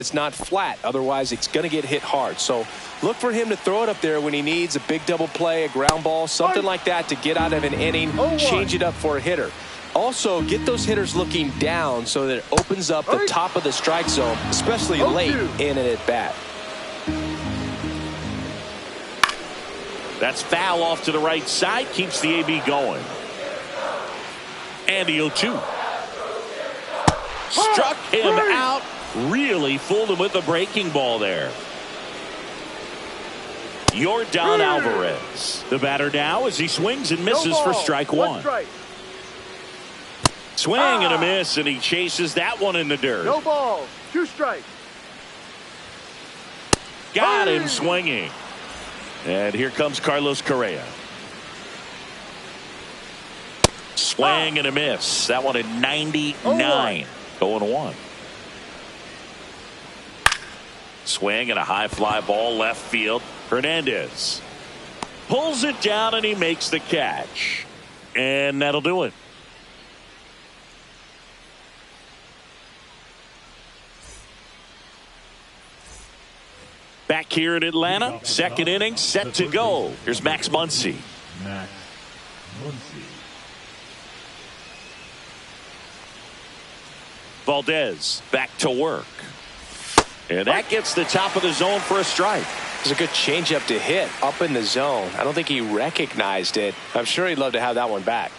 it's not flat. Otherwise, it's going to get hit hard. So look for him to throw it up there when he needs a big double play, a ground ball, something like that to get out of an inning, change it up for a hitter. Also, get those hitters looking down so that it opens up the top of the strike zone, especially late in an at-bat. That's foul off to the right side, keeps the AB going. And the 0-2. Struck him out. Really fooled him with the breaking ball there. Yordan Alvarez, the batter now as he swings and misses for strike one. Swing and a miss, and he chases that one in the dirt. No ball, 2 strikes. Got him swinging. And here comes Carlos Correa. Swing and a miss. That one at 99. 0-1. Swing and a high fly ball left field. Hernandez pulls it down and he makes the catch. And that'll do it. Back here in Atlanta, second inning set to go. Here's Max Muncy. Valdez back to work. And that gets the top of the zone for a strike. It's a good changeup to hit up in the zone. I don't think he recognized it. I'm sure he'd love to have that one back.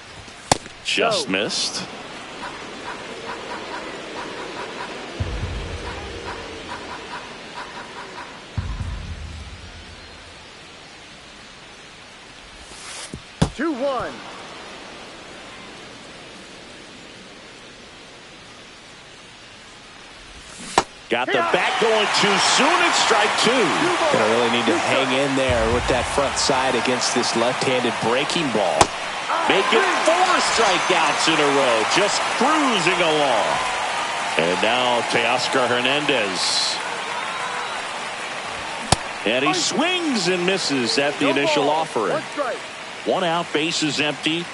Just missed. Two, 1. Got the bat going too soon at strike 2. Gonna really need to hang in there with that front side against this left-handed breaking ball. Make it 4 strikeouts in a row, just cruising along. And now Teoscar Hernandez. And he swings and misses at the initial offering. 1 out, bases empty.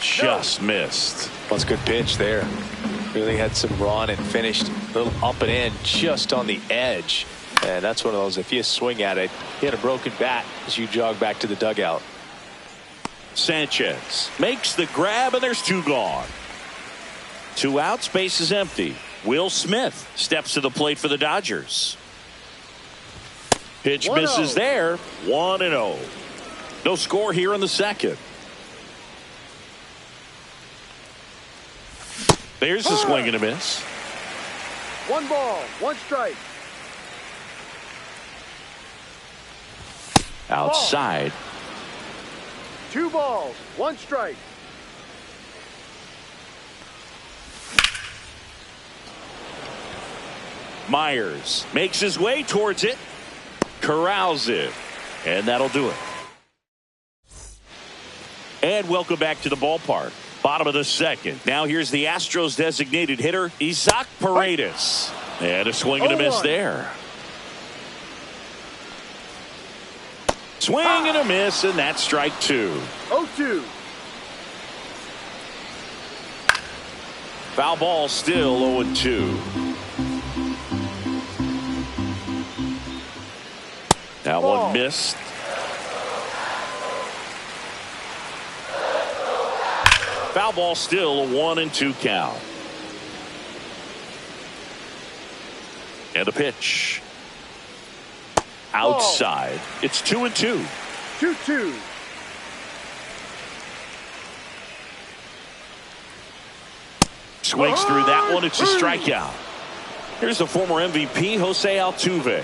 Just missed. Well, it's a good pitch there. Really had some run and finished a little up and in just on the edge. And that's one of those, if you swing at it, you had a broken bat as you jog back to the dugout. Sanchez makes the grab and there's 2 gone. 2 outs, base is empty. Will Smith steps to the plate for the Dodgers. Pitch misses there. 1-0. No score here in the second. There's a swing and a miss. 1 ball, 1 strike. Outside. 2 balls, 1 strike. Myers makes his way towards it. Corrals it. And that'll do it. And welcome back to the ballpark. Bottom of the second. Now here's the Astros designated hitter, Isaac Paredes. And a swing and a miss there. Swing and a miss, and that's strike 2. 0-2. Foul ball still 0-2. That one missed. Foul ball still a 1-2 count. And a pitch. Outside. It's 2-2. 2-2. Swings through that one. It's a strikeout. Here's the former MVP, Jose Altuve.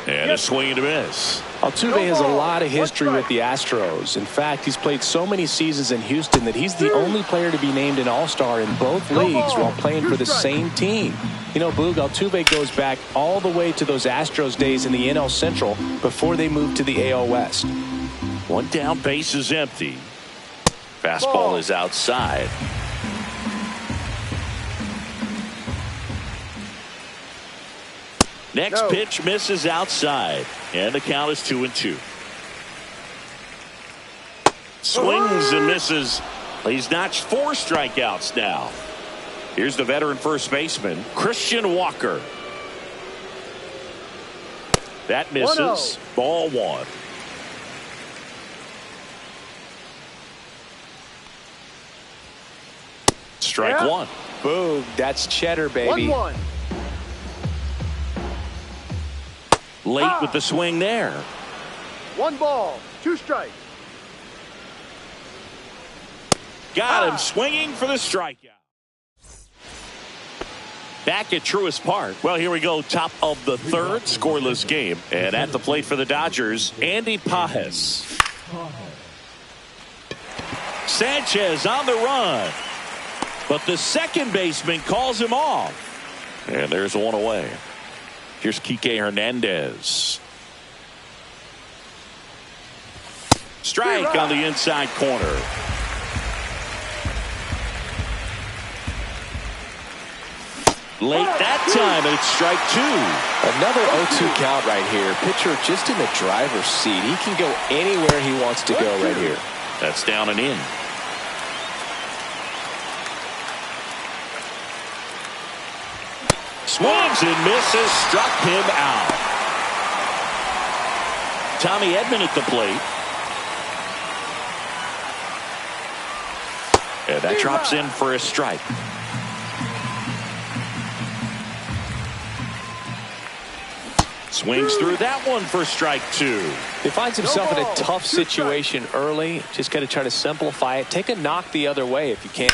And a swing and a miss. Altuve has a lot of history with the Astros. In fact, he's played so many seasons in Houston that he's the only player to be named an All-Star in both leagues while playing for the same team. You know, Boog, Altuve goes back all the way to those Astros days in the NL Central before they moved to the AL West. 1 down, base is empty. Fastball is outside. Next pitch misses outside. And the count is 2-2. Swings and misses. He's notched 4 strikeouts now. Here's the veteran first baseman, Christian Walker. That misses. 1-0. Ball one. Strike one. Boom. That's cheddar, baby. 1-1. Late with the swing there. 1 ball, 2 strikes. Got him swinging for the strikeout. Back at Truist Park. Well, here we go. Top of the third, scoreless game. And at the plate for the Dodgers, Andy Pajes. Sanchez on the run. But the second baseman calls him off. And there's one away. Here's Kike Hernandez. Strike on the inside corner. Late that time, and it's strike two. Another 0-2 count right here. Pitcher just in the driver's seat. He can go anywhere he wants to go right here. That's down and in. Swings and misses, struck him out. Tommy Edman at the plate. And that drops in for a strike. Swings through that one for strike two. He finds himself in a tough situation early. Just got to try to simplify it. Take a knock the other way if you can.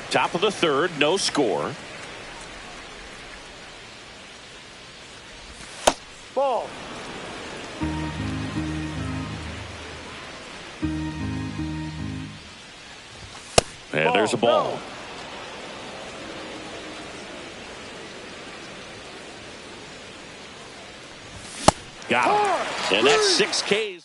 Top of the third, no score. Ball. And there's a ball. Got him. And that's 6 Ks for him.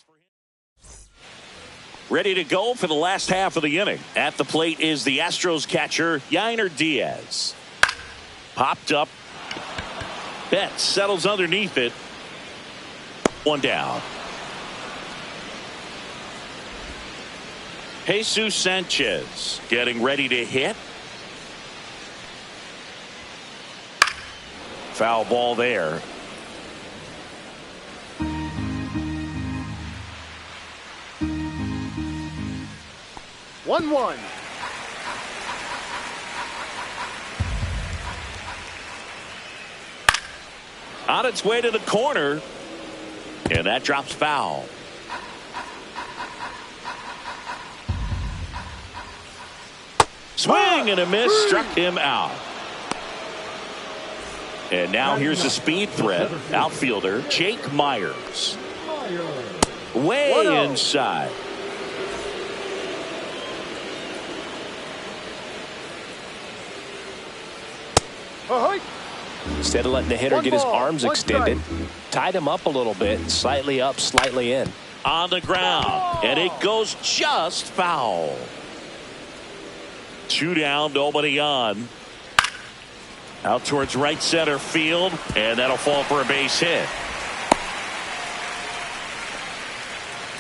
Ready to go for the last half of the inning. At the plate is the Astros catcher, Yainer Diaz. Popped up. Betts settles underneath it. One down. Jesus Sanchez getting ready to hit. Foul ball there. One. On its way to the corner. And that drops foul. Swing and a miss, struck him out. And now here's a speed threat. Outfielder Jake Myers. Way inside. Instead of letting the hitter get his arms extended, tied him up a little bit, slightly up, slightly in. On the ground, and it goes just foul. 2 down, nobody on. Out towards right center field, and that'll fall for a base hit.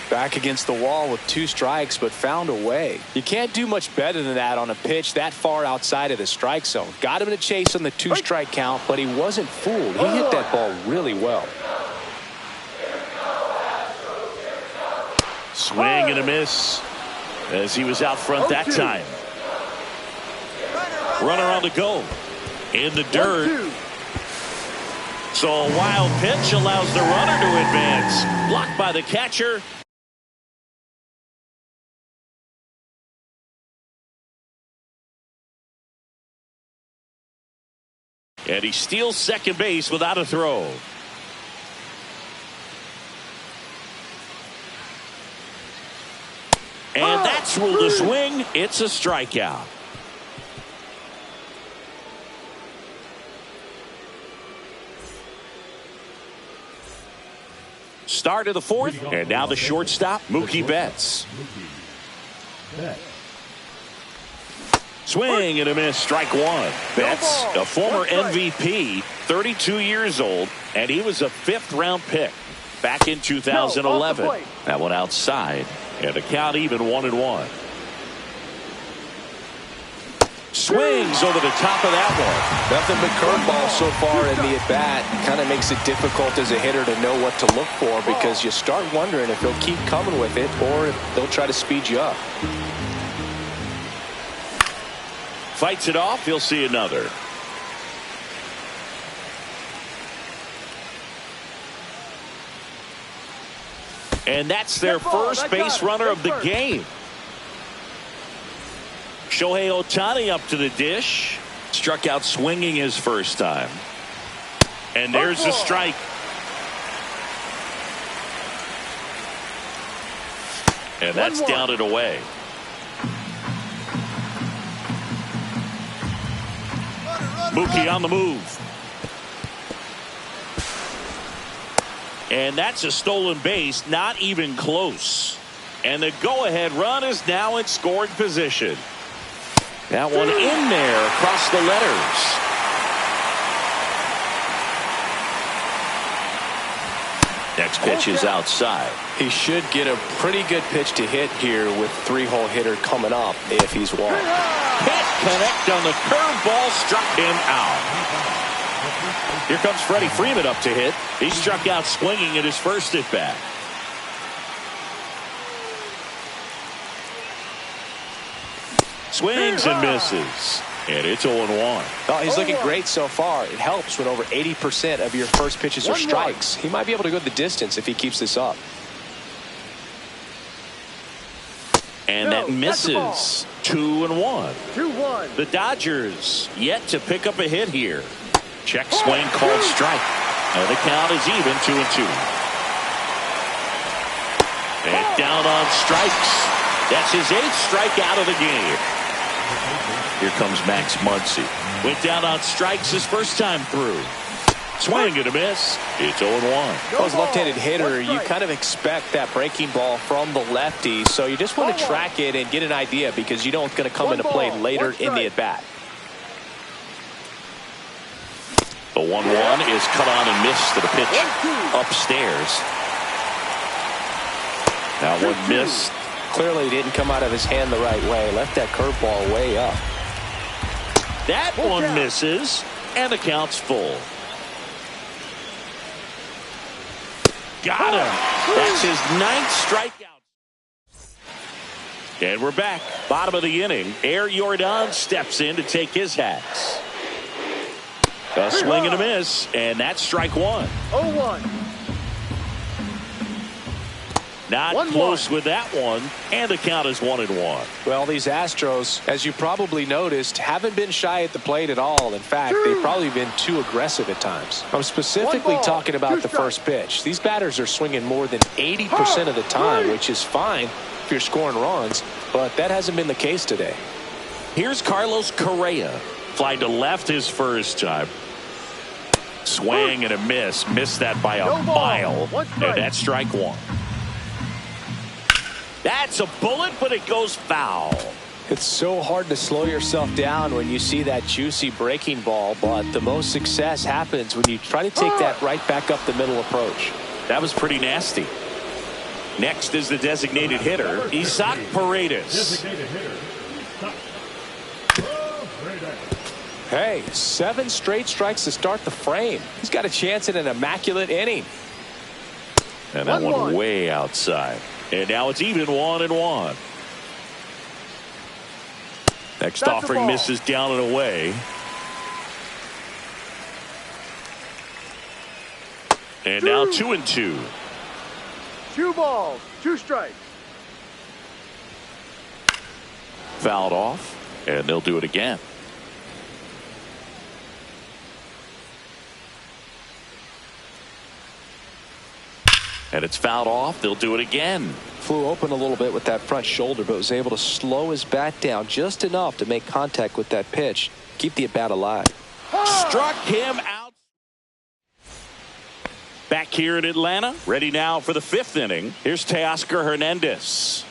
Back against the wall with 2 strikes, but found a way. You can't do much better than that on a pitch that far outside of the strike zone. Got him to chase on the 2-strike count, but he wasn't fooled. He hit that ball really well. Swing and a miss as he was out front that time. Runner on the go in the dirt. So a wild pitch allows the runner to advance. Blocked by the catcher. And he steals second base without a throw. And that's ruled a swing. It's a strikeout. Start of the fourth, and now the shortstop, Mookie Betts. Swing and a miss, strike one. Betts, a former MVP, 32 years old, and he was a 5th-round pick back in 2011. That one outside, and the count even 1-1. Swings over the top of that one. Nothing but curveball so far in the at-bat. Kind of makes it difficult as a hitter to know what to look for because you start wondering if he'll keep coming with it or if they'll try to speed you up. Fights it off. He'll see another. And that's their first base runner of the game. Shohei Ohtani up to the dish. Struck out swinging his first time. And there's the strike. And that's down and away. Mookie on the move. And that's a stolen base, not even close. And the go-ahead run is now in scoring position. That one in there across the letters. Next pitch is outside. He should get a pretty good pitch to hit here with three-hole hitter coming up if he's walked. Hit connect on the curveball, struck him out. Here comes Freddie Freeman up to hit. He struck out swinging at his first at bat. Swings and misses. And it's 0-1. Oh, he's looking great so far. It helps when over 80% of your first pitches are strikes. He might be able to go the distance if he keeps this up. And that misses. 2-1. 2-1. The Dodgers yet to pick up a hit here. Check swing called strike. And the count is even 2-2. And down on strikes. That's his 8th strikeout of the game. Here comes Max Muncy. Went down on strikes his first time through. Swing and a miss. It's 0-1. Well, as a left-handed hitter, you kind of expect that breaking ball from the lefty, so you just want to track it and get an idea because you know it's going to come into play later in the at-bat. The 1-1 is cut on and missed to the pitch upstairs. That one missed. Clearly didn't come out of his hand the right way. Left that curveball way up. That one misses, and the count's full. Got him. That's his 9th strikeout. And we're back. Bottom of the inning. Air Jordan steps in to take his hats. A swing and a miss, and that's strike one. 0-1. Not close with that one, and the count is 1-1. Well, these Astros, as you probably noticed, haven't been shy at the plate at all. In fact, they've probably been too aggressive at times. I'm specifically talking about the first pitch. These batters are swinging more than 80% of the time, which is fine if you're scoring runs, but that hasn't been the case today. Here's Carlos Correa. Fly to left his first time. Swing and a miss. Missed that by a mile, and that's strike one. That's a bullet, but it goes foul. It's so hard to slow yourself down when you see that juicy breaking ball, but the most success happens when you try to take that right back up the middle approach. That was pretty nasty. Next is the designated hitter, Isaac Paredes. Hey, 7 straight strikes to start the frame. He's got a chance at an immaculate inning. And that one way outside. And now it's even 1-1. Next offering misses down and away. And now 2-2. 2 balls, 2 strikes. Fouled off, and they'll do it again. And it's fouled off. They'll do it again. Flew open a little bit with that front shoulder, but was able to slow his bat down just enough to make contact with that pitch. Keep the at-bat alive. Struck him out. Back here in Atlanta. Ready now for the 5th inning. Here's Teoscar Hernandez.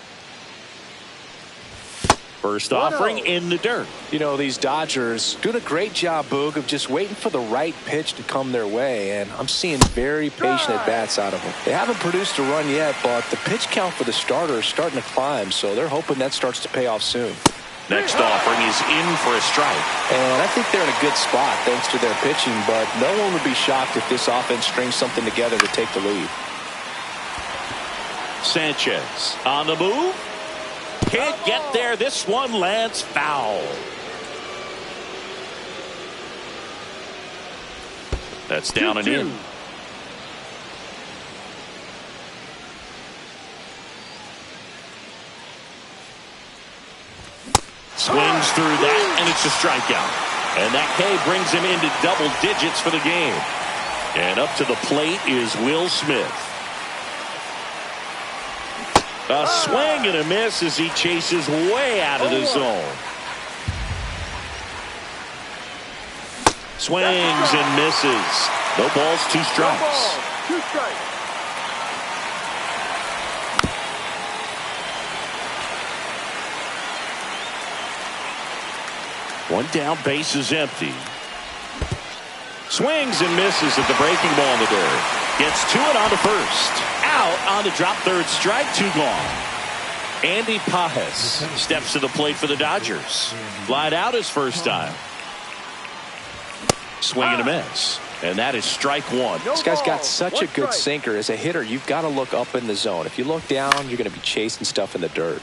First offering in the dirt. You know, these Dodgers doing a great job, Boog, of just waiting for the right pitch to come their way, and I'm seeing very patient at-bats out of them. They haven't produced a run yet, but the pitch count for the starter is starting to climb, so they're hoping that starts to pay off soon. Next offering is in for a strike. And I think they're in a good spot thanks to their pitching, but no one would be shocked if this offense strings something together to take the lead. Sanchez on the move. Can't get there. This one lands foul. That's down and in. Swings through that, and it's a strikeout. And that K brings him into double digits for the game. And up to the plate is Will Smith. A swing and a miss as he chases way out of the zone. Swings and misses. No balls, 2 strikes. 2 strikes. One down, base is empty. Swings and misses at the breaking ball in the dirt. Gets to it on the first. Out on the drop, third strike, 2 gone. Andy Pajes steps to the plate for the Dodgers. Flied out his first time. Swing and a miss. And that is strike 1. This guy's got such a good sinker. As a hitter, you've got to look up in the zone. If you look down, you're going to be chasing stuff in the dirt.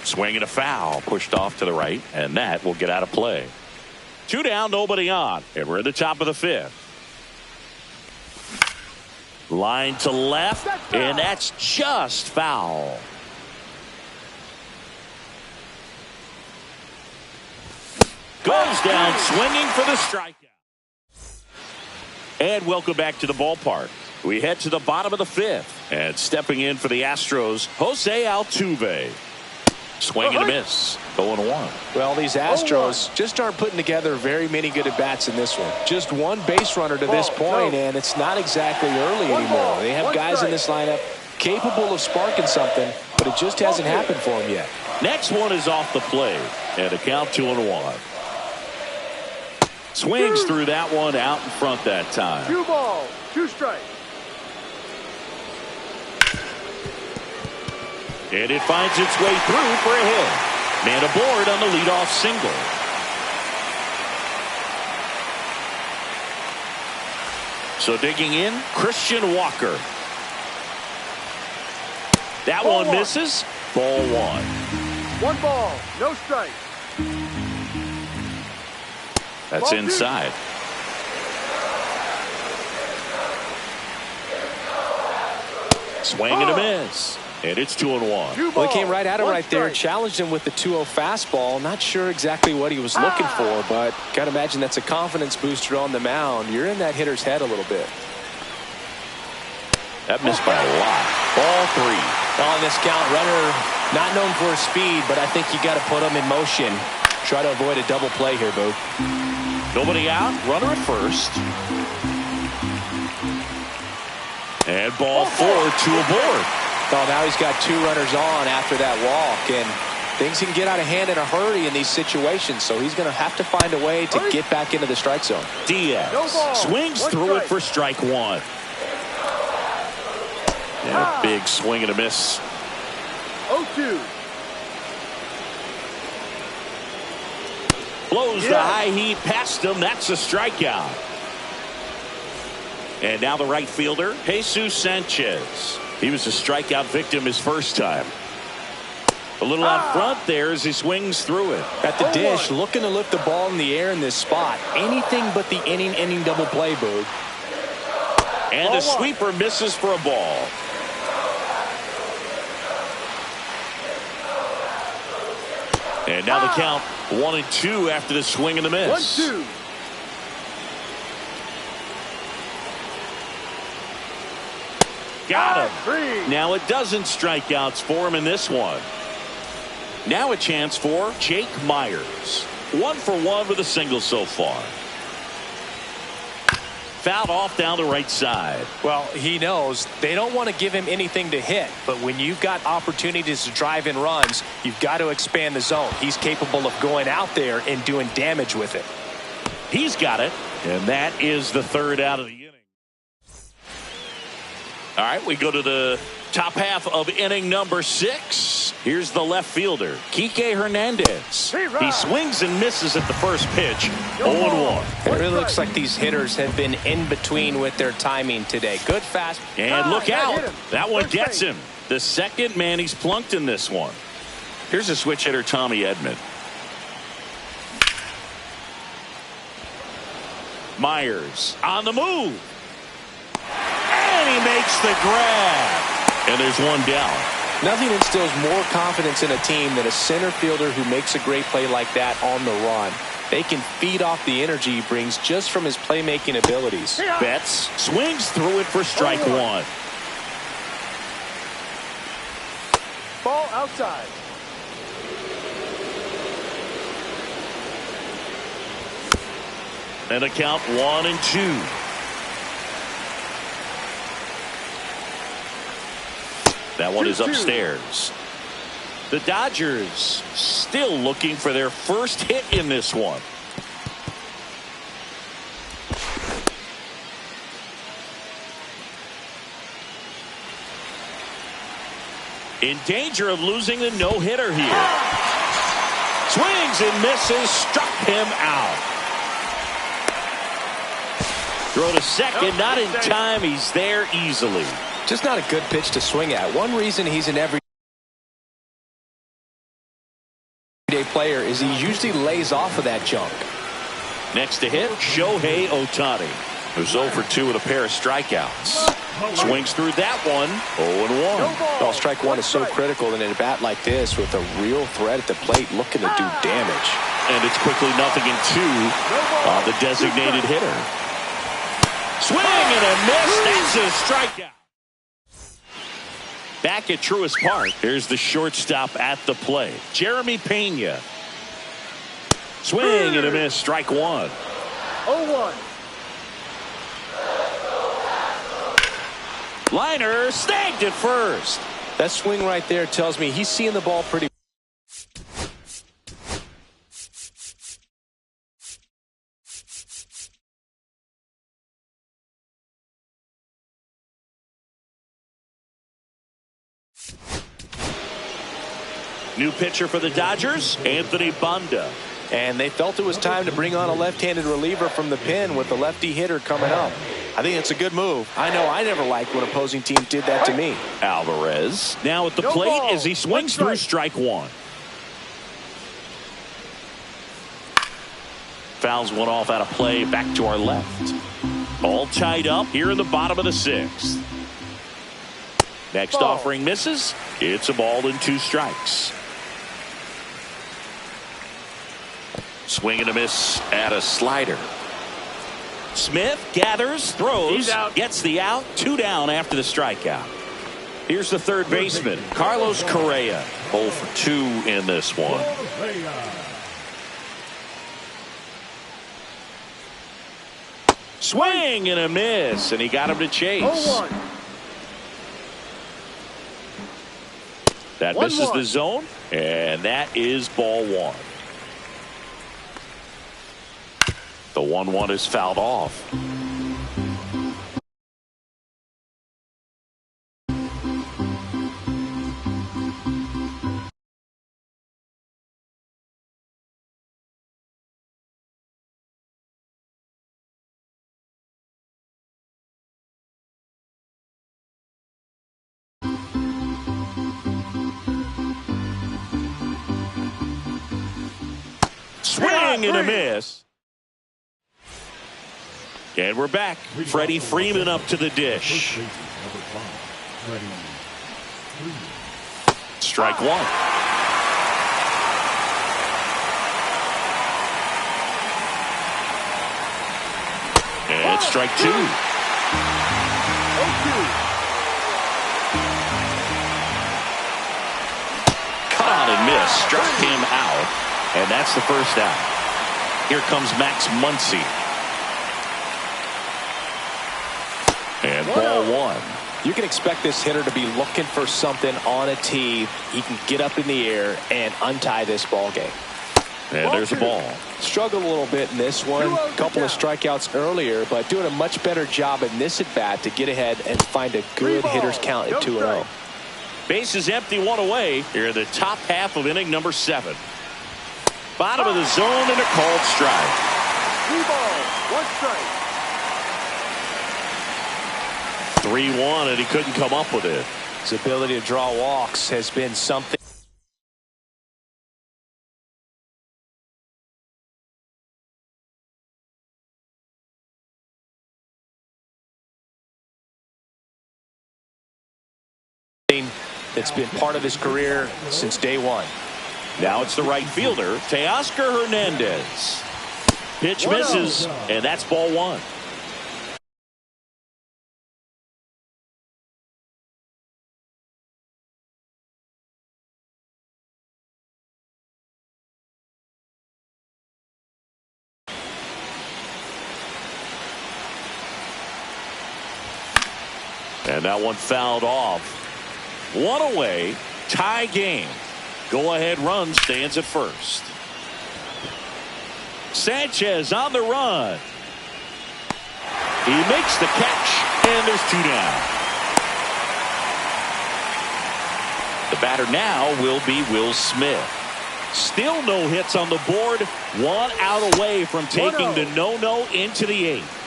Swing and a foul, pushed off to the right, and that will get out of play. 2 down, nobody on, and we're at the top of the 5th. Line to left, and that's just foul. Goes down swinging for the strikeout. And welcome back to the ballpark. We head to the bottom of the 5th, and stepping in for the Astros, Jose Altuve. Swing and a miss. 0-1. Well, these Astros just aren't putting together very many good at-bats in this one. Just one base runner to this point, and it's not exactly early anymore. They have guys in this lineup capable of sparking something, but it just hasn't happened for them yet. Next one is off the plate, and a count 2-1. Swings through that one out in front that time. 2 balls, 2 strikes. And it finds its way through for a hit. Man aboard on the leadoff single. So digging in, Christian Walker. That one misses. Ball 1. 1 ball, no strike. That's inside. Swing and a miss. And it's 2-1. Well, he came right at him right there, challenged him with the 2-0 fastball. Not sure exactly what he was looking for, but got to imagine that's a confidence booster on the mound. You're in that hitter's head a little bit. That missed by a lot. Ball 3. On this count, runner not known for his speed, but I think you got to put him in motion. Try to avoid a double play here, Boo. Nobody out. Runner at first. And ball 4, 2 aboard. Oh, now he's got 2 runners on after that walk, and things can get out of hand in a hurry in these situations, so he's going to have to find a way to get back into the strike zone. Diaz swings through it for strike 1. And a big swing and a miss. 0-2. Blows the high heat past him. That's a strikeout. And now the right fielder, Jesus Sanchez. He was a strikeout victim his first time. A little out front there as he swings through it. At the dish, looking to lift the ball in the air in this spot. Anything but the inning double play, Boog. And the sweeper misses for a ball. And now the count 1-2 after the swing and the miss. 1-2. Got him. Now it doesn't strikeouts for him in this one. Now a chance for Jake Myers. 1 for 1 with a single so far. Fouled off down the right side. Well, he knows they don't want to give him anything to hit, but when you've got opportunities to drive in runs, you've got to expand the zone. He's capable of going out there and doing damage with it. He's got it, and that is the 3rd out of the inning. All right, we go to the top half of inning number 6. Here's the left fielder, Kike Hernandez. He swings and misses at the first pitch. 0-1. It really looks like these hitters have been in between with their timing today. Good fast. And look out. That one gets him. The second man he's plunked in this one. Here's a switch hitter, Tommy Edman. Myers on the move. And he makes the grab. And there's one down. Nothing instills more confidence in a team than a center fielder who makes a great play like that on the run. They can feed off the energy he brings just from his playmaking abilities. Betts swings through it for strike one. Ball outside. And a count 1-2. That one is upstairs. The Dodgers still looking for their first hit in this one. In danger of losing the no-hitter here. Swings and misses, struck him out. Throw to second, not in time. He's there easily. Just not a good pitch to swing at. One reason he's an everyday player is he usually lays off of that junk. Next to hit, Shohei Ohtani, who's 0 for 2 with a pair of strikeouts. Swings through that one, 0-1. Well, strike one is so critical in a bat like this with a real threat at the plate looking to do damage. And it's quickly 0-2 on the designated hitter. Swing and a miss. That's a strikeout. Back at Truist Park, here's the shortstop at the plate, Jeremy Pena. Swing and a miss, strike one. 0-1. Liner snagged at first. That swing right there tells me he's seeing the ball pretty. New pitcher for the Dodgers, Anthony Banda. And they felt it was time to bring on a left-handed reliever from the pen with the lefty hitter coming up. I think it's a good move. I know I never liked when opposing teams did that to me. Alvarez now at the plate as he swings through strike one. Fouls one off out of play, back to our left. All tied up here in the bottom of the sixth. Next offering misses. It's a ball and 2 strikes. Swing and a miss at a slider. Smith gathers, throws, gets the out. 2 down after the strikeout. Here's the third baseman, Carlos Correa. 0 for 2 in this one. Swing and a miss, and he got him to chase. 0-1. That misses the zone, and that is ball one. The 1-1 is fouled off. Swing and a miss. And we're back. Freddie Freeman up to the dish. Strike one. And strike 2. 0-2. Cut on and miss. Struck him out. And that's the first out. Here comes Max Muncy. And ball one. You can expect this hitter to be looking for something on a tee. He can get up in the air and untie this ball game. And there's a ball. Struggled a little bit in this one. A couple of strikeouts earlier, but doing a much better job in this at bat to get ahead and find a good hitter's count at 2-0. Base is empty, one away. Here in the top half of inning number 7. Bottom of the zone and a called strike. 3 balls, 1 strike. 3-1, and he couldn't come up with it. His ability to draw walks has been something. That's been part of his career since day one. Now it's the right fielder, Teoscar Hernandez. Pitch misses, and that's ball 1. And that one fouled off. 1 away, tie game. Go-ahead run stands at first. Sanchez on the run. He makes the catch, and there's 2 down. The batter now will be Will Smith. Still no hits on the board. 1 out away from taking the no-no into the 8th.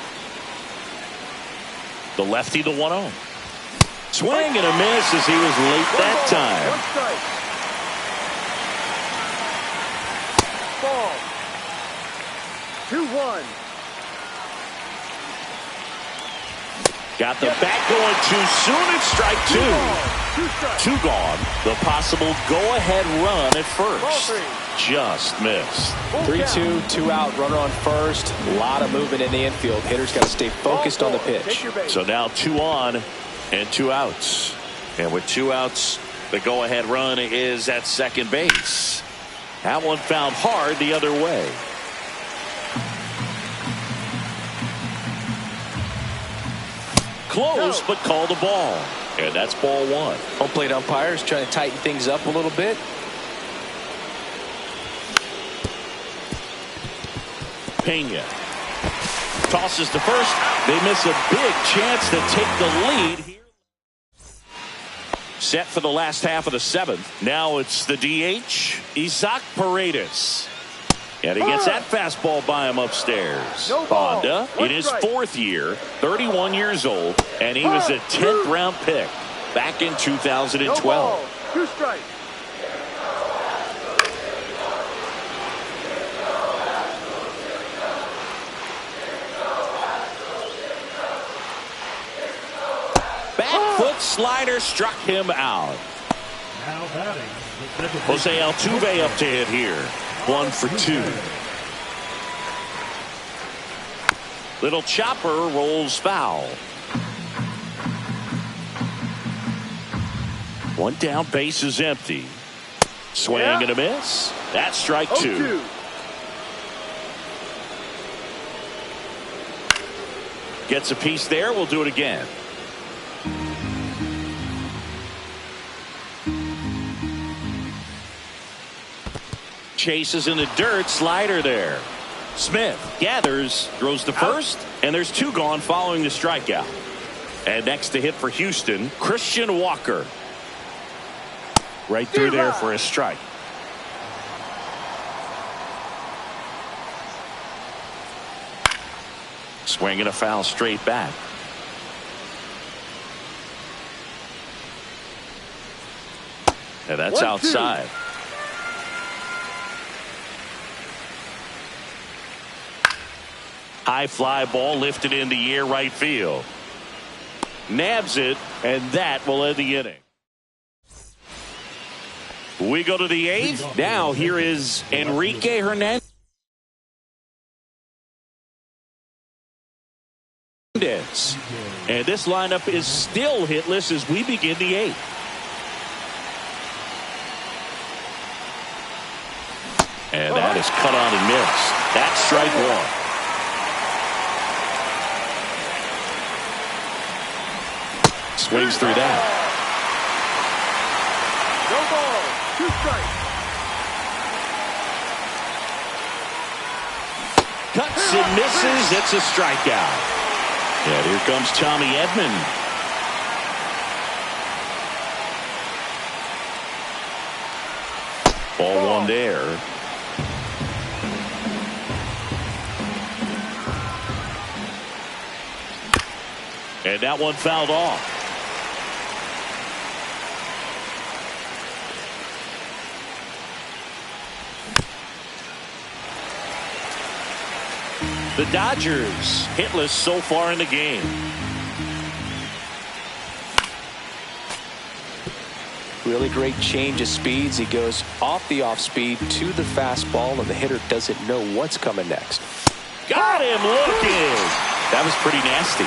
The lefty, the 1-0. Swing and a miss as he was late that time. 1 strike. Ball. 2-1. Got the bat going too soon. It's strike 2. 2 gone. The possible go-ahead run at first. Just missed. 3-2, 2 out, runner on first. A lot of movement in the infield. Hitter's got to stay focused on the pitch. So now 2 on and 2 outs. And with 2 outs, the go-ahead run is at second base. That one fouled hard the other way. Close, but called a ball. And that's ball 1. Home plate umpires trying to tighten things up a little bit. Pena tosses to first. They miss a big chance to take the lead here. Set for the last half of the 7th. Now it's the DH, Isaac Paredes. And he gets that fastball by him upstairs. Honda in his 4th year, 31 years old, and he was a 10th round pick back in 2012. 2 strikes. Slider struck him out. Jose Altuve up to hit here. 1 for 2. Little chopper rolls foul. 1 down, base is empty. Swing and a miss. That's strike 2. Gets a piece there. We'll do it again. Chases in the dirt. Slider there. Smith gathers, throws to first, and there's 2 gone following the strikeout. And next to hit for Houston, Christian Walker. Right through there for a strike. Swing and a foul straight back. And that's outside. High fly ball lifted in the air right field. Nabs it, and that will end the inning. We go to the 8th. Now here is Enrique Hernandez. And this lineup is still hitless as we begin the 8th. And that is cut on and missed. That's strike 1. Swings through that. No ball. 2 strikes. Cuts and misses. It's a strikeout. And here comes Tommy Edman. Ball one there. And that one fouled off. The Dodgers hitless so far in the game. Really great change of speeds. He goes off the off speed to the fastball, and the hitter doesn't know what's coming next. Got him looking. That was pretty nasty.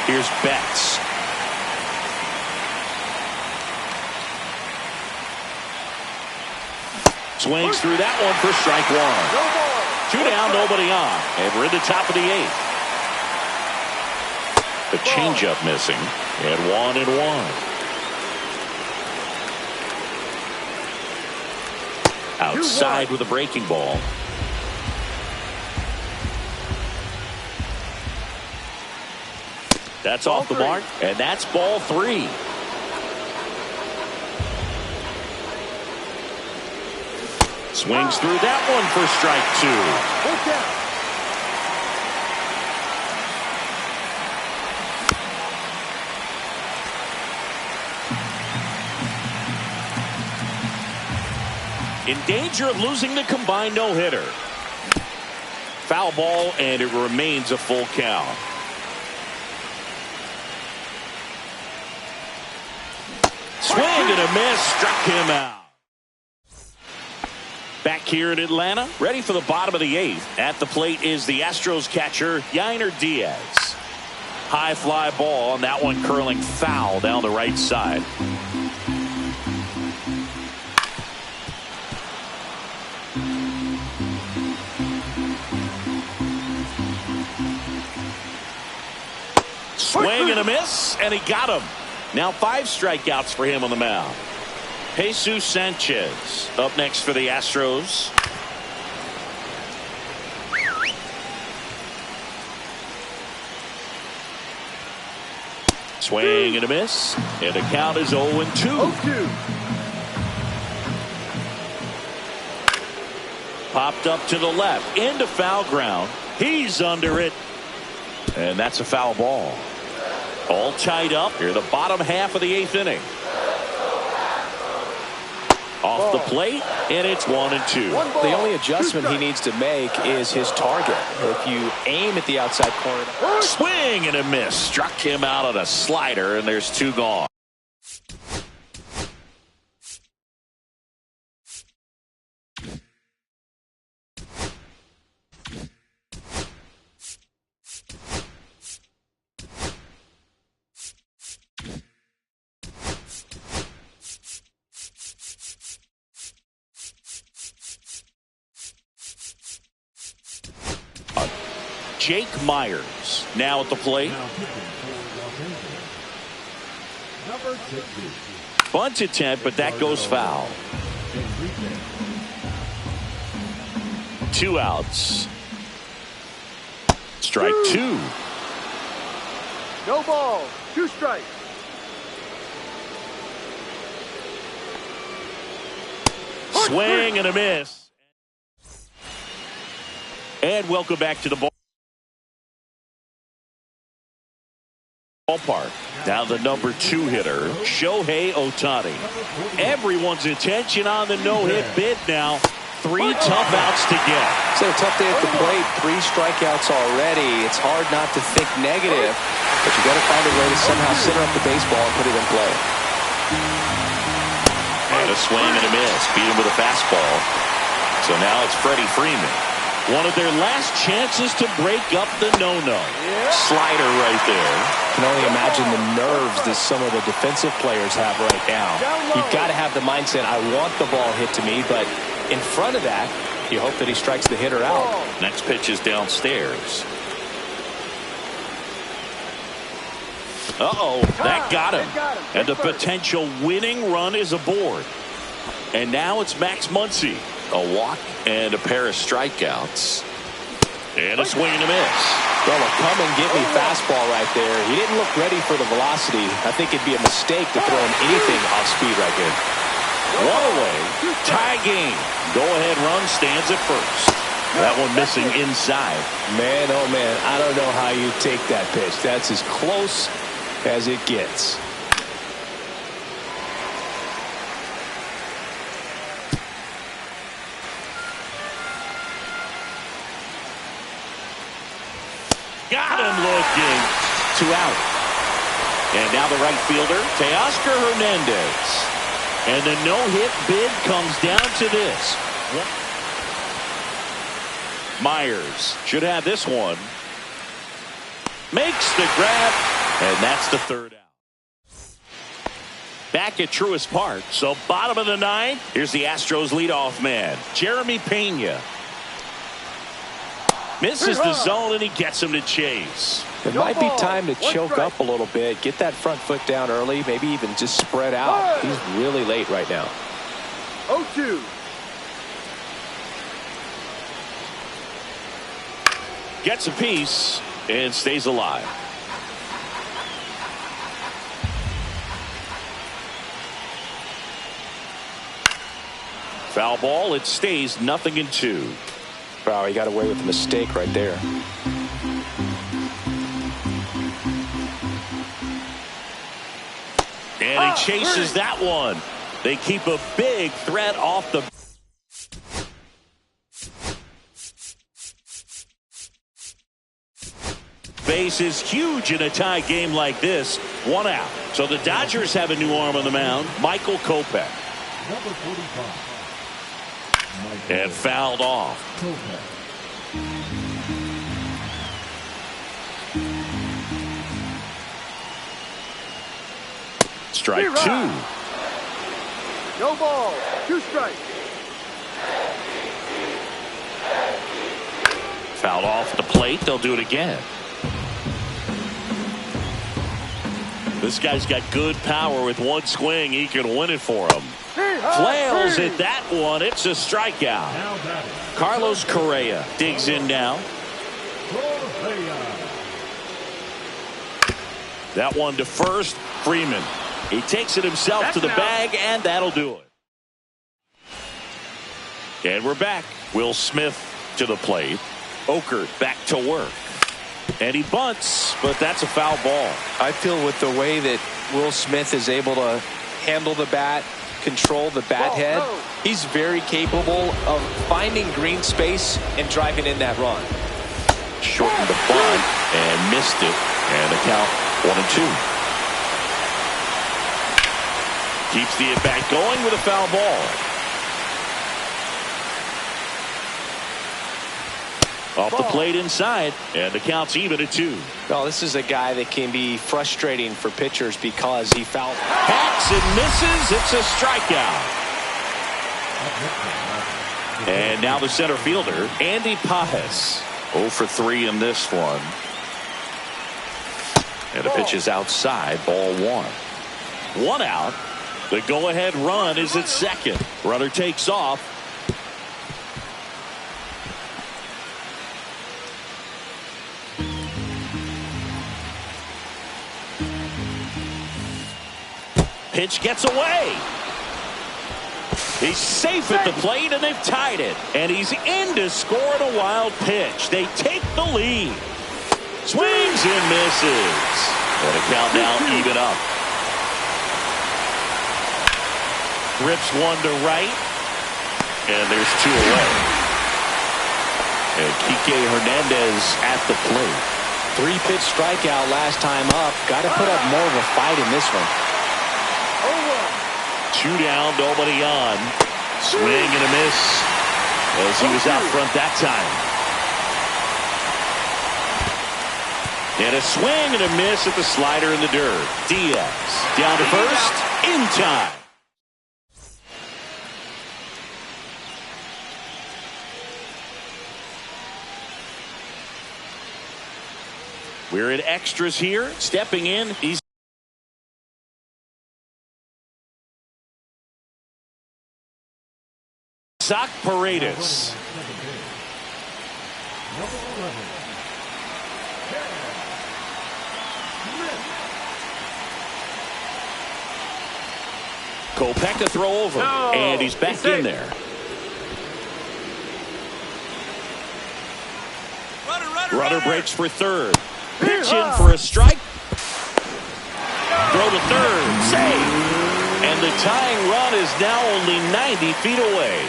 Here's Betts. Swings through that one for strike one. 2 down, nobody on. And we're in the top of the 8th. The changeup missing. And 1-1. Outside with a breaking ball. That's off the mark, and that's ball 3. Swings through that one for strike 2. In danger of losing the combined no-hitter. Foul ball, and it remains a full count. Swing and a miss, struck him out. Back here in Atlanta, ready for the bottom of the 8th. At the plate is the Astros catcher, Yainer Diaz. High fly ball, and that one curling foul down the right side. Swing and a miss, and he got him. Now 5 strikeouts for him on the mound. Jesus Sanchez up next for the Astros. Swing and a miss, and the count is 0-2. Popped up to the left, into foul ground. He's under it, and that's a foul ball. All tied up here, the bottom half of the 8th inning. Off the plate, and it's 1-2. The only adjustment he needs to make is his target. If you aim at the outside corner. Swing and a miss. Struck him out on a slider, and there's 2 gone. Jake Myers now at the plate. Bunt attempt, but that goes foul. 2 outs. Strike 2. No ball. 2 strikes. Swing and a miss. And welcome back to the ballpark. Now the number 2 hitter, Shohei Ohtani. Everyone's attention on the no-hit bid now. 3 tough outs to get. It's a tough day at the plate. 3 strikeouts already. It's hard not to think negative, but you got to find a way to somehow center up the baseball and put it in play. And a swing and a miss. Beat him with a fastball. So now it's Freddie Freeman. One of their last chances to break up the no-no. Slider right there. Can only imagine the nerves that some of the defensive players have right now. You've got to have the mindset, I want the ball hit to me, but in front of that, you hope that he strikes the hitter out. Next pitch is downstairs. Uh-oh, that got him. And the potential winning run is aboard. And now it's Max Muncy. A walk and a pair of strikeouts. And a swing and a miss. Well, a come and get me fastball right there. He didn't look ready for the velocity. I think it'd be a mistake to throw him anything off speed right here. One away. Tie game. Go-ahead run stands at first. That one missing inside. Man, oh man, I don't know how you take that pitch. That's as close as it gets. Got him looking. 2 out. And now the right fielder, Teoscar Hernandez. And the no-hit bid comes down to this. Myers should have this one. Makes the grab, and that's the 3rd out. Back at Truist Park, so bottom of the 9th. Here's the Astros leadoff man, Jeremy Pena. Misses the zone, and he gets him to chase. It might be time to choke up a little bit. Get that front foot down early. Maybe even just spread out. He's really late right now. 0-2. Gets a piece and stays alive. Foul ball. It stays 0-2. Wow, he got away with a mistake right there. And he chases that one. They keep a big threat off the base. Is huge in a tie game like this. 1 out. So the Dodgers have a new arm on the mound, Michael Kopech. Number 45. And fouled off. Strike 2. No ball. 2 strikes. Fouled off the plate. They'll do it again. This guy's got good power. With one swing, he can win it for him. Flails at that one. It's a strikeout. Carlos Correa digs in now. That one to first. Freeman. He takes it himself to the bag, and that'll do it. And we're back. Will Smith to the plate. Okert back to work. And he bunts, but that's a foul ball. I feel with the way that Will Smith is able to handle the bat, control the bat head, he's very capable of finding green space and driving in that run. Shortened the bunt and missed it. And the count 1-2. Keeps the at-bat going with a foul ball. Off the plate inside, and the count's even at 2. Well, this is a guy that can be frustrating for pitchers because he fouled. Hacks and misses. It's a strikeout. And now the center fielder, Andy Pajes. 0 for 3 in this one. And the pitch is outside, ball 1. 1 out. The go-ahead run is at second. Runner takes off. Pitch gets away. He's safe at the plate, and they've tied it. And he's in to score a wild pitch. They take the lead. Swings and misses. And a count now even up. Rips one to right. And there's 2 away. And Kike Hernandez at the plate. 3-pitch strikeout last time up. Got to put up more of a fight in this one. 2 down, nobody on. Swing and a miss as he was out front that time. And a swing and a miss at the slider in the dirt. Diaz down to first in time. We're in extras here. Stepping in, he's Isaac Paredes. Kopech to throw over, and he's back in there. Runner breaks for third. Pitch in for a strike. Throw to third. Save. And the tying run is now only 90 feet away.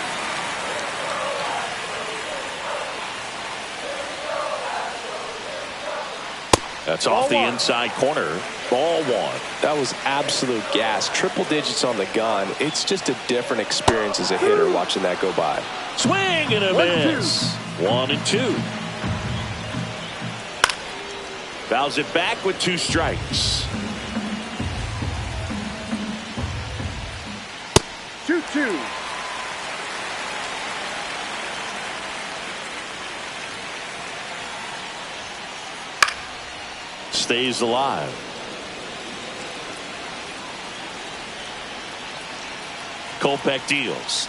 That's off the inside corner. Ball one. That was absolute gas. Triple digits on the gun. It's just a different experience as a hitter watching that go by. Swing and a miss. 1-2. Fouls it back with 2 strikes. 2-2. Stays alive. Kopech deals.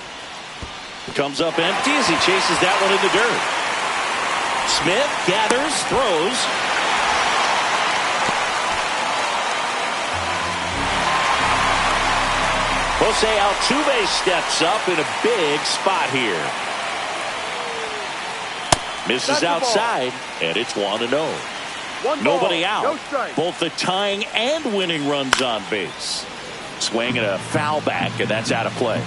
Comes up empty as he chases that one in the dirt. Smith gathers, throws. Jose Altuve steps up in a big spot here. Misses outside, and it's 1-0. Nobody out. No strike. Both the tying and winning runs on base. Swing and a foul back, and that's out of play.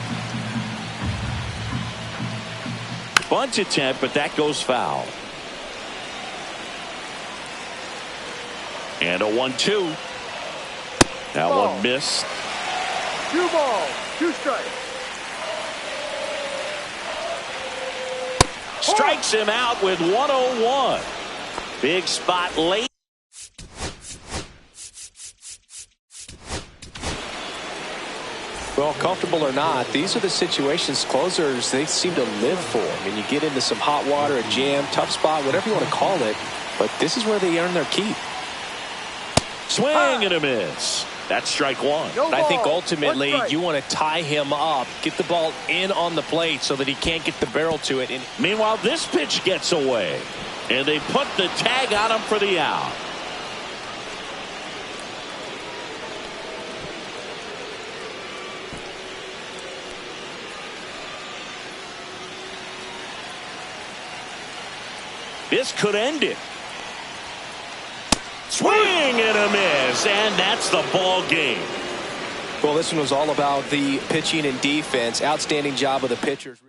Bunt attempt, but that goes foul. And a 1-2. That one missed. 2 balls, 2 strikes. Strikes him out with 101. Big spot late. Well, comfortable or not, these are the situations closers they seem to live for. I mean, you get into some hot water, a jam, tough spot, whatever you want to call it, but this is where they earn their keep. Swing and a miss. That's strike one. I think ultimately you want to tie him up, get the ball in on the plate so that he can't get the barrel to it. And meanwhile, this pitch gets away, and they put the tag on him for the out. This could end it. Swing and a miss, and that's the ball game. Well, this one was all about the pitching and defense. Outstanding job of the pitchers.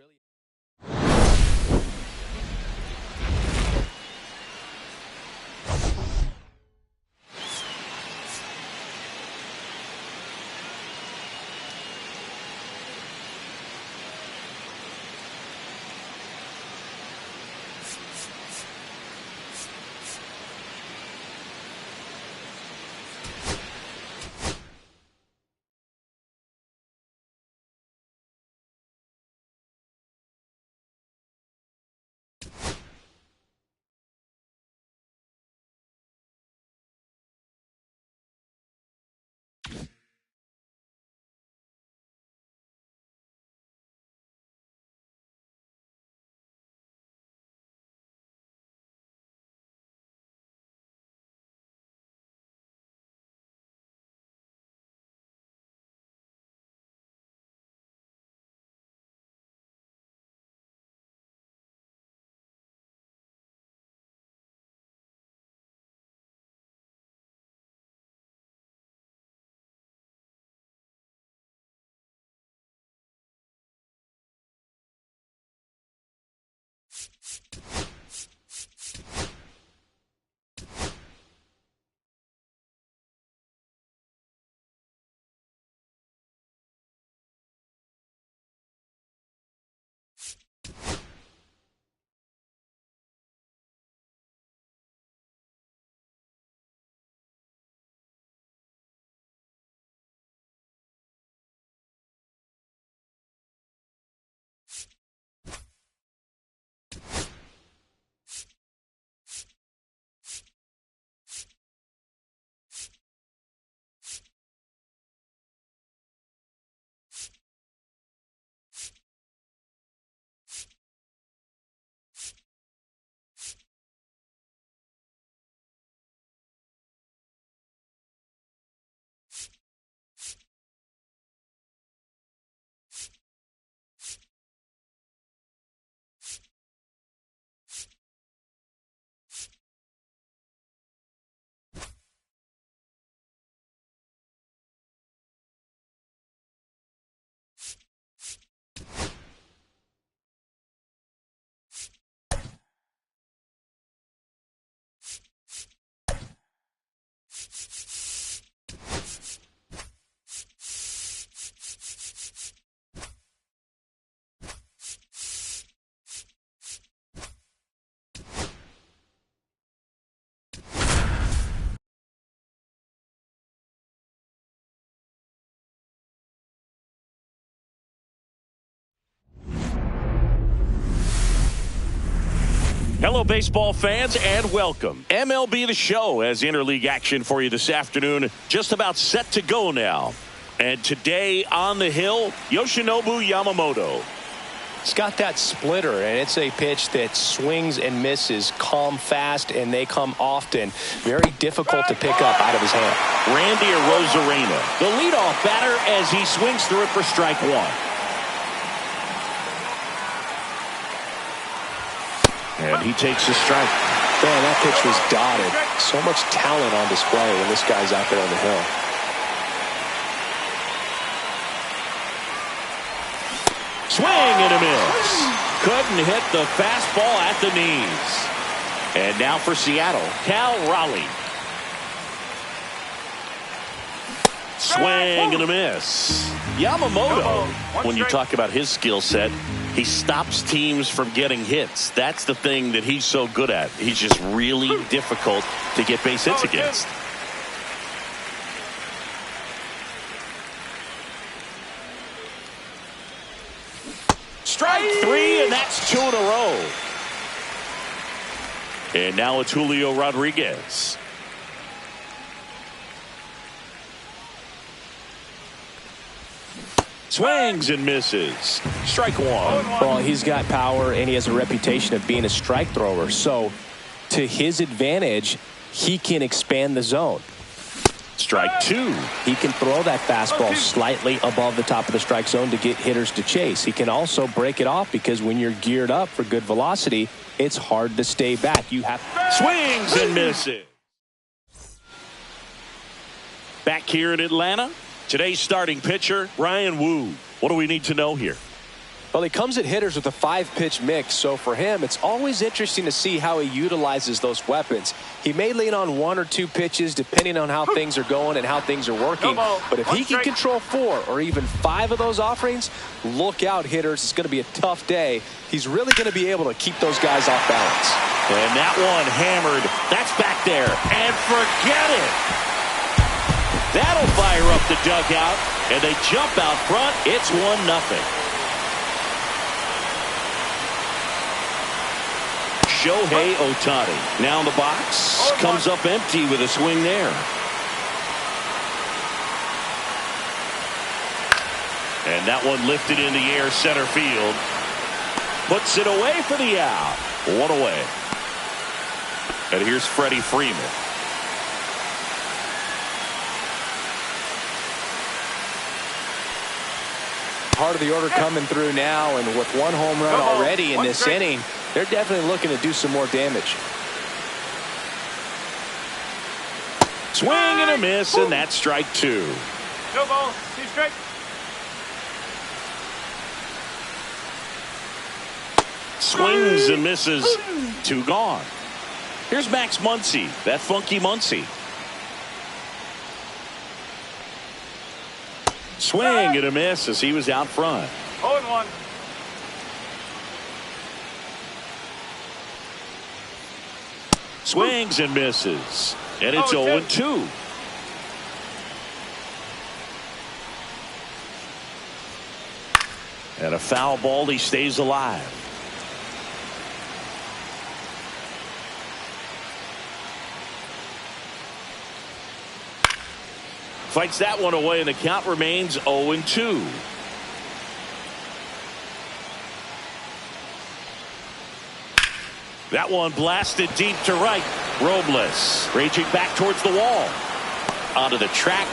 Hello, baseball fans, and welcome. MLB The Show has interleague action for you this afternoon. Just about set to go now. And today on the hill, Yoshinobu Yamamoto. He's got that splitter, and it's a pitch that swings and misses, come fast, and they come often. Very difficult to pick up out of his hand. Randy Arozarena, the leadoff batter, as he swings through it for strike one. And he takes a strike. Man, that pitch was dotted. So much talent on display when this guy's out there on the hill. Swing and a miss. Couldn't hit the fastball at the knees. And now for Seattle, Cal Raleigh. Swing and a miss. Yamamoto, when you talk about his skill set, he stops teams from getting hits. That's the thing that he's so good at. He's just really difficult to get base hits against. Strike three, and that's 2 in a row. And now it's Julio Rodriguez. Swings and misses. Strike one. Well, he's got power, and he has a reputation of being a strike thrower. So, to his advantage, he can expand the zone. Strike two. He can throw that fastball slightly above the top of the strike zone to get hitters to chase. He can also break it off because when you're geared up for good velocity, it's hard to stay back. You have swings and misses. Back here in Atlanta, today's starting pitcher, Ryan Wu. What do we need to know here? Well, he comes at hitters with a 5-pitch mix, so for him, it's always interesting to see how he utilizes those weapons. He may lean on 1 or 2 pitches depending on how things are going and how things are working. But if he can control 4 or even 5 of those offerings, look out, hitters. It's going to be a tough day. He's really going to be able to keep those guys off balance. And that one hammered. That's back there. And forget it. That'll fire up the dugout. And they jump out front. It's 1-0. Shohei Ohtani now in the box, comes up empty with a swing there. And that one lifted in the air center field. Puts it away for the out. 1 away. And here's Freddie Freeman. Part of the order coming through now, and with 1 home run already in this inning, they're definitely looking to do some more damage. Swing and a miss, and that's strike 2. No ball, 2 strike. Swings and misses. 2 gone. Here's Max Muncy, that funky Muncy. Swing and a miss as he was out front. 0-1. Swings and misses. And it's 0-2. And a foul ball, he stays alive. Fights that one away, and the count remains 0-2. That one blasted deep to right. Robles raging back towards the wall. Onto the track,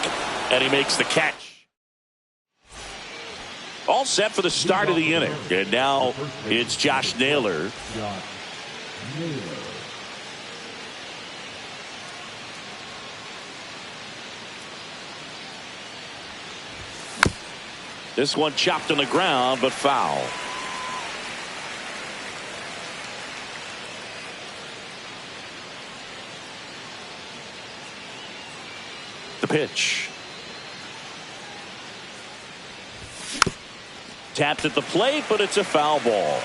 and he makes the catch. All set for the start of the inning. And now it's Josh Naylor. This one chopped on the ground, but foul. The pitch. Tapped at the plate, but it's a foul ball.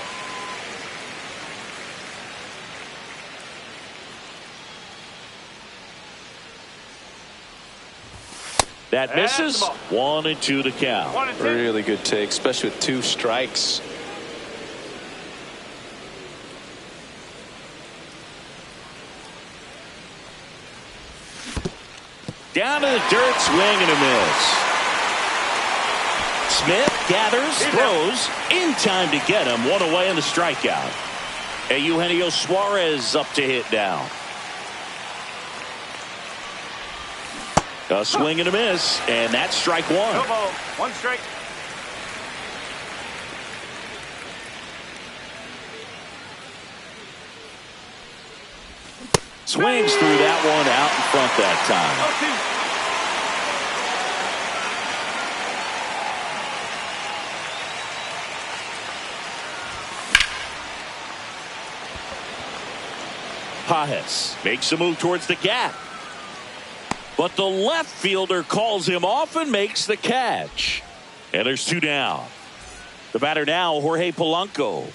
That misses. 1-2 to count. Really good take, especially with 2 strikes. Down to the dirt, swing and a miss. Smith gathers, throws, in time to get him. One away in the strikeout. And Eugenio Suarez up to hit now. A swing and a miss, and that's strike one. No ball. One strike. Swings through that one out in front that time. Pajes makes a move towards the gap. But the left fielder calls him off and makes the catch. And there's two down. The batter now, Jorge Polanco.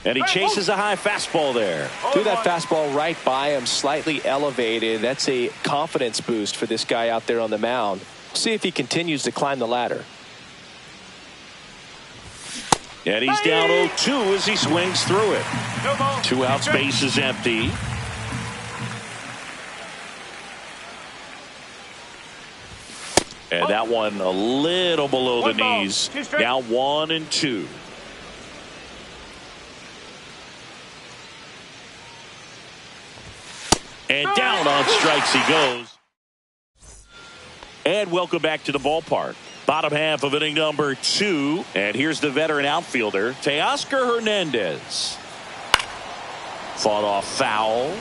And he chases a high fastball there. Threw that fastball right by him, slightly elevated. That's a confidence boost for this guy out there on the mound. See if he continues to climb the ladder. And he's down 0-2 as he swings through it. No ball. 2 outs, base is empty. And that one a little below the knees. Now 1-2. And down on strikes he goes. And welcome back to the ballpark. Bottom half of inning number 2. And here's the veteran outfielder, Teoscar Hernandez. Fought off foul.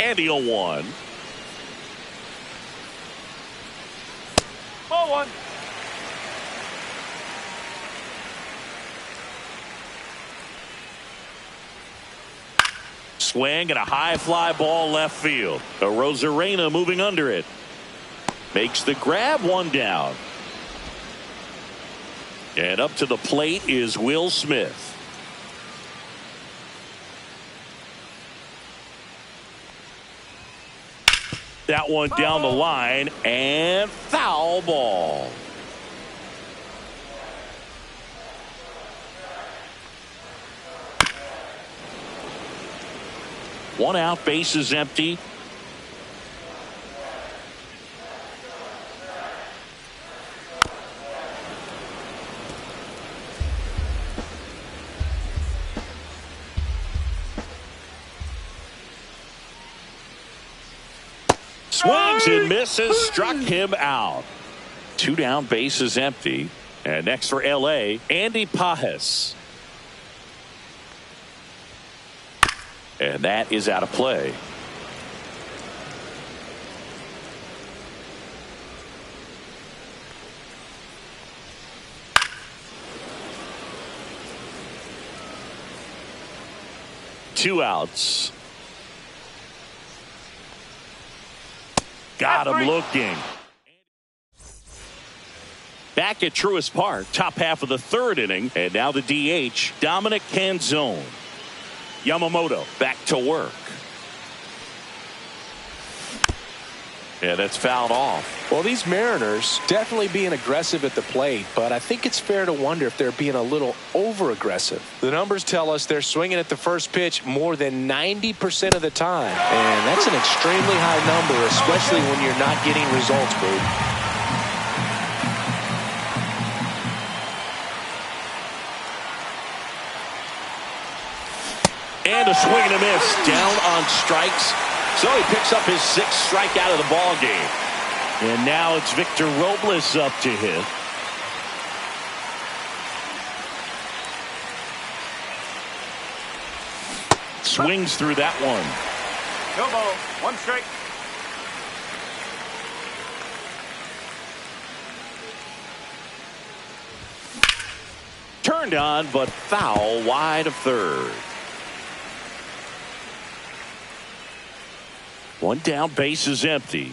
And the 0-1. Ball one. Swing and a high fly ball left field. A Rosarena moving under it. Makes the grab, one down. And up to the plate is Will Smith. That one down the line and foul ball. One out, base is empty. Swings and misses, struck him out. 2 down, base is empty. And next for LA, Andy Pajes. And that is out of play. Two outs. Got him looking. Back at Truist Park, top half of the 3rd inning, and now the DH, Dominic Canzone. Yamamoto back to work. Yeah, that's fouled off. Well, these Mariners definitely being aggressive at the plate, but I think it's fair to wonder if they're being a little over-aggressive. The numbers tell us they're swinging at the first pitch more than 90% of the time, and that's an extremely high number, especially when you're not getting results, Boo. And a swing and a miss, down on strikes. So he picks up his 6th strikeout of the ball game. And now it's Victor Robles up to hit. Swings through that one. No ball. 1 strike. Turned on, but foul wide of 3rd. 1 down, base is empty.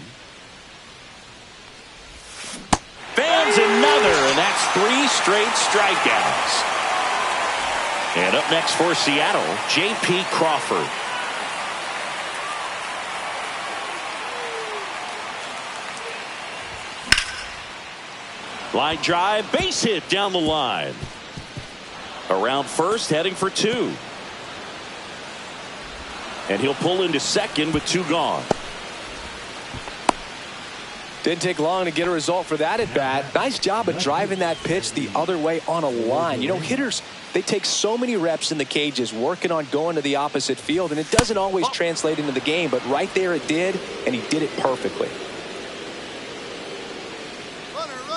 Fans another, and that's 3 straight strikeouts. And up next for Seattle, J.P. Crawford. Line drive, base hit down the line. Around first, heading for 2. And he'll pull into second with 2 gone. Didn't take long to get a result for that at bat. Nice job of driving that pitch the other way on a line. You know, hitters, they take so many reps in the cages working on going to the opposite field, and it doesn't always translate into the game, but right there it did, and he did it perfectly.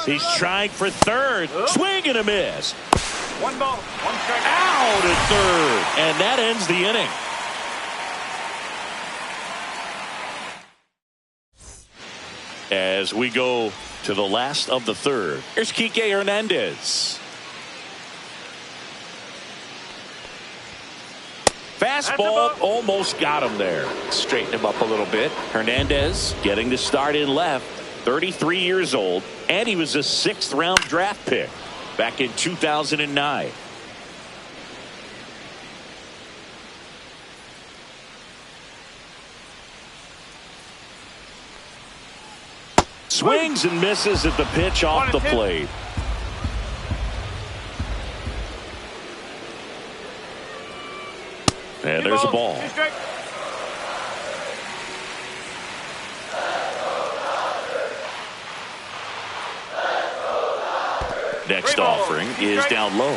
He's trying for third. Swing and a miss. 1 ball, 1 strike. Out at third. And that ends the inning. As we go to the last of the third, here's Kike Hernandez. Fastball almost got him there. Straighten him up a little bit. Hernandez getting to start in left, 33 years old, and he was a 6th round draft pick back in 2009. Swings and misses at the pitch off the plate. And there's a ball. Next offering is down low.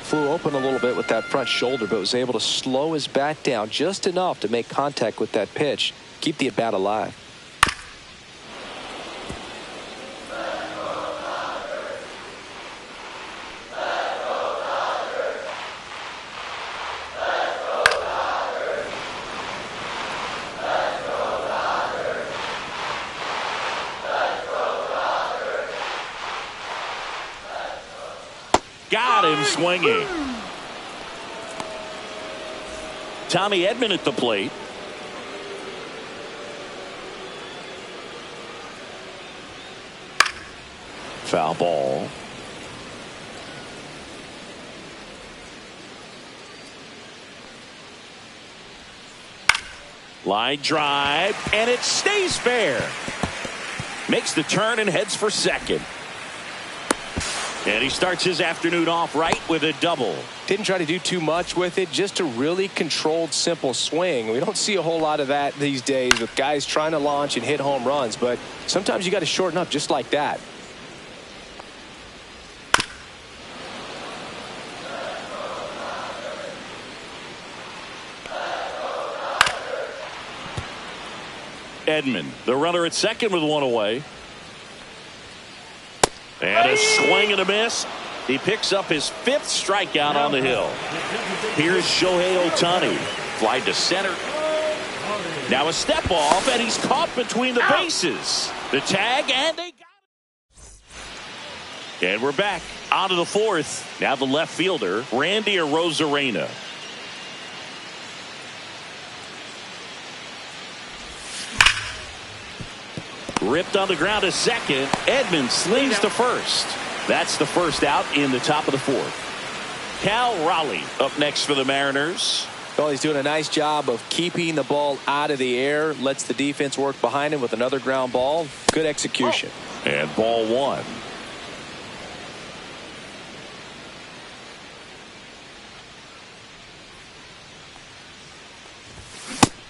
Flew open a little bit with that front shoulder, but was able to slow his bat down just enough to make contact with that pitch. Keep the at-bat alive. Got him swinging. Tommy Edman at the plate. Foul ball. Line drive, and it stays fair. Makes the turn and heads for second. And he starts his afternoon off right with a double. Didn't try to do too much with it, just a really controlled, simple swing. We don't see a whole lot of that these days with guys trying to launch and hit home runs, but sometimes you got to shorten up just like that. Edman, the runner at second with 1 away. And a swing and a miss. He picks up his 5th strikeout on the hill. Here's Shohei Ohtani. Fly to center. Now a step off, and he's caught between the bases. The tag, and they got it. And we're back onto the 4th. Now the left fielder, Randy Arozarena. Ripped on the ground to second. Edman slings to first. That's the first out in the top of the 4th. Cal Raleigh up next for the Mariners. Well, he's doing a nice job of keeping the ball out of the air. Lets the defense work behind him with another ground ball. Good execution. And ball 1.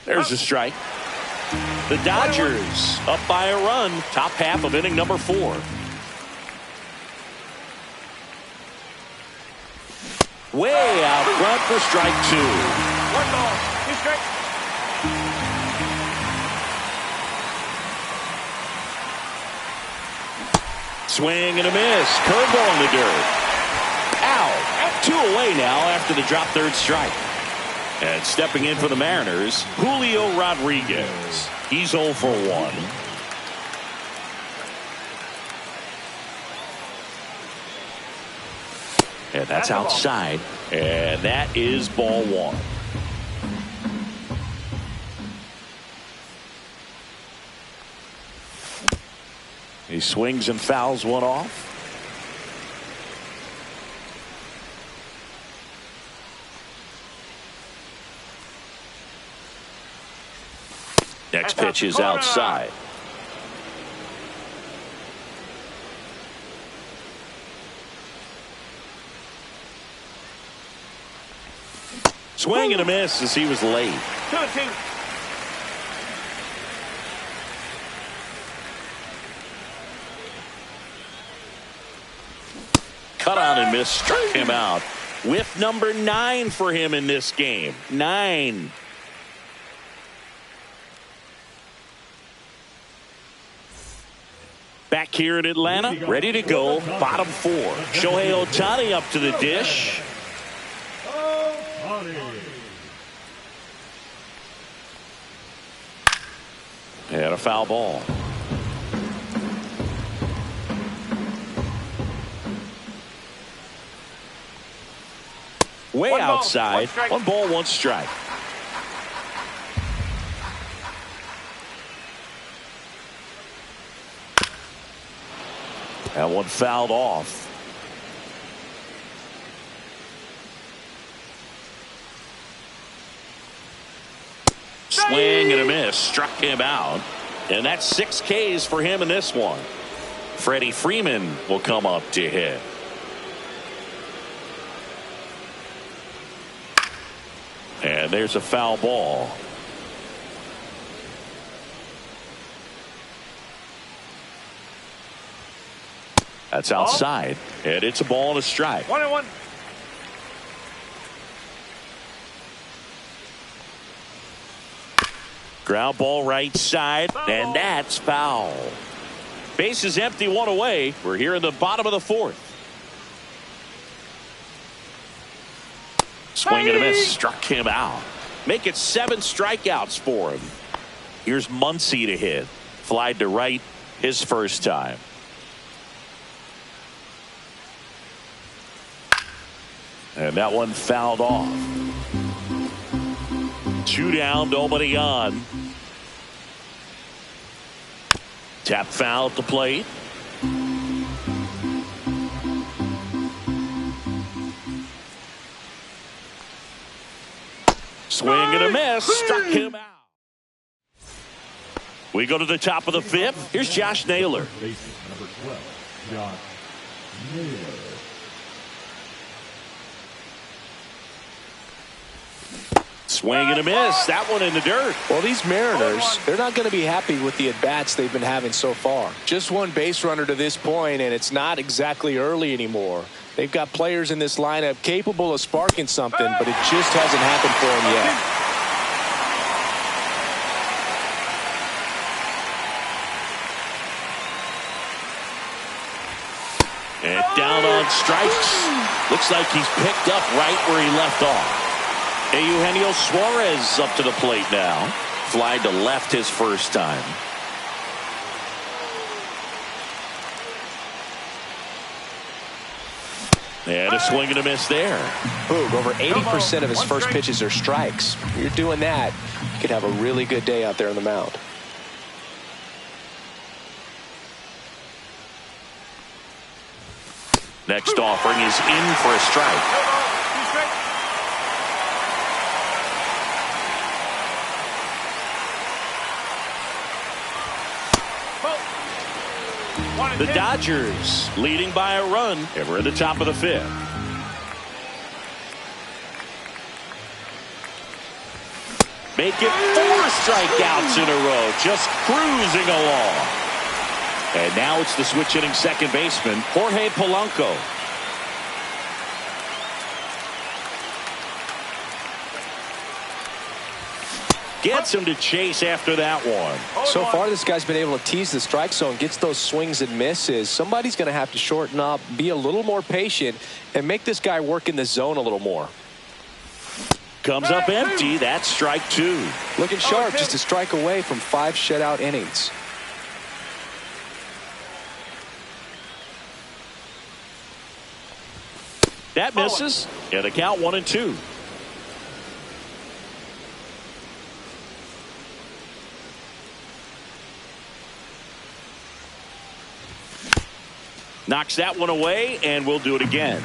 There's a strike. The Dodgers up by a run. Top half of inning number 4. Way out front for strike 2. 1 ball, 2 strikes. Swing and a miss. Curveball in the dirt. Out. 2 away now after the drop 3rd strike. And stepping in for the Mariners, Julio Rodriguez. He's 0 for 1. And that's outside. And that is ball 1. He swings and fouls one off. Next pitch is outside. Swing and a miss as he was late. 2-2. Cut on and miss, struck him out. Whiff number 9 for him in this game. 9. Back here in Atlanta, ready to go. Bottom 4. Shohei Ohtani up to the dish. And a foul ball. Way outside. 1 ball, 1 strike. That one fouled off. Swing and a miss. Struck him out. And that's 6 Ks for him in this one. Freddie Freeman will come up to hit. And there's a foul ball. That's outside. And it's a ball and a strike. 1-1. Ground ball right side. And that's foul. Base is empty, 1 away. We're here in the bottom of the 4th. Swing and a miss. Struck him out. Make it 7 strikeouts for him. Here's Muncy to hit. Flied to right his first time. And that one fouled off. 2 down, nobody on. Tap foul at the plate. Swing and a miss. Struck him out. We go to the top of the 5th. Here's Josh Naylor. Number 12, Josh Naylor. Swing and a miss. That one in the dirt. Well, these Mariners, they're not going to be happy with the at-bats they've been having so far. Just 1 base runner to this point, and it's not exactly early anymore. They've got players in this lineup capable of sparking something, but it just hasn't happened for them yet. And down on strikes. Looks like he's picked up right where he left off. Eugenio Suarez up to the plate now. Fly to left his first time. And a swing and a miss there. Boog, over 80% of his first pitches are strikes. If you're doing that, you could have a really good day out there on the mound. Next offering is in for a strike. The Dodgers leading by a run. And we're at the top of the 5th. Make it 4 strikeouts in a row. Just cruising along. And now it's the switch hitting second baseman, Jorge Polanco. Gets him to chase after that one. So far, this guy's been able to tease the strike zone, gets those swings and misses. Somebody's going to have to shorten up, be a little more patient, and make this guy work in the zone a little more. Comes up empty. That's strike 2. Looking sharp, just a strike away from 5 shutout innings. That misses. And the count 1-2. Knocks that one away, and we'll do it again.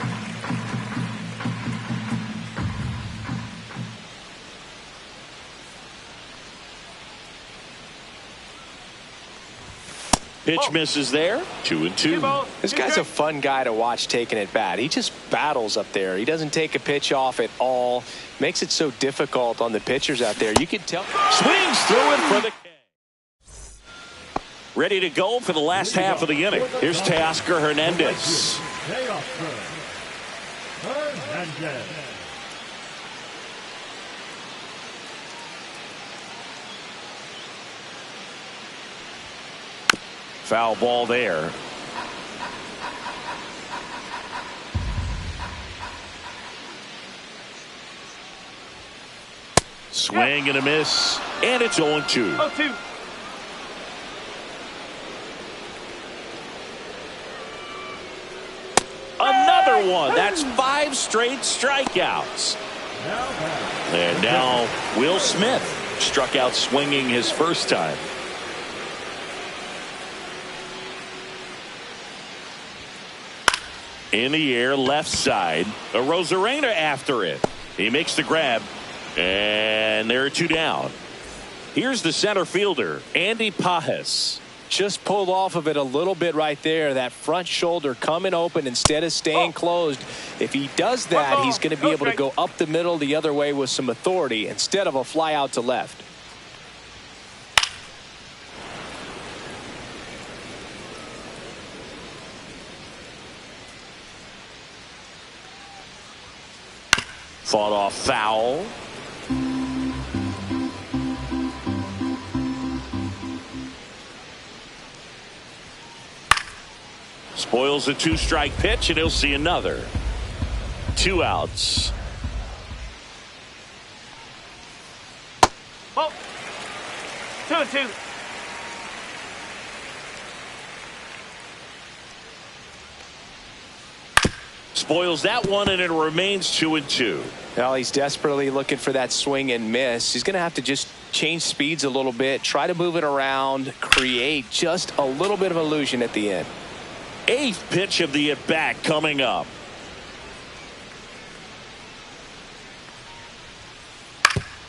Pitch misses there. 2-2. This guy's a fun guy to watch taking at bat. He just battles up there. He doesn't take a pitch off at all. Makes it so difficult on the pitchers out there. You can tell. Swings through it for the K. Ready to go for the last half of the inning. Here's Teoscar Hernandez. Foul ball there. Swing and a miss. And it's 0-2. 0-2. Another one. That's 5 straight strikeouts. And now Will Smith struck out swinging his first time. In the air, left side. Arozarena after it. He makes the grab. And there are 2 down. Here's the center fielder, Andy Pajes. Just pulled off of it a little bit right there. That front shoulder coming open instead of staying closed. If he does that, he's going to be able to go up the middle the other way with some authority instead of a fly out to left. Fought off foul. Spoils a 2-strike pitch, and he'll see another. 2 outs. Oh. 2-2. Spoils that one, and it remains 2-2. Well, he's desperately looking for that swing and miss. He's going to have to just change speeds a little bit, try to move it around, create just a little bit of illusion at the end. 8th pitch of the at-bat coming up.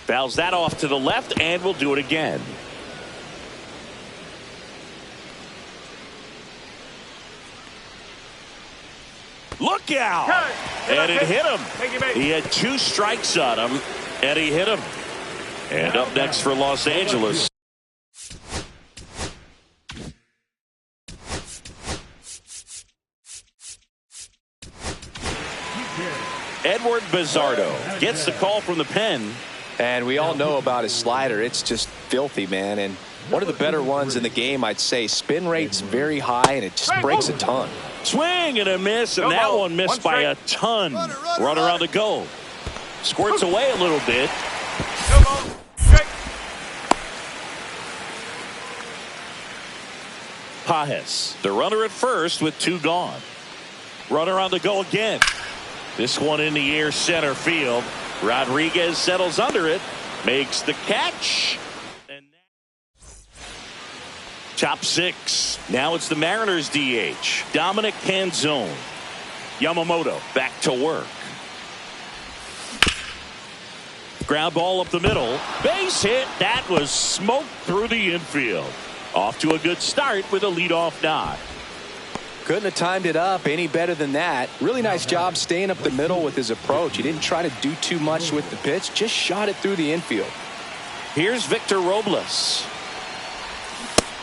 Fouls that off to the left, and we'll do it again. Look out! And it hit him. He had 2 strikes on him, and he hit him. And up next for Los Angeles. Edward Bizardo gets the call from the pen. And we all know about his slider. It's just filthy, man. And one of the better ones in the game, I'd say. Spin rate's very high, and it just breaks a ton. Swing and a miss, and that one missed by a ton. Runner on the go. Squirts away a little bit. Pajes, the runner at first with 2 gone. Runner on the go again. This one in the air center field. Rodriguez settles under it, makes the catch. And top 6. Now it's the Mariners DH, Dominic Canzone. Yamamoto back to work. Ground ball up the middle. Base hit. That was smoked through the infield. Off to a good start with a leadoff knock. Couldn't have timed it up any better than that. Really nice job staying up the middle with his approach. He didn't try to do too much with the pitch, just shot it through the infield. Here's Victor Robles.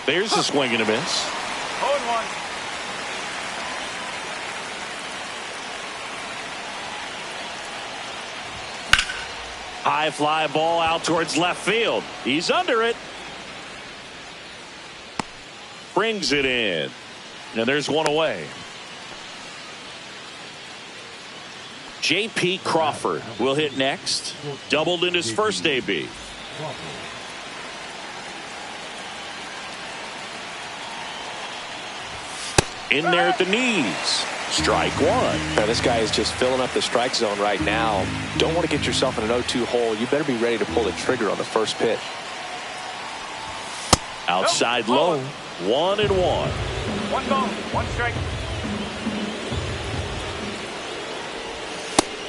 There's a swing and a miss. 0-1. High fly ball out towards left field. He's under it. Brings it in. And there's one away. J.P. Crawford will hit next. Doubled in his first AB. In there at the knees. Strike 1. Now, this guy is just filling up the strike zone right now. Don't want to get yourself in an 0-2 hole. You better be ready to pull the trigger on the first pitch. Outside low. 1-1. 1 ball, 1 strike.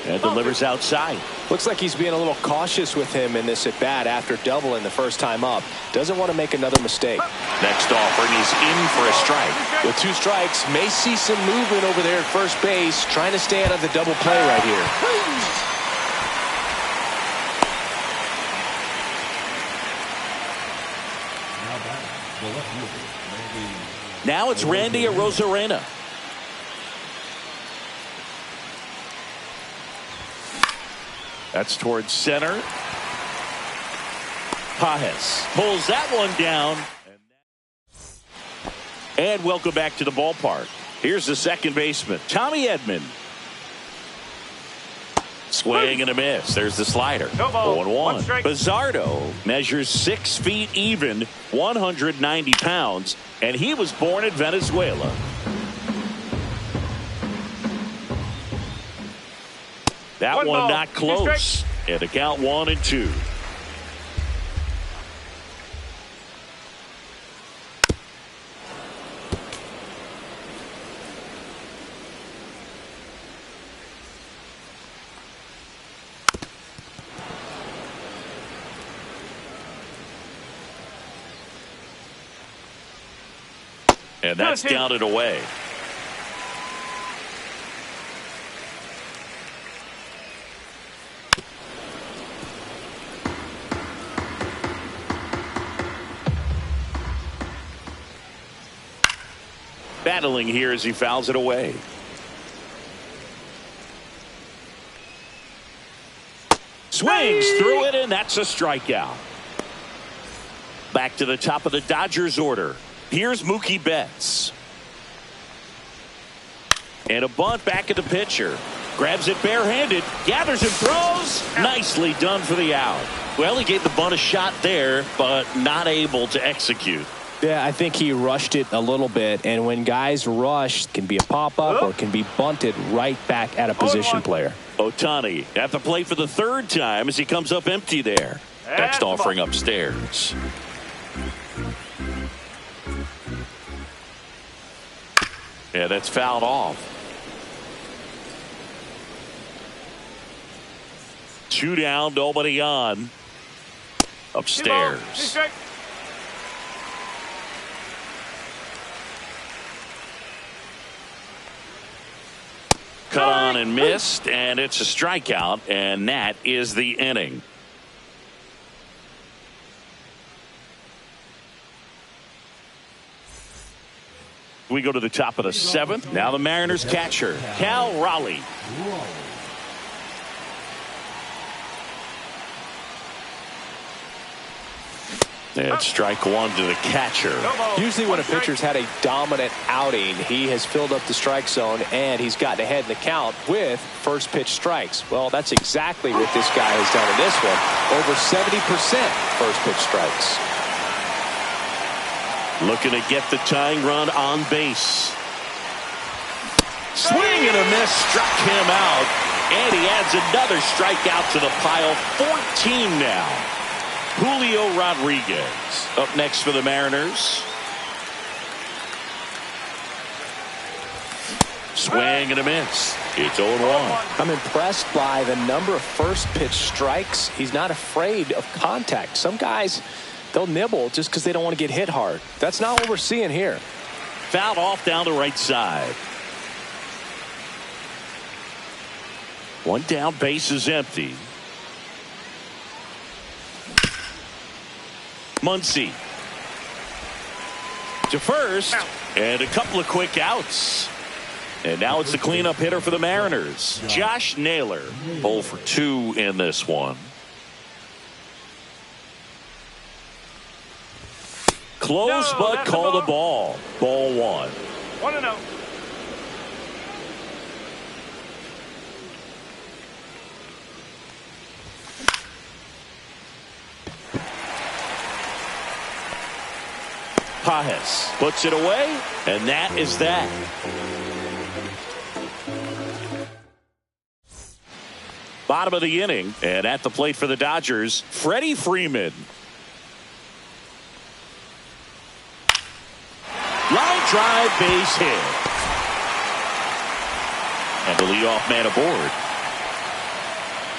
And delivers outside. Looks like he's being a little cautious with him in this at bat after doubling the first time up. Doesn't want to make another mistake. Next offering is in for a strike. With 2 strikes, may see some movement over there at first base, trying to stay out of the double play right here. Now it's Randy Arozarena. That's towards center. Pajes pulls that one down. And welcome back to the ballpark. Here's the second baseman, Tommy Edman. Swing and a miss. There's the slider. 0-1. Bizzardo measures 6 feet even, 190 pounds, and he was born in Venezuela. That one not close. And the count 1-2. And that's down and away. Battling here as he fouls it away. Swings through it, and that's a strikeout. Back to the top of the Dodgers order. Here's Mookie Betts. And a bunt back at the pitcher. Grabs it barehanded, gathers and throws. Nicely done for the out. Well, he gave the bunt a shot there, but not able to execute. Yeah, I think he rushed it a little bit, and when guys rush, it can be a pop-up or it can be bunted right back at a position player. Ohtani at the plate for the 3rd time as he comes up empty there. Next offering upstairs. Yeah, that's fouled off. 2 down, nobody on. Upstairs. Cut on and missed, and it's a strikeout, and that is the inning. We go to the top of the 7th. Now the Mariners catcher, Cal Raleigh. And strike 1 to the catcher. Usually when a pitcher's had a dominant outing, he has filled up the strike zone and he's gotten ahead in the count with first pitch strikes. Well, that's exactly what this guy has done in this one. Over 70% first pitch strikes. Looking to get the tying run on base. Swing and a miss, struck him out. And he adds another strikeout to the pile. 14 now. Julio Rodriguez up next for the Mariners. Swing and a miss. It's 0-1. I'm impressed by the number of first pitch strikes. He's not afraid of contact. Some guys, they'll nibble just because they don't want to get hit hard. That's not what we're seeing here. Fouled off down the right side. 1 down, base is empty. Muncy to first, and a couple of quick outs. And now it's the cleanup hitter for the Mariners, Josh Naylor. 0 for 2 in this one. Close, but call the ball. Ball 1. 1-0. Pajes puts it away, and that is that. Bottom of the inning, and at the plate for the Dodgers, Freddie Freeman. Line drive, base hit. And the leadoff man aboard.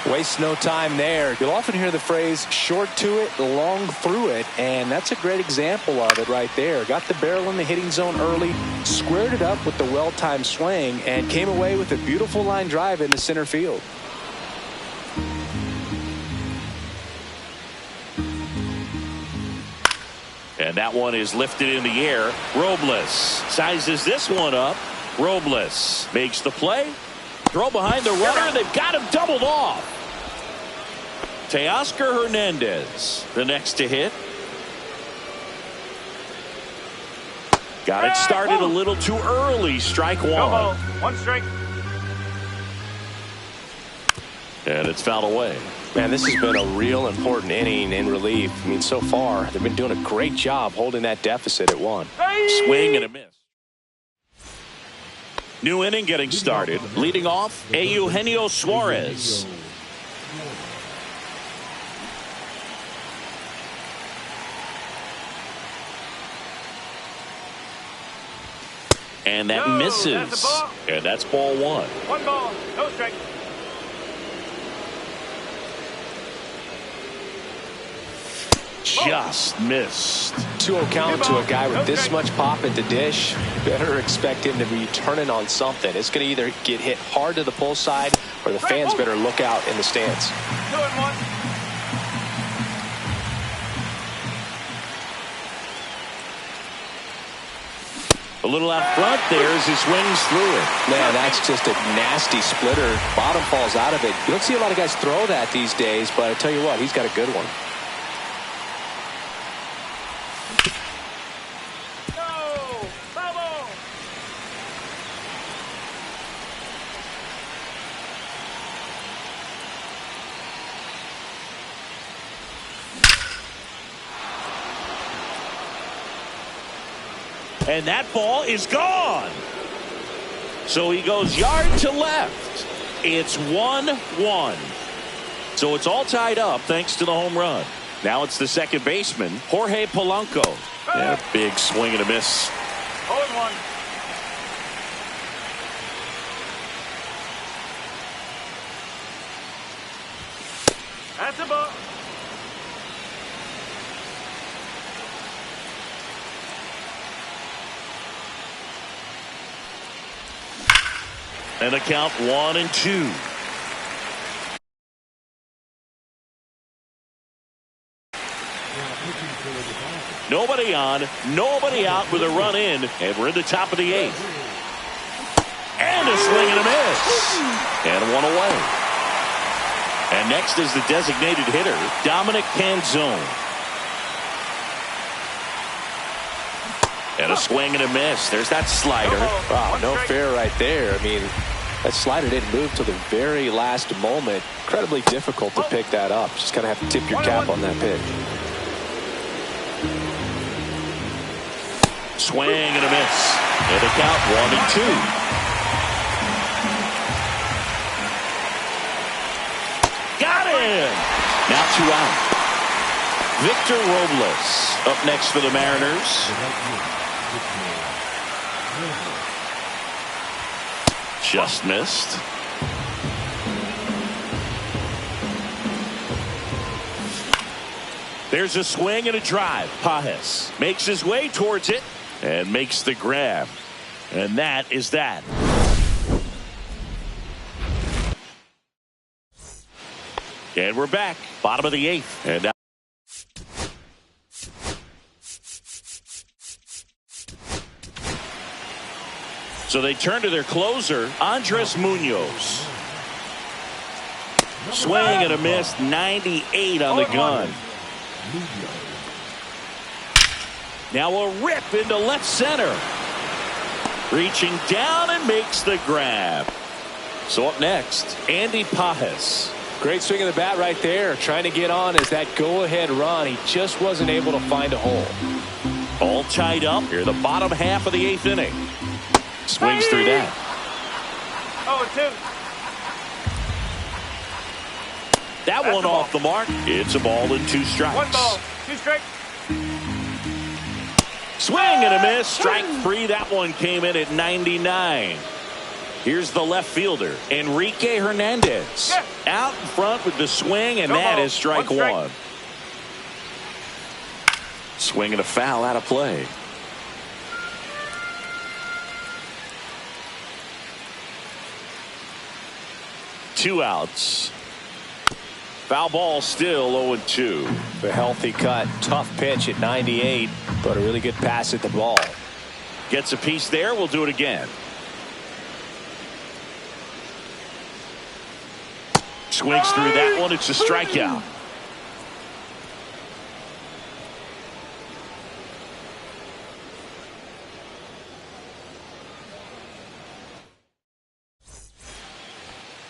Waste no time there. You'll often hear the phrase short to it, long through it, and that's a great example of it right there. Got the barrel in the hitting zone early, squared it up with the well-timed swing, and came away with a beautiful line drive in the center field. And that one is lifted in the air. Robles sizes this one up. Robles makes the play. Throw behind the runner. They've got him doubled off. Teoscar Hernandez, the next to hit. Got it started a little too early. Strike one. One strike. And it's fouled away. Man, this has been a real important inning in relief. I mean, so far, they've been doing a great job holding that deficit at 1. Swing and a miss. New inning getting started. Leading off, Eugenio Suarez. And that misses. And that's ball one. One ball, no strike. Just missed. 2-0 count to a guy with this much pop at the dish. Better expect him to be turning on something. It's going to either get hit hard to the pull side or the fans better look out in the stands. 2-1. A little out front there as he swings through it. Man, that's just a nasty splitter. Bottom falls out of it. You don't see a lot of guys throw that these days, but I tell you what, he's got a good one. And that ball is gone. So he goes yard to left. It's 1-1. So it's all tied up thanks to the home run. Now it's the second baseman, Jorge Polanco. And a big swing and a miss. 0-1. That's a ball. And a count 1-2. Nobody on, nobody out with a run in, and we're in the top of the 8th. And a swing and a miss. And one away. And next is the designated hitter, Dominic Canzone. And a swing and a miss. There's that slider. Wow, no fair right there. I mean, that slider didn't move till the very last moment. Incredibly difficult to pick that up. Just kind of have to tip your cap on that pitch. Swing and a miss. And a count 1-2. Got him. Now 2 out. Victor Robles up next for the Mariners. Just missed. There's a swing and a drive. Pajes makes his way towards it and makes the grab. And that is that. And we're back. Bottom of the 8th. And now so they turn to their closer, Andres Munoz. Swing and a miss, 98 on the gun. Now a rip into left center. Reaching down and makes the grab. So up next, Andy Pajes. Great swing of the bat right there. Trying to get on as that go-ahead run. He just wasn't able to find a hole. All tied up here, the bottom half of the 8th inning. Swings through that. 0-2. That one off the mark. It's a ball and 2 strikes. 1 ball, 2 strikes. Swing and a miss. Strike 3. That one came in at 99. Here's the left fielder, Enrique Hernandez. Yeah. Out in front with the swing, and No that ball. is strike One strike. one. Swing and a foul out of play. Two outs. Foul ball, still 0-2. A healthy cut, tough pitch at 98, but a really good pass at the ball. Gets a piece there. We'll do it again. Swings through that one. It's a strikeout.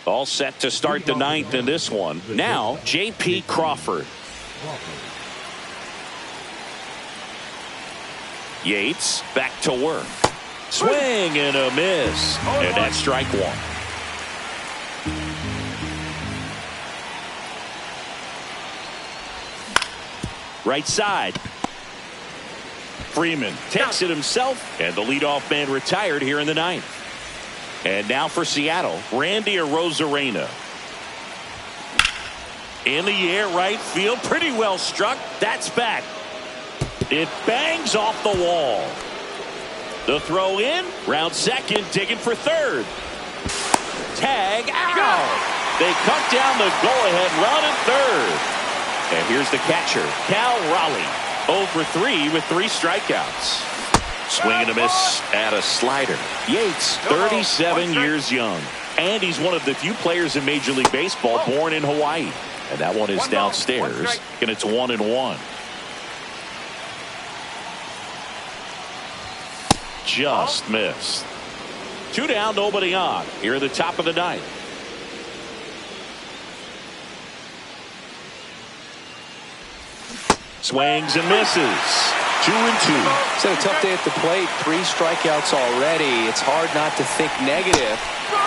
All set to start the ninth in this one. Now, J.P. Crawford. Yates back to work. Swing and a miss. And that's strike one. Right side. Freeman takes it himself, and the leadoff man retired here in the ninth. And now for Seattle, Randy Arozarena. In the air, right field, pretty well struck. That's back. It bangs off the wall. The throw in, round second, digging for third. Tag out. They cut down the go-ahead run at third. And here's the catcher, Cal Raleigh, 0 for 3 with 3 strikeouts. Swing and a miss at a slider. Yates, 37 years young. And he's one of the few players in Major League Baseball born in Hawaii. And that one is downstairs, and it's 1-1. Just missed. 2 down, nobody on. Here at the top of the ninth. Swings and misses. 2-2. It's been a tough day at the plate. 3 strikeouts already. It's hard not to think negative.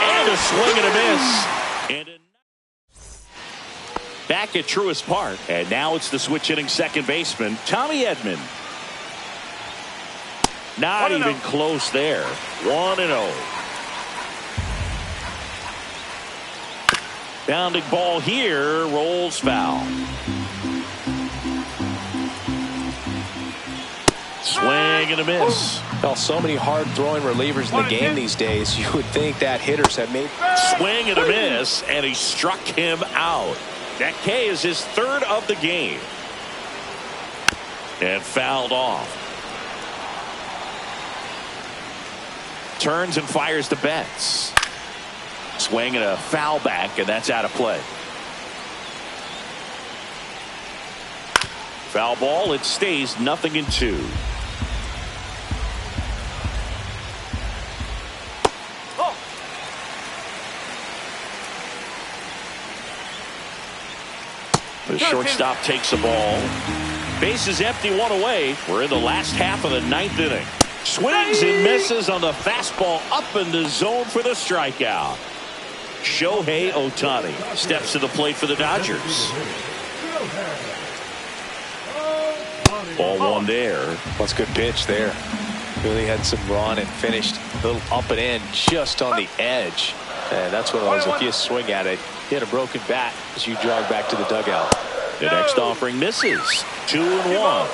And a swing and a miss. And back at Truist Park. And now it's the switch hitting second baseman, Tommy Edman. Not even close there. 1-0. Bounding ball here. Rolls foul. Swing and a miss. Well, so many hard-throwing relievers in the game these days. You would think that hitters have made. Swing and a miss, and he struck him out. That K is his 3rd of the game. And fouled off. Turns and fires the Betts. Swing and a foul back, and that's out of play. Foul ball, it stays 0-2. The shortstop takes the ball. Base is empty, 1 away. We're in the last half of the 9th inning. Swings and misses on the fastball up in the zone for the strikeout. Shohei Ohtani steps to the plate for the Dodgers. Ball 1 there. What's a good pitch there. Really had some run and finished a little up and in just on the edge. And that's one of those, if you swing at it, hit a broken bat as you jog back to the dugout. The next offering misses. 2-1.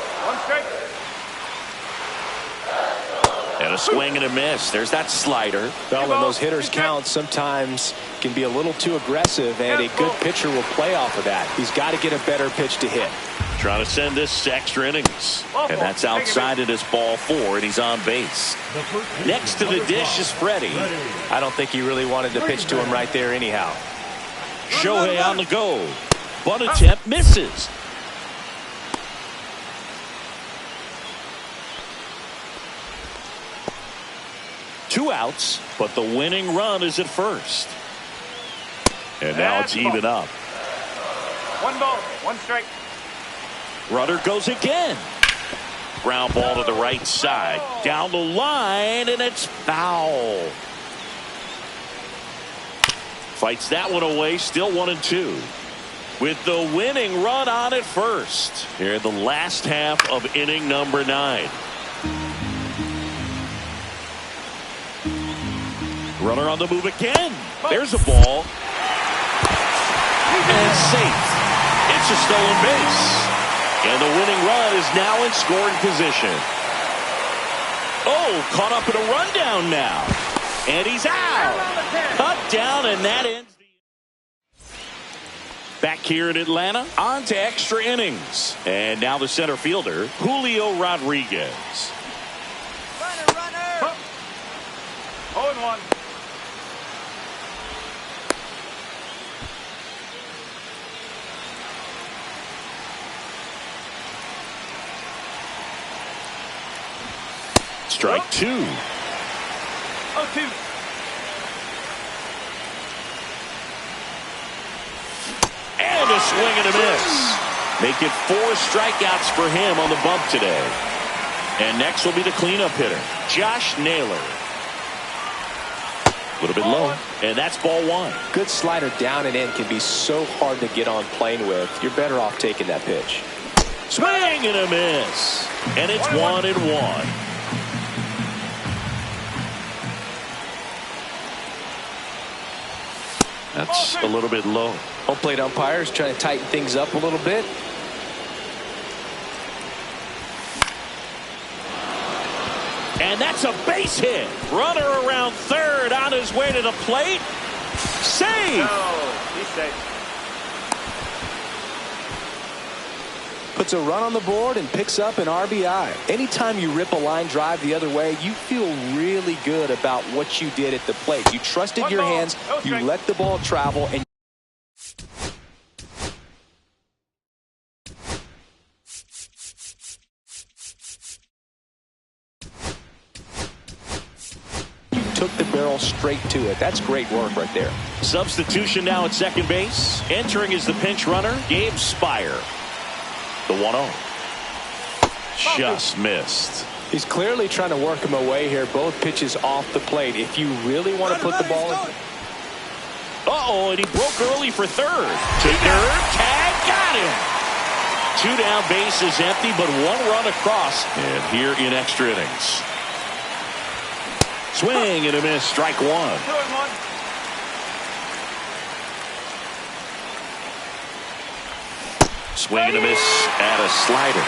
And a swing and a miss. There's that slider. Well, when those hitters count, sometimes can be a little too aggressive, and a good pitcher will play off of that. He's got to get a better pitch to hit. Trying to send this to extra innings. And that's outside of this ball 4, and he's on base. Next to the dish is Freddie. I don't think he really wanted to pitch to him right there anyhow. Shohei on the go. Bunt attempt misses. Two outs, but the winning run is at first. And now it's even up. 1 ball, 1 strike. Runner goes again. Ground ball to the right side. Down the line, and it's foul. Fights that one away, still 1-2. With the winning run on at first. Here in the last half of inning number 9. Runner on the move again. There's a ball. And safe. It's a stolen base. And the winning run is now in scoring position. Oh, caught up in a rundown now. And he's out. Cut down, and that ends the... Back here in Atlanta, on to extra innings. And now the center fielder, Julio Rodriguez. Runner. 0-1. Strike 2. 0-2. And a swing and a miss. Make it 4 strikeouts for him on the bump today. And next will be the cleanup hitter, Josh Naylor. A little bit low, and that's ball 1. Good slider down and in can be so hard to get on plane with. You're better off taking that pitch. Swing and a miss. And it's 1-1. That's a little bit low. Home plate umpires trying to tighten things up a little bit. And that's a base hit. Runner around third on his way to the plate. Save. No, he's safe. Puts a run on the board and picks up an RBI. Anytime you rip a line drive the other way, you feel really good about what you did at the plate. You trusted your hands, you let the ball travel, and you took the barrel straight to it. That's great work right there. Substitution now at second base. Entering is the pinch runner, Gabe Spire. The 1-0. Just missed. He's clearly trying to work him away here. Both pitches off the plate. If you really want to put the ball in. Uh-oh, and he broke early for third. To third, tag, got him. 2 down, base is empty, but 1 run across. And here in extra innings. Swing and a miss, strike 1. 2-1. Swing and a miss at a slider.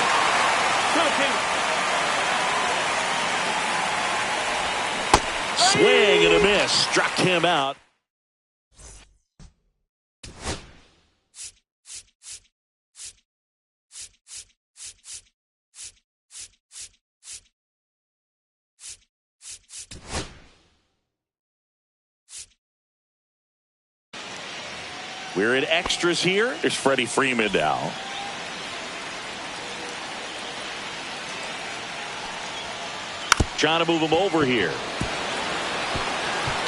2-2. Swing and a miss, struck him out. We're in extras here. There's Freddie Freeman now. Trying to move him over here.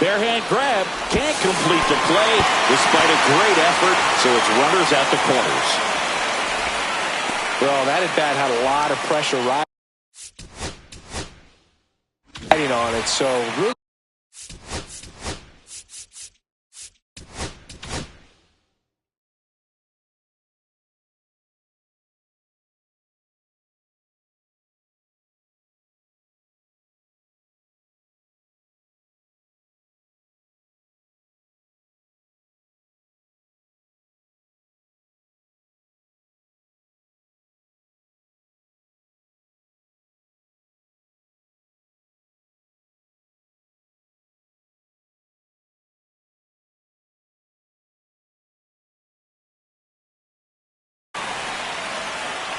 Bare hand grab. Can't complete the play despite a great effort. So it's runners at the corners. Well, that at bat had a lot of pressure riding on it. So really.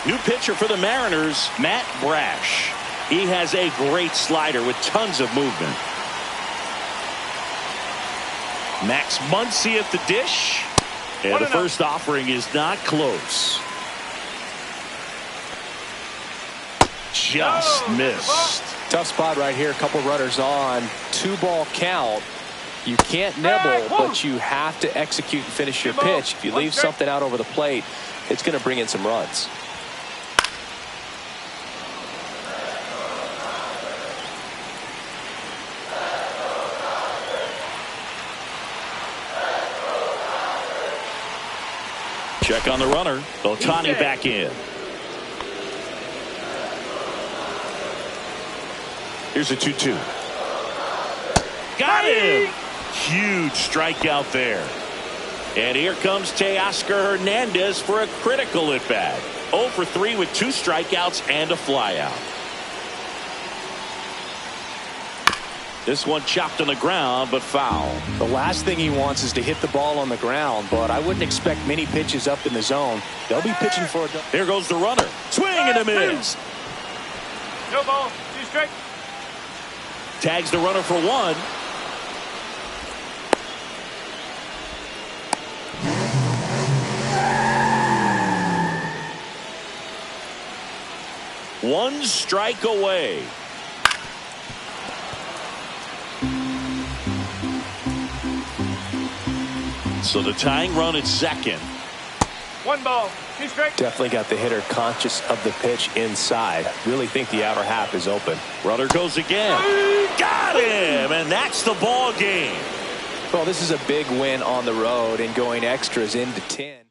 New pitcher for the Mariners, Matt Brash. He has a great slider with tons of movement. Max Muncy at the dish. And the first offering is not close. Just missed. Tough spot right here. A couple runners on. 2-ball count. You can't nibble, but you have to execute and finish your pitch. If you leave something out over the plate, it's going to bring in some runs. Check on the runner. Ohtani back in. Here's a 2-2. Got him. Huge strikeout there. And here comes Teoscar Hernandez for a critical at bat. 0 for 3 with 2 strikeouts and a flyout. This one chopped on the ground, but foul. The last thing he wants is to hit the ball on the ground, but I wouldn't expect many pitches up in the zone. They'll be pitching for a... Here goes the runner. Swing and a miss. No ball. 2 strike. Tags the runner for 1. One strike away. So the tying run at second. 1 ball. 2 strike. Definitely got the hitter conscious of the pitch inside. Really think the outer half is open. Runner goes again. Got him, and that's the ball game. Well, this is a big win on the road and going extras into 10.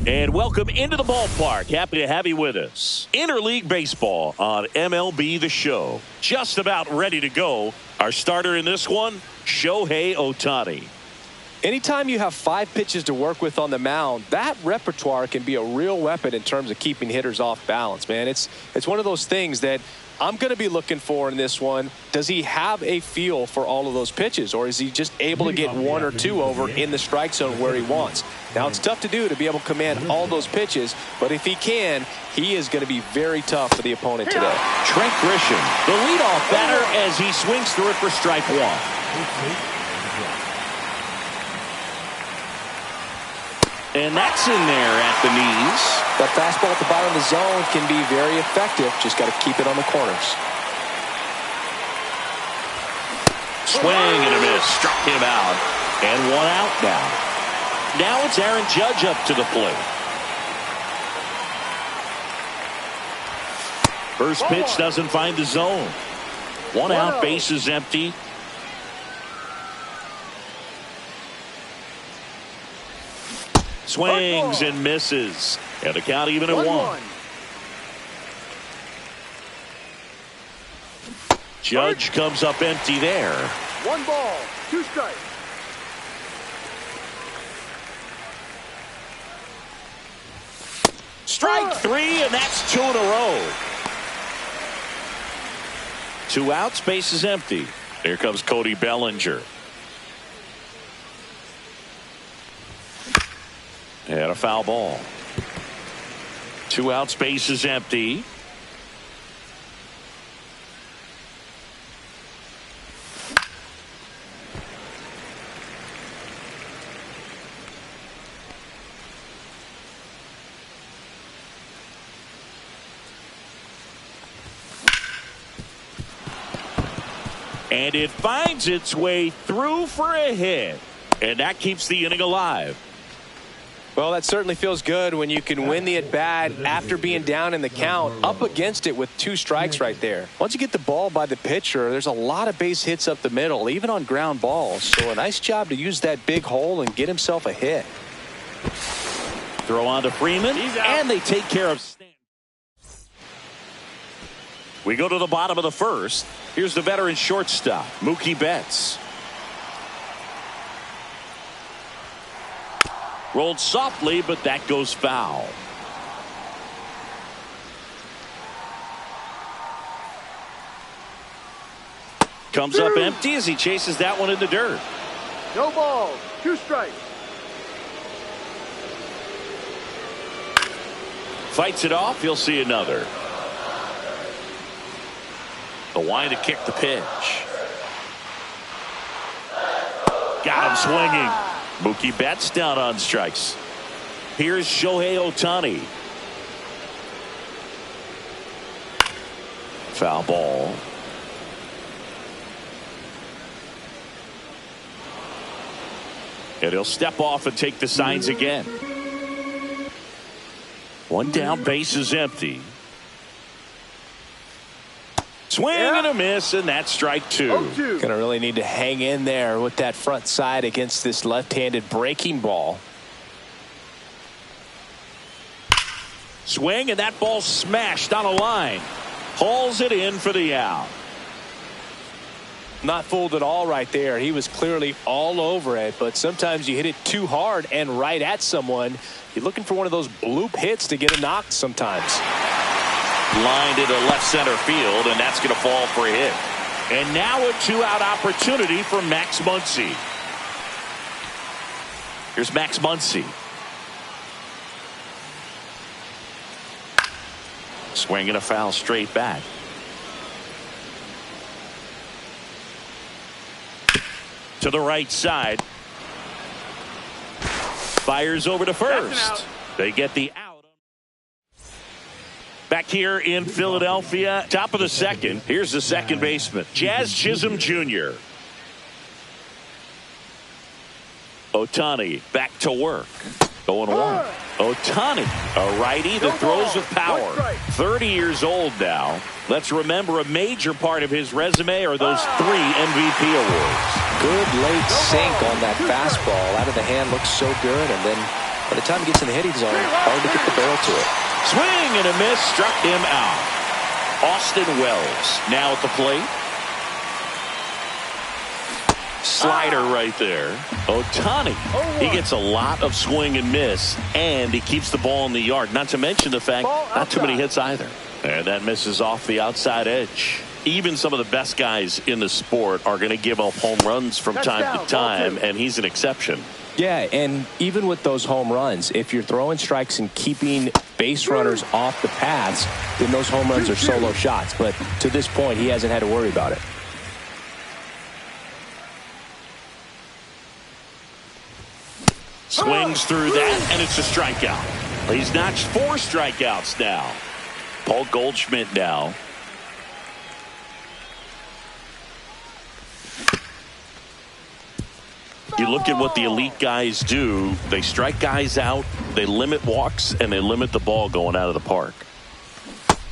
And welcome into the ballpark. Happy to have you with us. Interleague Baseball on MLB The Show. Just about ready to go. Our starter in this one, Shohei Ohtani. Anytime you have 5 pitches to work with on the mound, that repertoire can be a real weapon in terms of keeping hitters off balance, man. It's one of those things that I'm going to be looking for in this one. Does he have a feel for all of those pitches, or is he just able to get 1 or 2 over in the strike zone where he wants? Now, it's tough to do to be able to command all those pitches, but if he can, he is going to be very tough for the opponent today. Trent Grisham, the leadoff batter, as he swings through it for strike 1. And that's in there at the knees. That fastball at the bottom of the zone can be very effective. Just got to keep it on the corners. Swing and a miss. Struck him out. And 1 out now. Now it's Aaron Judge up to the plate. First pitch doesn't find the zone. 1 out, base is empty. Swings and misses. And the count even at 1. Judge comes up empty there. 1 ball, 2 strikes. Strike 3, and that's 2 in a row. 2 outs, base is empty. Here comes Cody Bellinger. And a foul ball. 2 outs, base is empty. And it finds its way through for a hit. And that keeps the inning alive. Well, that certainly feels good when you can win the at-bat after being down in the count, up against it with 2 strikes right there. Once you get the ball by the pitcher, there's a lot of base hits up the middle, even on ground balls. So a nice job to use that big hole and get himself a hit. Throw on to Freeman, and they take care of Stan. We go to the bottom of the first. Here's the veteran shortstop, Mookie Betts. Rolled softly, but that goes foul. Comes up empty as he chases that one in the dirt. No ball, 2 strikes. Fights it off. He'll see another. The wind to kick the pitch. Got him swinging. Mookie Betts down on strikes. Here's Shohei Ohtani. Foul ball. And he'll step off and take the signs again. 1 down, base is empty. Swing and a miss, and that's strike 2. Going to really need to hang in there with that front side against this left-handed breaking ball. Swing, and that ball smashed on a line. Hauls it in for the out. Not fooled at all right there. He was clearly all over it, but sometimes you hit it too hard and right at someone. You're looking for one of those bloop hits to get a knock sometimes. Lined into left center field, and that's going to fall for a hit. And now a 2-out opportunity for Max Muncy. Here's Max Muncy. Swinging a foul straight back. To the right side. Fires over to first. They get the out. Back here in Philadelphia, top of the second. Here's the second baseman, Jazz Chisholm Jr. Ohtani back to work. 0-1. Ohtani, a righty that throws with power. 30 years old now. Let's remember a major part of his resume are those 3 MVP awards. Good late sink on that fastball. Out of the hand looks so good, and then By the time he gets in the hitting zone, hard to get the barrel to it. Swing and a miss, struck him out. Austin Wells now at the plate. Slider right there. Ohtani, he gets a lot of swing and miss, and he keeps the ball in the yard. Not to mention the fact, not too many hits either. And that misses off the outside edge. Even some of the best guys in the sport are going to give up home runs from time to time, and he's an exception. Yeah, and even with those home runs, if you're throwing strikes and keeping base runners off the paths, then those home runs are solo shots. But to this point, he hasn't had to worry about it. Swings through that, and it's a strikeout. He's notched 4 strikeouts now. Paul Goldschmidt now. You look at what the elite guys do. They strike guys out, they limit walks, and they limit the ball going out of the park.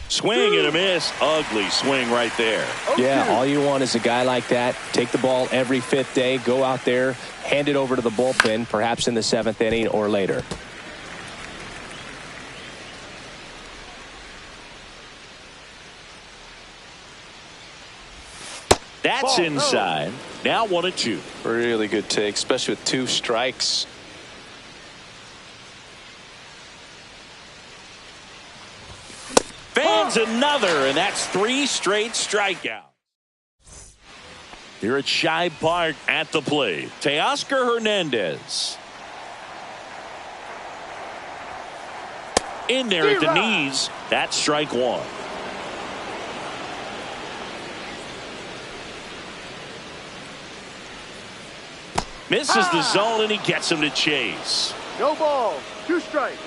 Swing and a miss. Ugly swing right there. Yeah, all you want is a guy like that. Take the ball every 5th day, go out there, hand it over to the bullpen, perhaps in the 7th inning or later. That's inside. Now 1-2. Really good take, especially with 2 strikes. Fans another, and that's 3 straight strikeouts. Here at Shibe Park at the plate, Teoscar Hernandez. In there at the knees. That's strike 1. Misses the zone, and he gets him to chase. No ball. 2 strikes.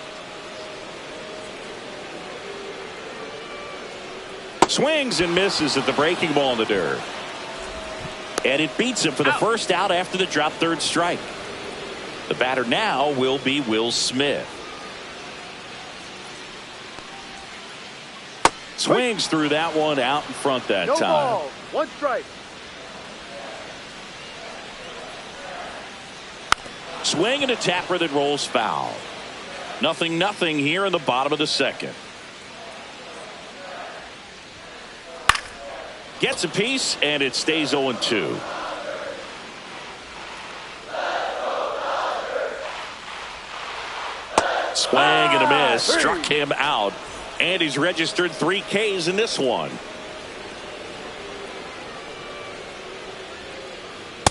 Swings and misses at the breaking ball in the dirt. And it beats him for the first out after the drop 3rd strike. The batter now will be Will Smith. Swings through that one out in front that No time. ball. 1 strike. Swing and a tapper that rolls foul. 0-0 here in the bottom of the 2nd. Gets a piece, and it stays 0-2. Swing and a miss. Struck him out. And he's registered 3 Ks in this one.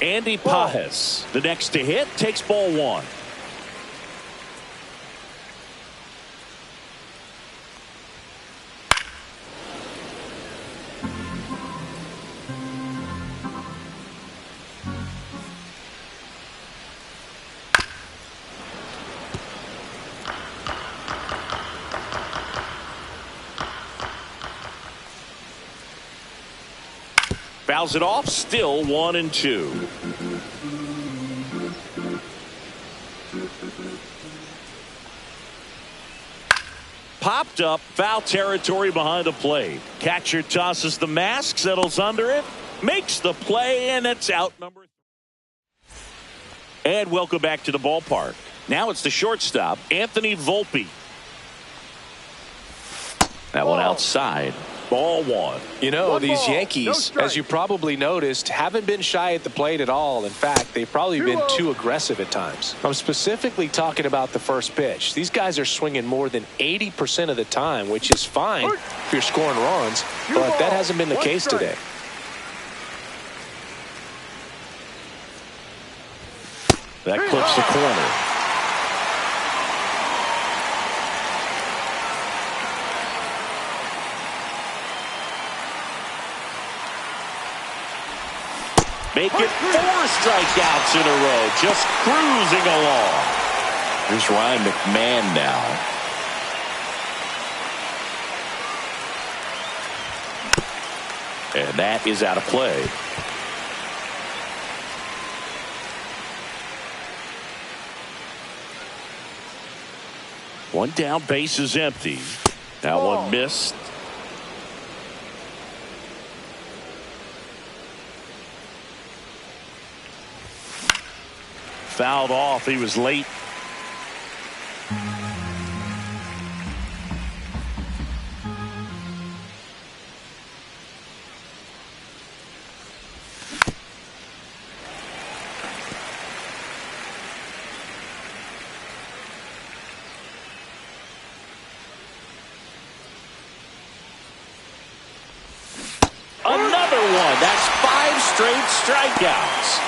Andy Pajes, the next to hit, takes ball 1. Fouls it off, still 1-2. Popped up, foul territory behind the plate. Catcher tosses the mask, settles under it, makes the play, and it's out number 3. And welcome back to the ballpark. Now it's the shortstop, Anthony Volpe. That one outside. Ball 1. You know, 1 these ball, Yankees, no as you probably noticed, haven't been shy at the plate at all. In fact, they've probably been too aggressive at times. I'm specifically talking about the first pitch. These guys are swinging more than 80% of the time, which is fine if you're scoring runs, but that hasn't been the case today. That clips the corner. Make it 4 strikeouts in a row, just cruising along. Here's Ryan McMahon now. And that is out of play. One down, base is empty. That one missed. Fouled off. He was late. one. That's 5 straight strikeouts.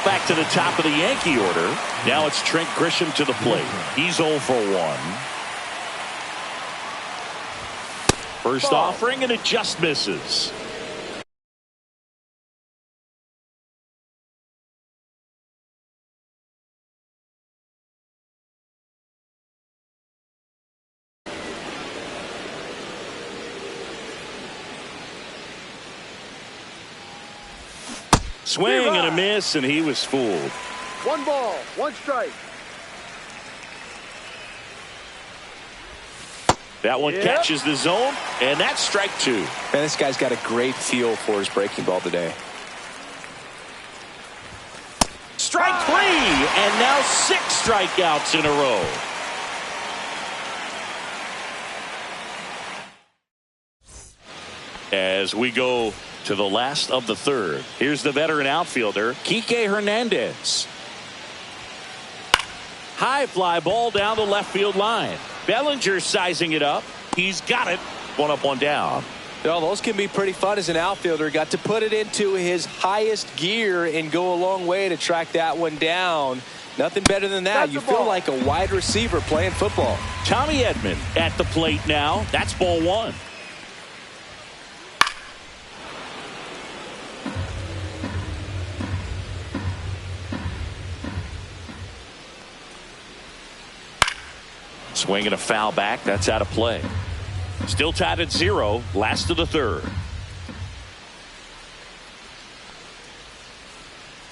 Back to the top of the Yankee order. Now it's Trent Grisham to the plate. He's 0 for 1. First offering, and it just misses. Swing and a miss, and he was fooled. 1 ball, 1 strike. That one catches the zone, and that's strike 2. Man, this guy's got a great feel for his breaking ball today. Strike 3, and now 6 strikeouts in a row. As we go to the last of the third, here's the veteran outfielder, Kike Hernandez. High fly ball down the left field line. Bellinger sizing it up. He's got it. 1 up, 1 down. You know, those can be pretty fun as an outfielder. Got to put it into his highest gear and go a long way to track that one down. Nothing better than that. You feel like a wide receiver playing football. Tommy Edman at the plate now. That's ball 1. Swing and a foul back. That's out of play. Still tied at 0. Last of the third.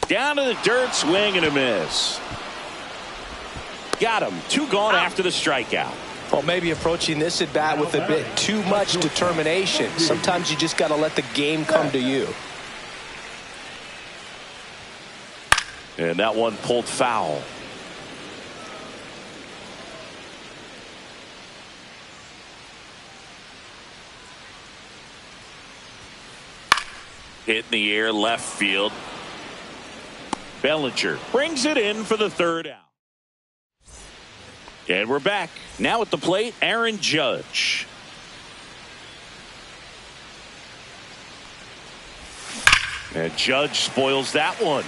Down to the dirt. Swing and a miss. Got him. 2 gone after the strikeout. Well, maybe approaching this at bat with a bit too much determination. Sometimes you just got to let the game come to you. And that one pulled foul. Hit in the air left field. Bellinger brings it in for the 3rd out. And we're back. Now at the plate, Aaron Judge. And Judge spoils that one.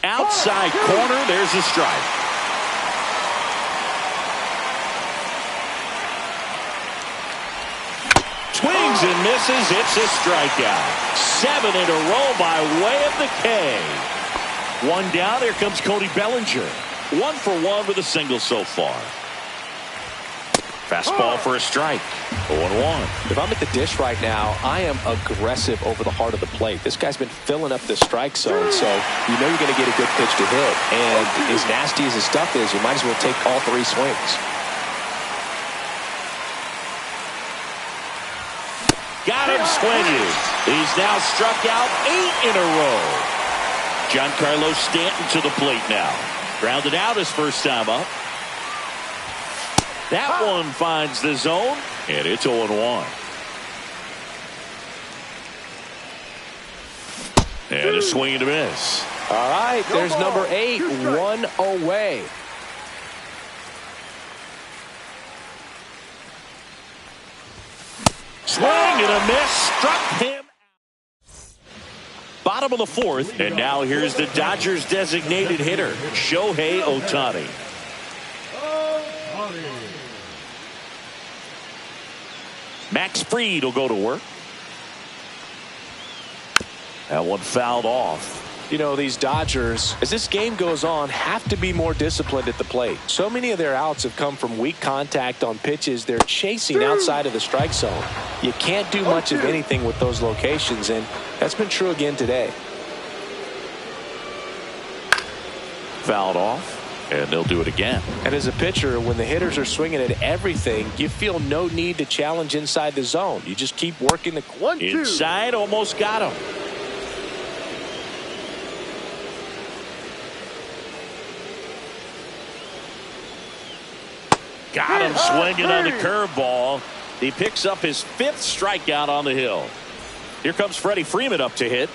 Outside corner, there's a strike. Swings and misses. It's a strikeout. 7 in a row by way of the K. 1 down. Here comes Cody Bellinger. 1 for 1 with a single so far. Fastball for a strike. 0-1. If I'm at the dish right now, I am aggressive over the heart of the plate. This guy's been filling up the strike zone, so you know you're going to get a good pitch to hit. And as nasty as his stuff is, you might as well take all 3 swings. Got him swinging. He's now struck out 8 in a row. Giancarlo Stanton to the plate now. Grounded out his first time up. That one finds the zone, and it's 0-1. And a swing and a miss. All right, there's number 8, 1 away. Swing and a miss. Struck him. Bottom of the 4th, and now here's the Dodgers designated hitter, Shohei Ohtani. Max Fried will go to work. That one fouled off. You know, these Dodgers, as this game goes on, have to be more disciplined at the plate. So many of their outs have come from weak contact on pitches they're chasing outside of the strike zone. You can't do much of anything with those locations, and that's been true again today. Fouled off, and they'll do it again. And as a pitcher, when the hitters are swinging at everything, you feel no need to challenge inside the zone. You just keep working the 1-2. Inside, almost got him. Got him swinging on the curveball. He picks up his 5th strikeout on the hill. Here comes Freddie Freeman up to hit.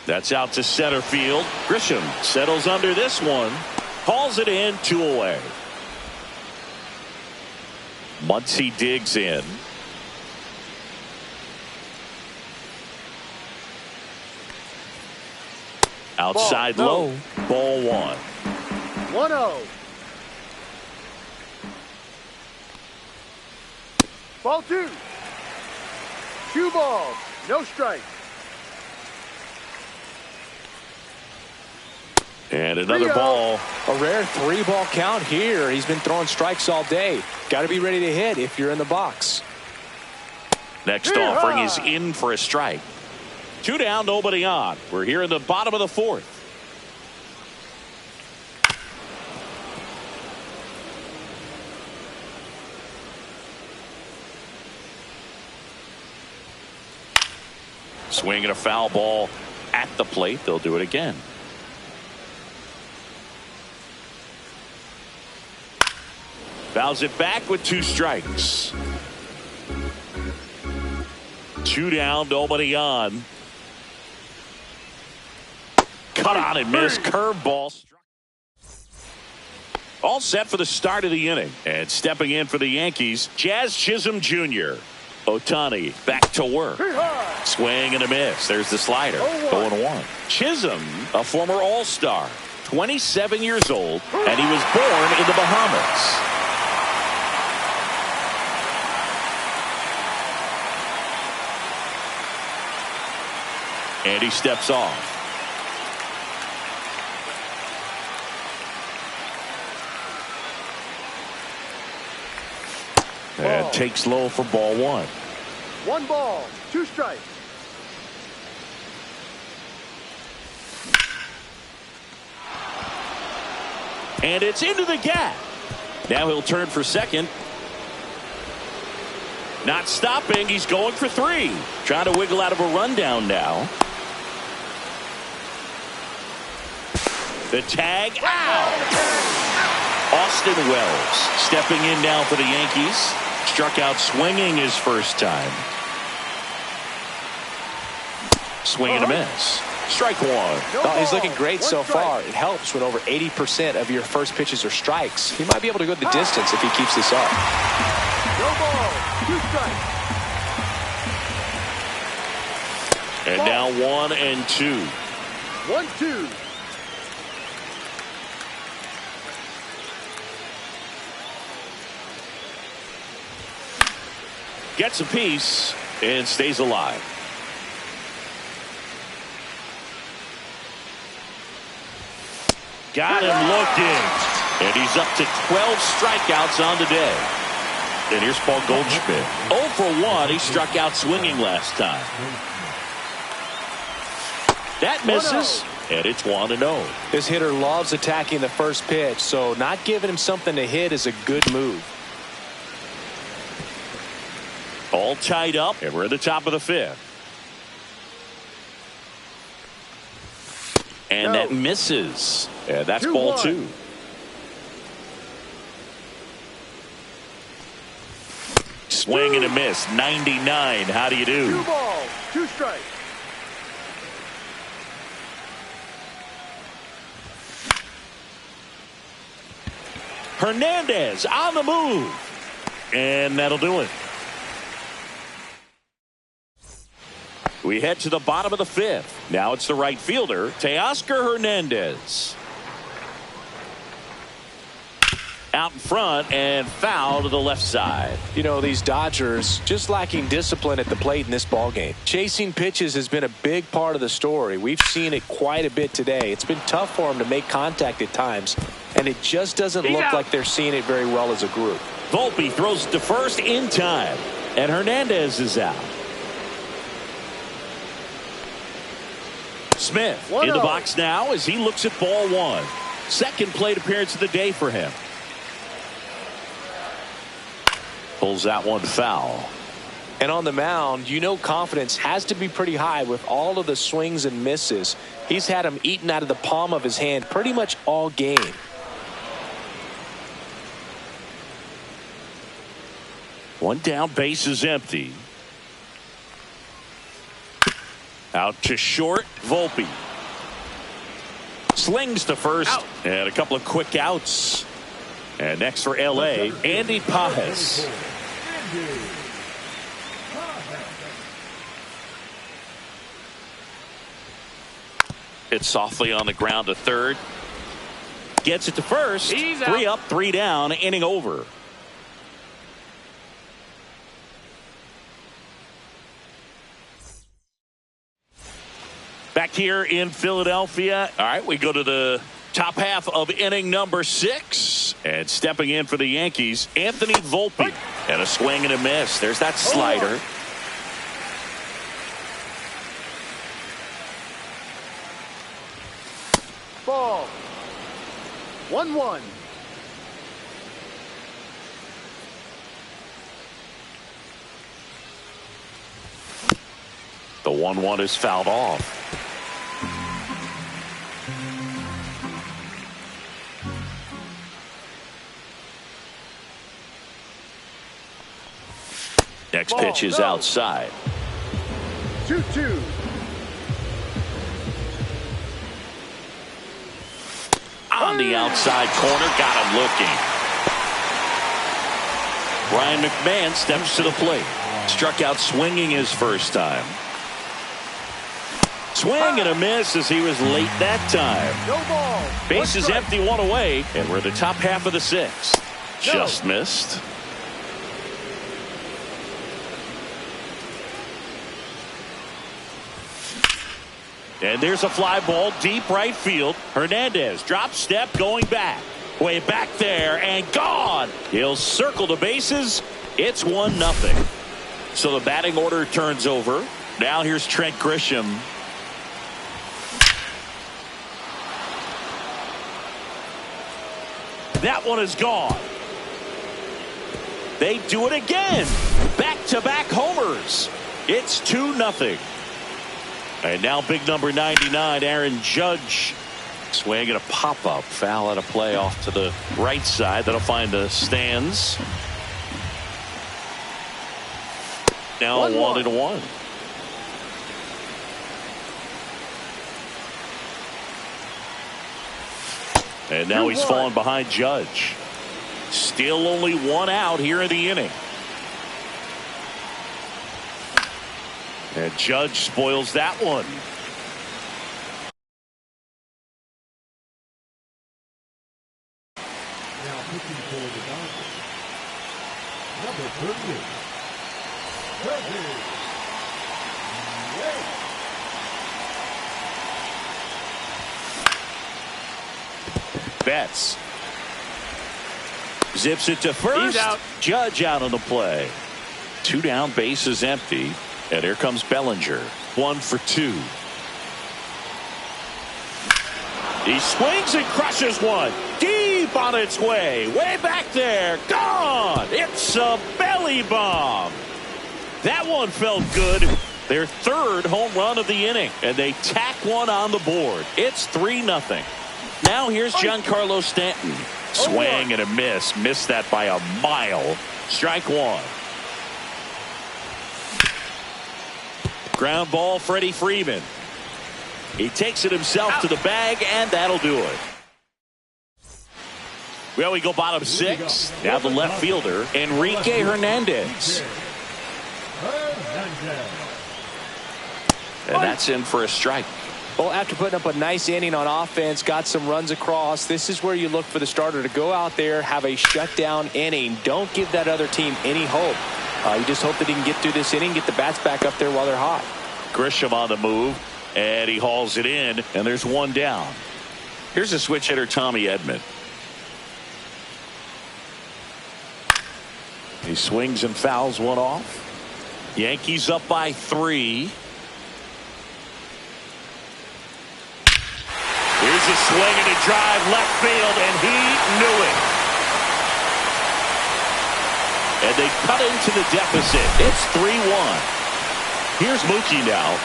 That's out to center field. Grisham settles under this one. Hauls it in, 2 away. Muncy digs in. Outside low. Ball 1. 1-0. Ball 2. 2 balls. No strike. And another ball. A rare 3-ball count here. He's been throwing strikes all day. Got to be ready to hit if you're in the box. Next offering is in for a strike. 2 down, nobody on. We're here in the bottom of the 4th. Swinging a foul ball at the plate. They'll do it again. Fouls it back with 2 strikes. 2 down, nobody on. Cut on and miss. Curveball. All set for the start of the inning. And stepping in for the Yankees, Jazz Chisholm Jr. Ohtani back to work. Swing and a miss. There's the slider. 0-1. Chisholm, a former All-Star, 27 years old, and he was born in the Bahamas. And he steps off. And takes low for ball 1. 1 ball, 2 strikes. And it's into the gap. Now he'll turn for second. Not stopping. He's going for 3. Trying to wiggle out of a rundown now. The tag out. Austin Wells stepping in now for the Yankees. Struck out swinging his first time. Swing and a miss. Strike 1. Oh, he's looking great so far. It helps when over 80% of your first pitches are strikes. He might be able to go the distance if he keeps this up. No ball, 2 strikes. And now 1 and 2. 1-2. Gets a piece and stays alive. Got him looking. And he's up to 12 strikeouts on the day. And here's Paul Goldschmidt. 0 for 1. He struck out swinging last time. That misses. And it's 1-0. This hitter loves attacking the first pitch, so not giving him something to hit is a good move. All tied up, and we're at the top of the 5th. And that misses. And that's ball 2. Swing and a miss. 99. How do you do? 2 balls, 2 strikes. Hernandez on the move. And that'll do it. We head to the bottom of the 5th. Now it's the right fielder, Teoscar Hernandez. Out in front and foul to the left side. You know, these Dodgers just lacking discipline at the plate in this ballgame. Chasing pitches has been a big part of the story. We've seen it quite a bit today. It's been tough for them to make contact at times, and it just doesn't look like they're seeing it very well as a group. Volpe throws to first in time, and Hernandez is out. Smith in the box now as he looks at ball 1. Second plate appearance of the day for him. Pulls that one foul. And on the mound, you know confidence has to be pretty high with all of the swings and misses. He's had them eaten out of the palm of his hand pretty much all game. One down, base is empty. Out to short, Volpe slings to first. Out. And a couple of quick outs. And next for LA, Andy Pajes. It's softly on the ground to third. Gets it to first. He's out. 3 up, 3 down, inning over. Back here in Philadelphia. All right, we go to the top half of inning number 6. And stepping in for the Yankees, Anthony Volpe. And a swing and a miss. There's that slider. Ball. 1-1. The 1-1 is fouled off. Next Ball, pitch is go. outside. 2-2. On the outside corner, got him looking. Brian McMahon steps to the plate. Struck out swinging his first time. Swing and a miss as he was late that time. No ball. Base is empty, 1 away, and we're the top half of the 6th. No. Just missed. And there's a fly ball deep right field. Hernandez drop step going back. Way back there and gone. He'll circle the bases. It's 1-0. So the batting order turns over. Now here's Trent Grisham. That one is gone. They do it again. Back-to-back homers. It's 2-0. And now big number 99, Aaron Judge. Swing and a pop-up. Foul out of play off to the right side. That'll find the stands. Now 1-1. And now he's fallen behind Judge. Still only 1 out here in the inning. And Judge spoils that one. Now pitching for the Dodgers, number 38, Betts zips it to first. He's out. Judge out on the play. 2 down, base is empty. And here comes Bellinger. 1 for 2. He swings and crushes one. Deep on its way. Way back there. Gone. It's a belly bomb. That one felt good. Their 3rd home run of the inning. And they tack one on the board. It's 3-0. Now here's Giancarlo Stanton. Swing and a miss. Missed that by a mile. Strike 1. Ground ball, Freddie Freeman. He takes it himself to the bag, and that'll do it. Well, we go bottom 6. Now the left fielder, Enrique Hernandez. And that's in for a strike. Well, after putting up a nice inning on offense, got some runs across, this is where you look for the starter to go out there, have a shutdown inning. Don't give that other team any hope. You just hope that he can get through this inning, get the bats back up there while they're hot. Grisham on the move, and he hauls it in, and there's 1 down. Here's a switch hitter, Tommy Edman. He swings and fouls one off. Yankees up by 3. Here's a swing and a drive left field, and he knew it. And they cut into the deficit. It's 3-1. Here's Mookie now.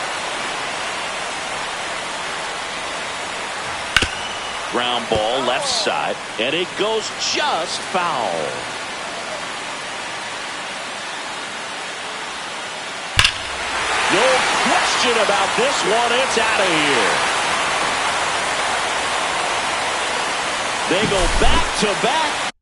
Ground ball left side, and it goes just foul. No question question about this one. It's out of here. They go back to back.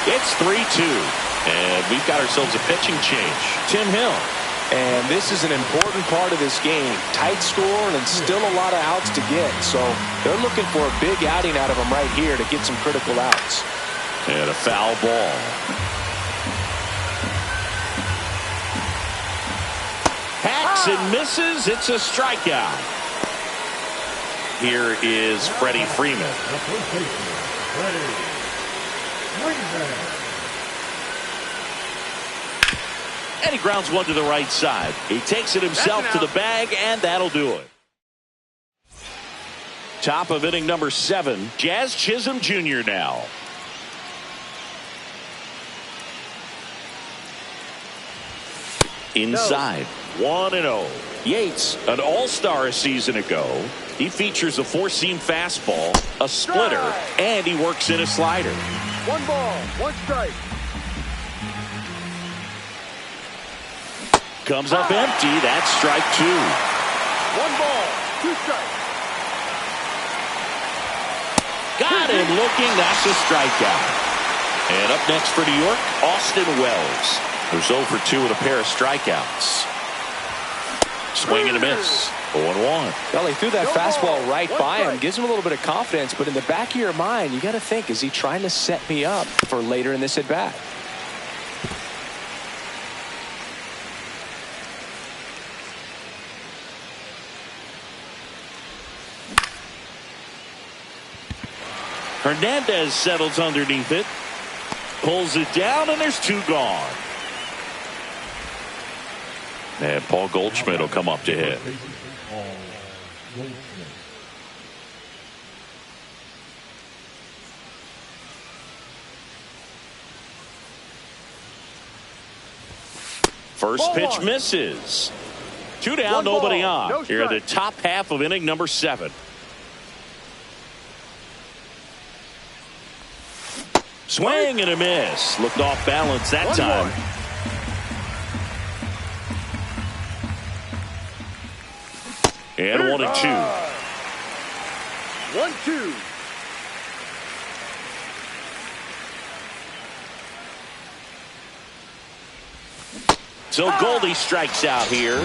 It's 3-2. And we've got ourselves a pitching change. Tim Hill. And this is an important part of this game. Tight score and still a lot of outs to get. So they're looking for a big outing out of him right here to get some critical outs. And a foul ball. Hacks and misses. It's a strikeout. Here is Freddie Freeman. The first baseman, Freddie Freeman. And he grounds one to the right side. He takes it himself to the bag, and that'll do it. Top of inning number 7. Jazz Chisholm Jr. now. Inside. 1-0. Yates, an all-star a season ago. He features a four-seam fastball, a splitter, and he works in a slider. 1 ball, 1 strike. Comes up empty. That's strike 2. 1 ball, 2 strikes. Got him looking. That's a strikeout. And up next for New York, Austin Wells. Who's 0 for 2 with a pair of strikeouts. Swing and a miss. 0-1. Well, he threw that fastball right by him. Gives him a little bit of confidence. But in the back of your mind, you got to think, is he trying to set me up for later in this at-bat? Hernandez settles underneath it. Pulls it down, and there's 2 gone. And Paul Goldschmidt will come up to hit. First pitch misses. 2 down, nobody on. Here at the top half of inning number 7. Swing and a miss. Looked off balance that time. And 1-2. 1-2. So Goldie strikes out here.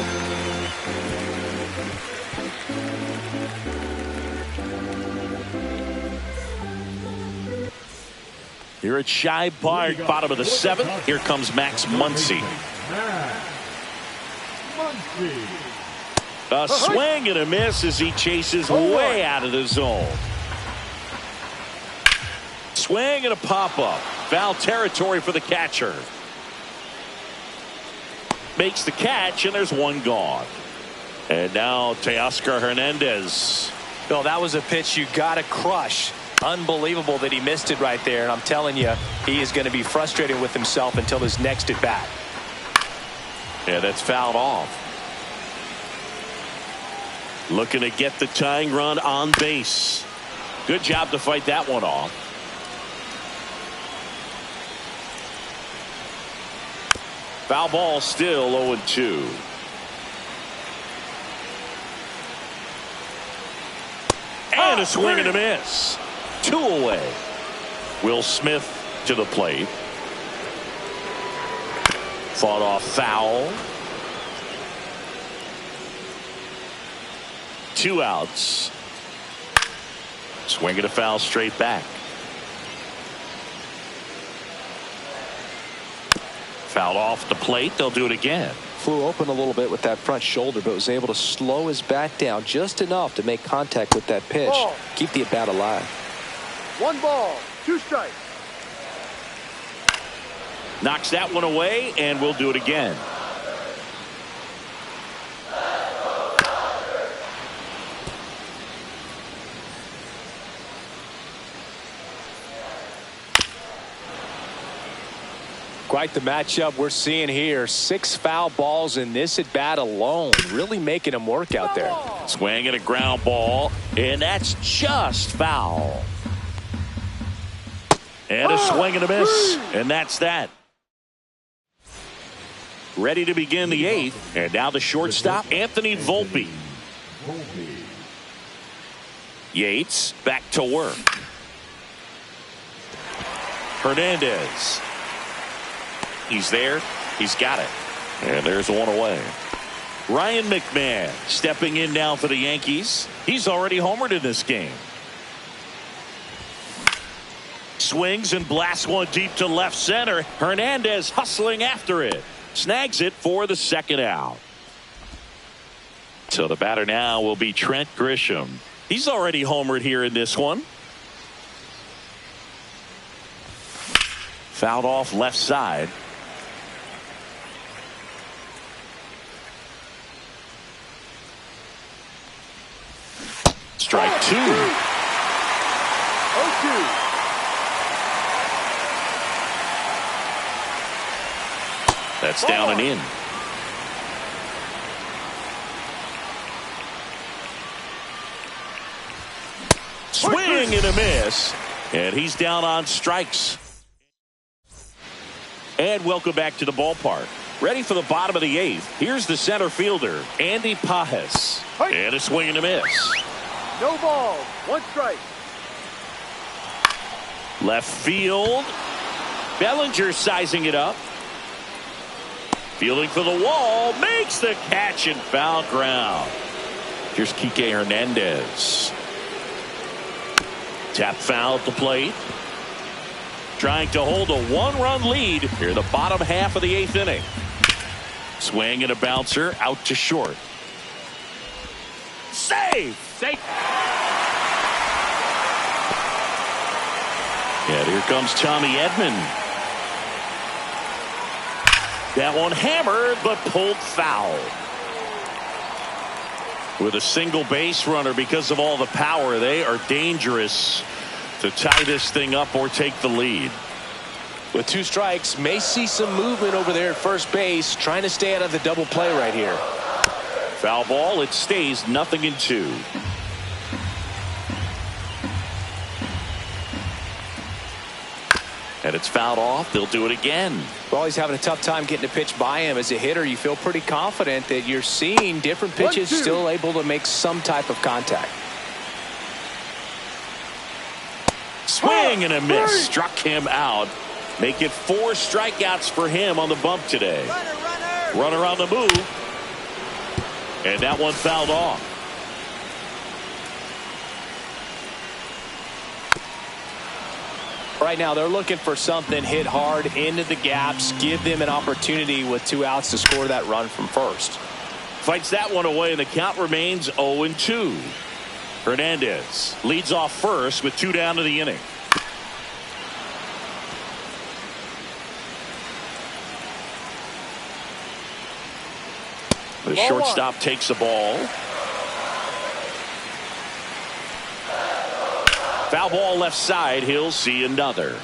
Here at Shibe Park, bottom of the 7th. Here comes Max Muncy. A swing and a miss as he chases way out of the zone. Swing and a pop-up. Foul territory for the catcher. Makes the catch, and there's 1 gone. And now Teoscar Hernandez. Well, that was a pitch you got to crush. Unbelievable that he missed it right there. And I'm telling you, he is going to be frustrated with himself until his next at bat. Yeah, that's fouled off. Looking to get the tying run on base. Good job to fight that one off. Foul ball, still 0-2. And a swing and a miss. 2 away. Will Smith to the plate. Fought off foul. 2 outs. Swing and a foul straight back. Fouled off the plate. They'll do it again. Flew open a little bit with that front shoulder, but was able to slow his bat down just enough to make contact with that pitch. Keep the at-bat alive. 1 ball, 2 strikes. Knocks that one away, and we'll do it again. Quite the matchup we're seeing here. 6 foul balls in this at bat alone. Really making him work out there. Swing and a ground ball, and that's just foul. And a swing and a miss. And that's that. Ready to begin the eighth. And now the shortstop, Anthony Volpe. Yates back to work. Hernandez. He's there. He's got it. And there's one away. Ryan McMahon stepping in now for the Yankees. He's already homered in this game. Swings and blasts one deep to left center. Hernandez hustling after it. Snags it for the second out. So the batter now will be Trent Grisham. He's already homered here in this one. Fouled off left side. Strike two. 0-2. That's down and in. Swing and a miss. And he's down on strikes. And welcome back to the ballpark. Ready for the bottom of the eighth. Here's the center fielder, Andy Pajes. And a swing and a miss. No ball. One strike. Left field. Bellinger sizing it up. Fielding for the wall. Makes the catch in foul ground. Here's Kike Hernandez. Tap foul at the plate. Trying to hold a one-run lead here in the bottom half of the eighth inning. Swing and a bouncer out to short. Save! Safe! And here comes Tommy Edman. That one hammered but pulled foul. With a single base runner, because of all the power, they are dangerous to tie this thing up or take the lead. With two strikes, may see some movement over there at first base, trying to stay out of the double play right here. Foul ball. It stays 0-2. And it's fouled off. They'll do it again. Well, he's having a tough time getting a pitch by him. As a hitter, you feel pretty confident that you're seeing different pitches still able to make some type of contact. Swing and a miss. Struck him out. Make it 4 strikeouts for him on the bump today. Runner on the move. And that one fouled off. Right now, they're looking for something hit hard into the gaps, give them an opportunity with 2 outs to score that run from first. Fights that one away, and the count remains 0-2. Hernandez leads off first with 2 down to the inning. The shortstop takes the ball. Foul ball left side. He'll see another.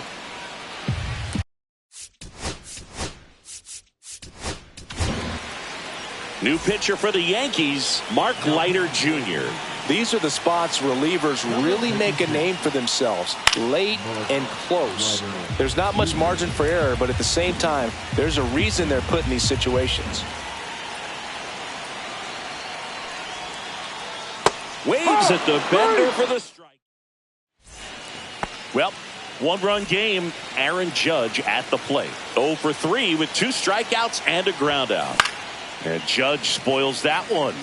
New pitcher for the Yankees, Mark Leiter Jr. These are the spots relievers really make a name for themselves. Late and close. There's not much margin for error, but at the same time, there's a reason they're put in these situations. Waves at the bender for the strike. Well, 1-run game. Aaron Judge at the plate. 0 for 3 with 2 strikeouts and a ground out. And Judge spoils that one.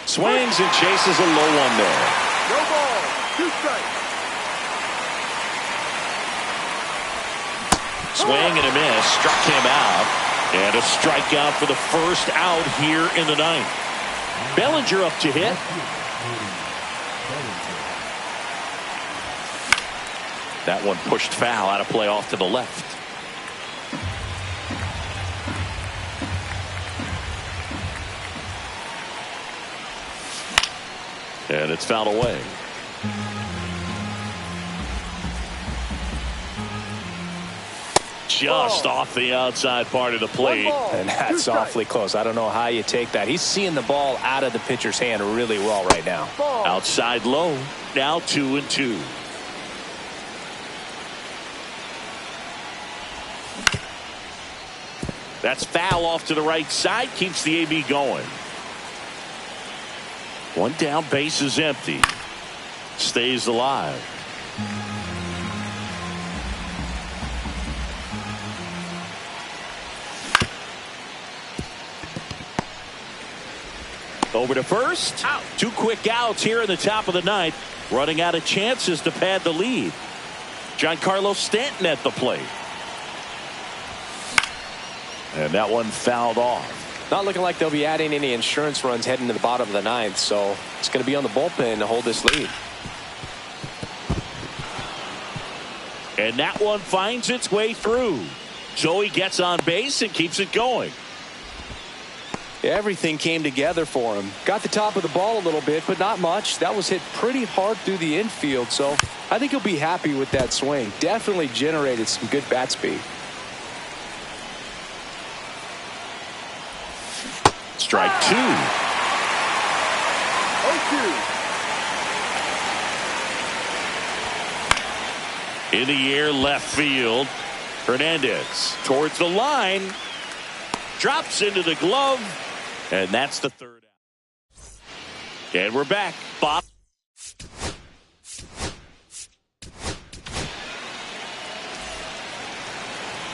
Swings and chases a low one there. No ball. 2 strikes. Swing and a miss. Struck him out. And a strikeout for the first out here in the 9th. Bellinger up to hit. That one pushed foul out of play off to the left. And it's fouled away. just off the outside part of the plate. And that's awfully close. I don't know how you take that. He's seeing the ball out of the pitcher's hand really well right now. Outside low. Now 2-2. That's foul off to the right side. Keeps the AB going. One down, base is empty. Stays alive. Over to first. Out. 2 quick outs here in the top of the ninth. Running out of chances to pad the lead. Giancarlo Stanton at the plate. And that one fouled off. Not looking like they'll be adding any insurance runs heading to the bottom of the ninth, so it's going to be on the bullpen to hold this lead. And that one finds its way through. Joey gets on base and keeps it going. Everything came together for him. Got the top of the ball a little bit, but not much. That was hit pretty hard through the infield, so I think he'll be happy with that swing. Definitely generated some good bat speed. Strike 2. 0-2. In the air, left field. Hernandez towards the line. Drops into the glove. And that's the third out. And we're back. Bob.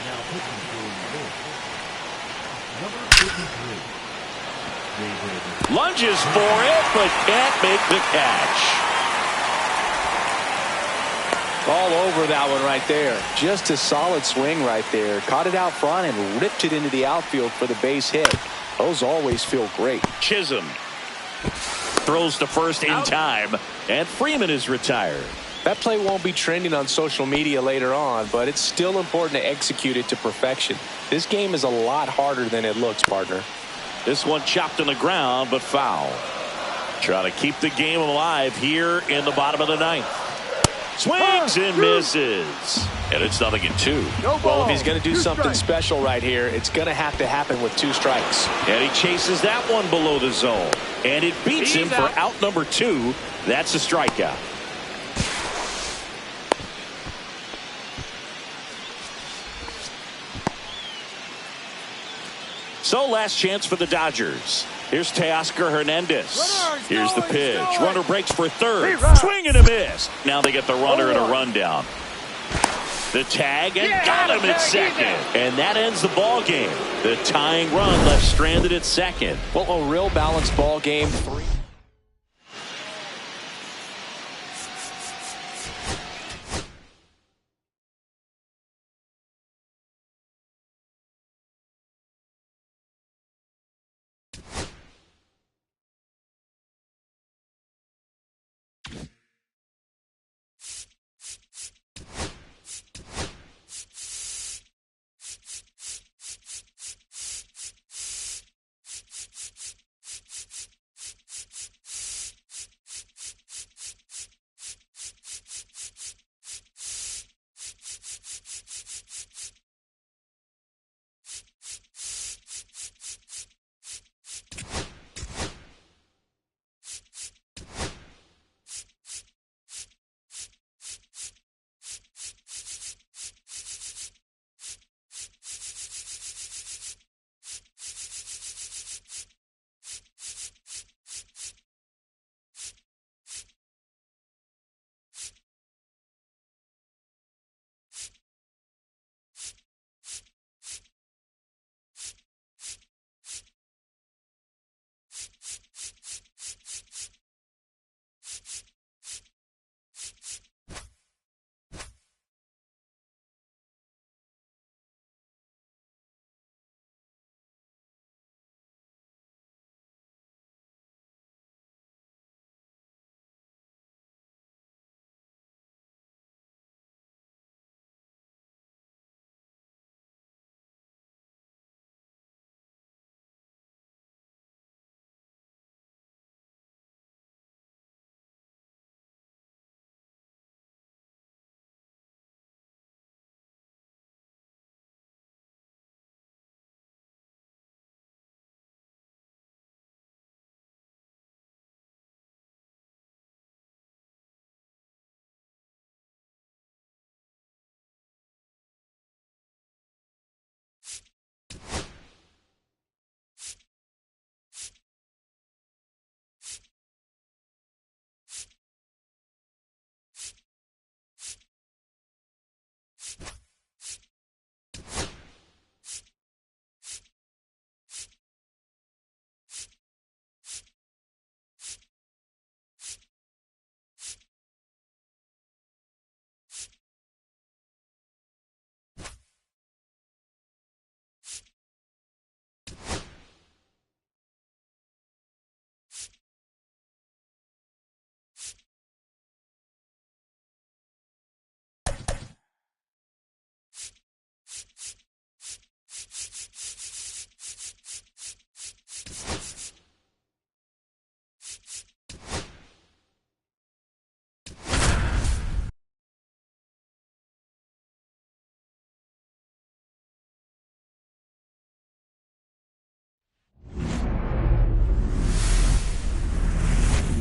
Now pitching for number 53. Lunges for it, but can't make the catch. All over that one right there. Just a solid swing right there. Caught it out front and ripped it into the outfield for the base hit. Those always feel great. Chisholm throws to first in time, and Freeman is retired. That play won't be trending on social media later on, but it's still important to execute it to perfection. This game is a lot harder than it looks, partner. This one chopped on the ground, but foul. Trying to keep the game alive here in the bottom of the ninth. Swings and misses. And it's 0-2. Well, if he's going to do something special right here, it's going to have to happen with 2 strikes. And he chases that one below the zone. And it beats him for out number 2. That's a strikeout. So last chance for the Dodgers. Here's Teoscar Hernandez. Here's the pitch. Runner breaks for third. Swing and a miss. Now they get the runner and a rundown. The tag and got him at second. And that ends the ball game. The tying run left stranded at second. Well, a real balanced ball game. 3.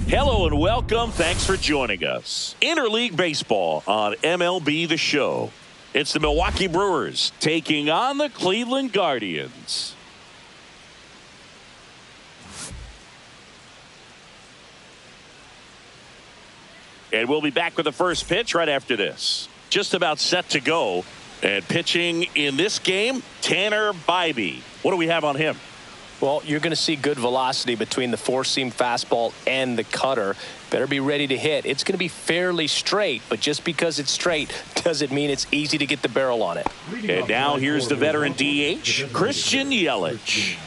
Hello and welcome. Thanks for joining us. Interleague Baseball on MLB The Show. It's the Milwaukee Brewers taking on the Cleveland Guardians. And we'll be back with the first pitch right after this. Just about set to go. And pitching in this game, Tanner Bybee. What do we have on him? Well, you're going to see good velocity between the four-seam fastball and the cutter. Better be ready to hit. It's going to be fairly straight, but just because it's straight doesn't mean it's easy to get the barrel on it. And now here's the veteran DH, Christian Yelich.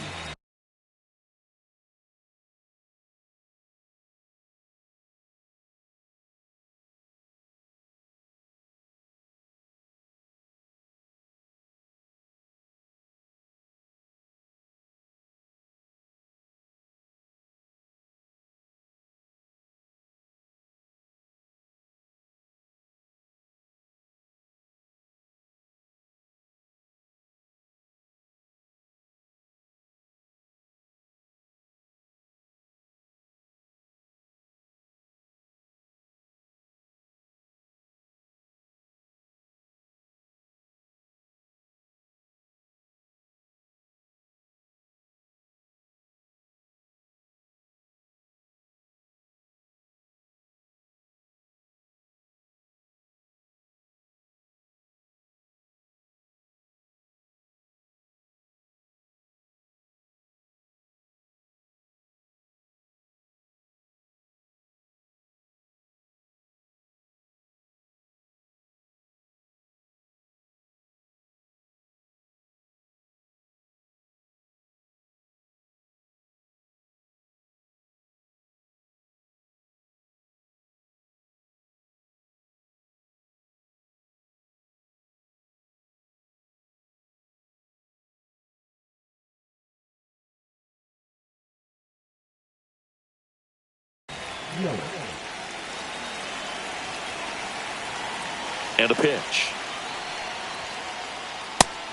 And a pitch.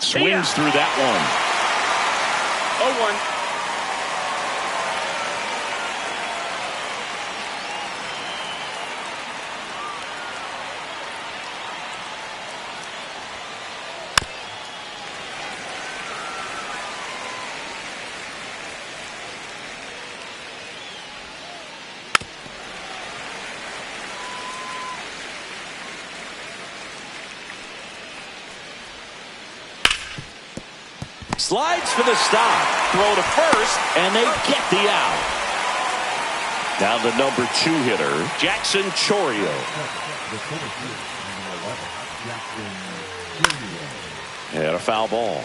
Swings through that one. 0-1. Slides for the stop. Throw to first, and they get the out. Now the number 2 hitter, Jackson Chourio. And a foul ball.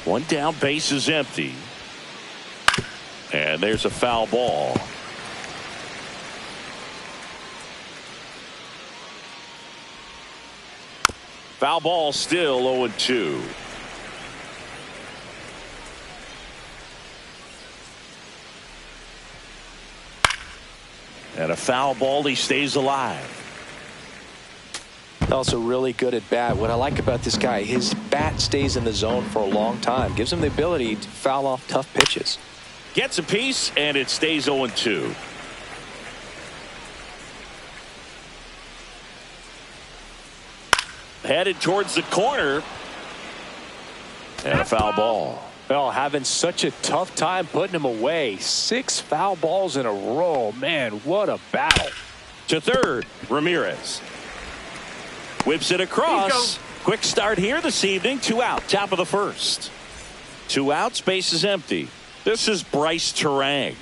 One down, base is empty. And there's a foul ball. Foul ball, still 0-2. And a foul ball, he stays alive. Also really good at bat. What I like about this guy, his bat stays in the zone for a long time. Gives him the ability to foul off tough pitches. Gets a piece, and it stays 0-2. Headed towards the corner. And a foul ball. Oh, having such a tough time putting him away. 6 foul balls in a row. Man, what a battle. To third, Ramirez. Whips it across. Quick start here this evening. 2 out, top of the first. 2 outs, base is empty. This is Bryce Terang.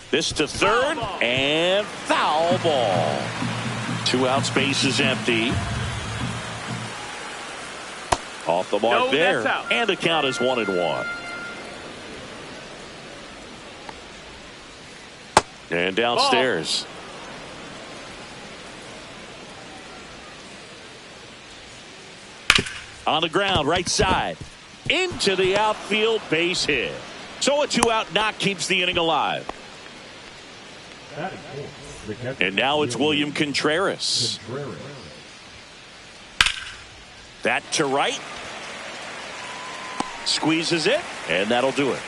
This to third, and foul ball. 2 outs, base is empty. Off the mark there. And the count is 1-1. And downstairs. On the ground, right side. Into the outfield, base hit. So a 2-out knock keeps the inning alive. And now it's William Contreras. That to right. Squeezes it, and that'll do it.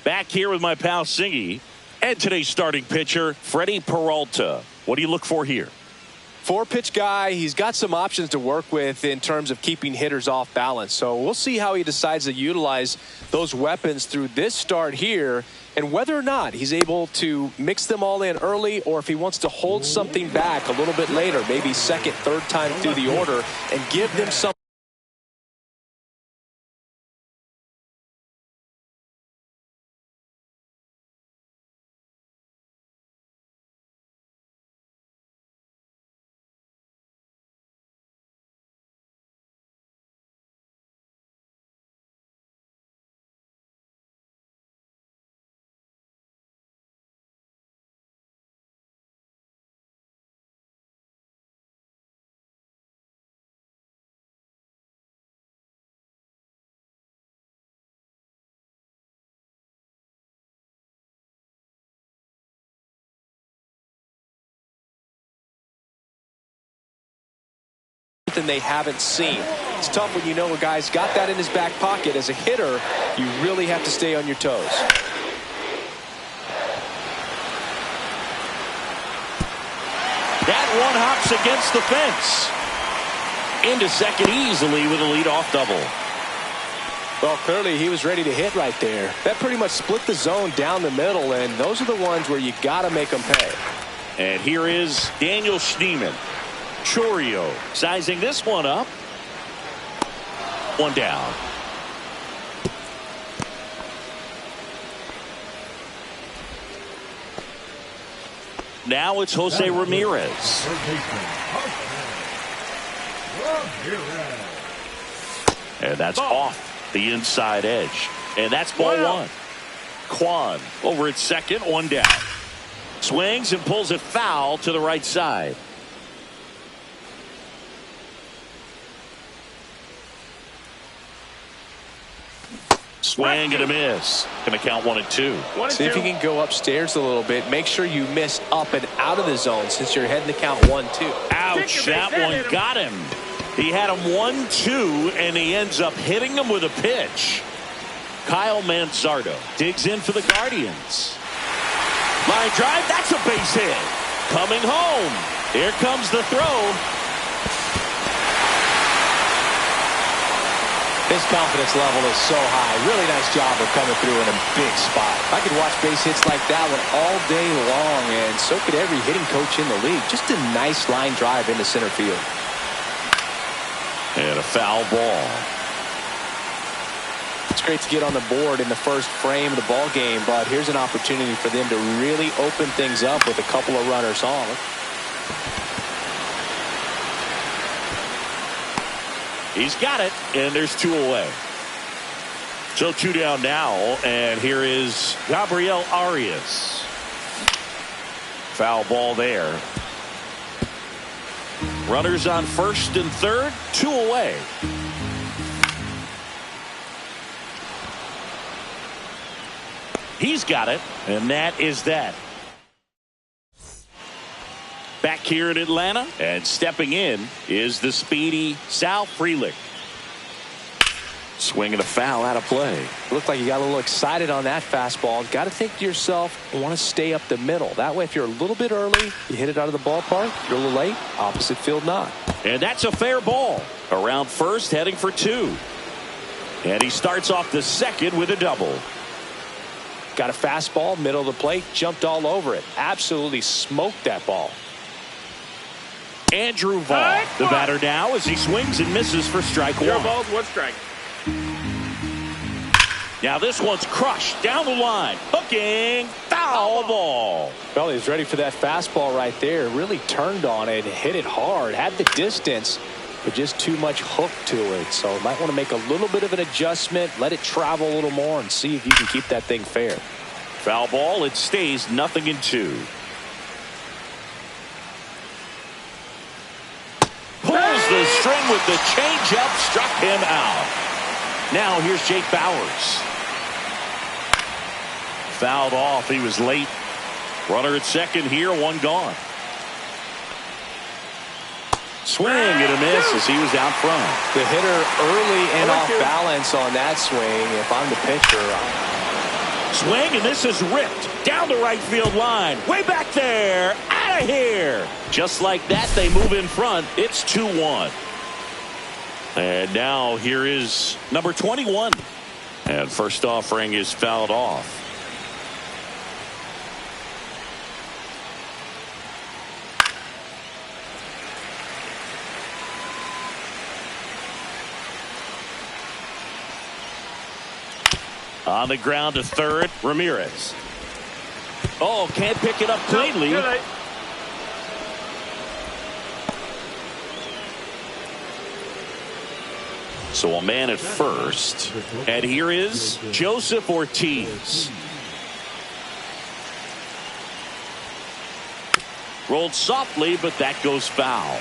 Back here with my pal Singy and today's starting pitcher, Freddie Peralta. What do you look for here? 4-pitch guy. He's got some options to work with in terms of keeping hitters off balance. So we'll see how he decides to utilize those weapons through this start here and whether or not he's able to mix them all in early or if he wants to hold something back a little bit later, maybe second, third time through the order and give them some. They haven't seen. It's tough when you know a guy's got that in his back pocket. As a hitter, you really have to stay on your toes. That one hops against the fence. Into second easily with a leadoff double. Well, clearly he was ready to hit right there. That pretty much split the zone down the middle, and those are the ones where you got to make them pay. And here is Daniel Schneemann. Chorio sizing this one up. One down. Now it's Jose Ramirez. And that's off the inside edge. And that's ball one. Kwan over at second, one down. Swings and pulls it foul to the right side. Swing and a miss. Going to count 1-2. See if you can go upstairs a little bit. Make sure you miss up and out of the zone since you're heading to count 1-2. Ouch, that one got him. He had him 1-2, and he ends up hitting him with a pitch. Kyle Manzardo digs in for the Guardians. Line drive, that's a base hit. Coming home. Here comes the throw. His confidence level is so high. Really nice job of coming through in a big spot. I could watch base hits like that one all day long, and so could every hitting coach in the league. Just a nice line drive into center field. And a foul ball. It's great to get on the board in the first frame of the ball game, but here's an opportunity for them to really open things up with a couple of runners on. He's got it, and there's two away. So two down now, and here is Gabriel Arias. Foul ball there. Runners on first and third, two away. He's got it, and that is that. Back here in Atlanta, and stepping in is the speedy Sal Frelick. Swinging a foul out of play. Looked like you got a little excited on that fastball. Got to think to yourself, I want to stay up the middle. That way, if you're a little bit early, you hit it out of the ballpark. You're a little late, opposite field not. And that's a fair ball. Around first, heading for two. And he starts off the second with a double. Got a fastball, middle of the plate, jumped all over it. Absolutely smoked that ball. Andrew Vaughn, the batter now, as he swings and misses for strike one. 0 balls, 1 strike. Now this one's crushed down the line. Hooking, foul ball. Well, he was ready for that fastball right there. Really turned on it, hit it hard, had the distance, but just too much hook to it. So might want to make a little bit of an adjustment, let it travel a little more, and see if you can keep that thing fair. Foul ball, it stays 0-2. Pulls the string with the changeup, struck him out. Now here's Jake Bauers. Fouled off, he was late. Runner at second here, one gone. Swing and a miss as he was out front. The hitter early and off balance on that swing. If I'm the pitcher, Swing, and this is ripped down the right field line. Way back there. Out of here. Just like that, they move in front. It's 2-1. And now here is number 21. And first offering is fouled off. On the ground to third, Ramirez. Oh, can't pick it up cleanly. So a man at first. And here is Joseph Ortiz. Rolled softly, but that goes foul.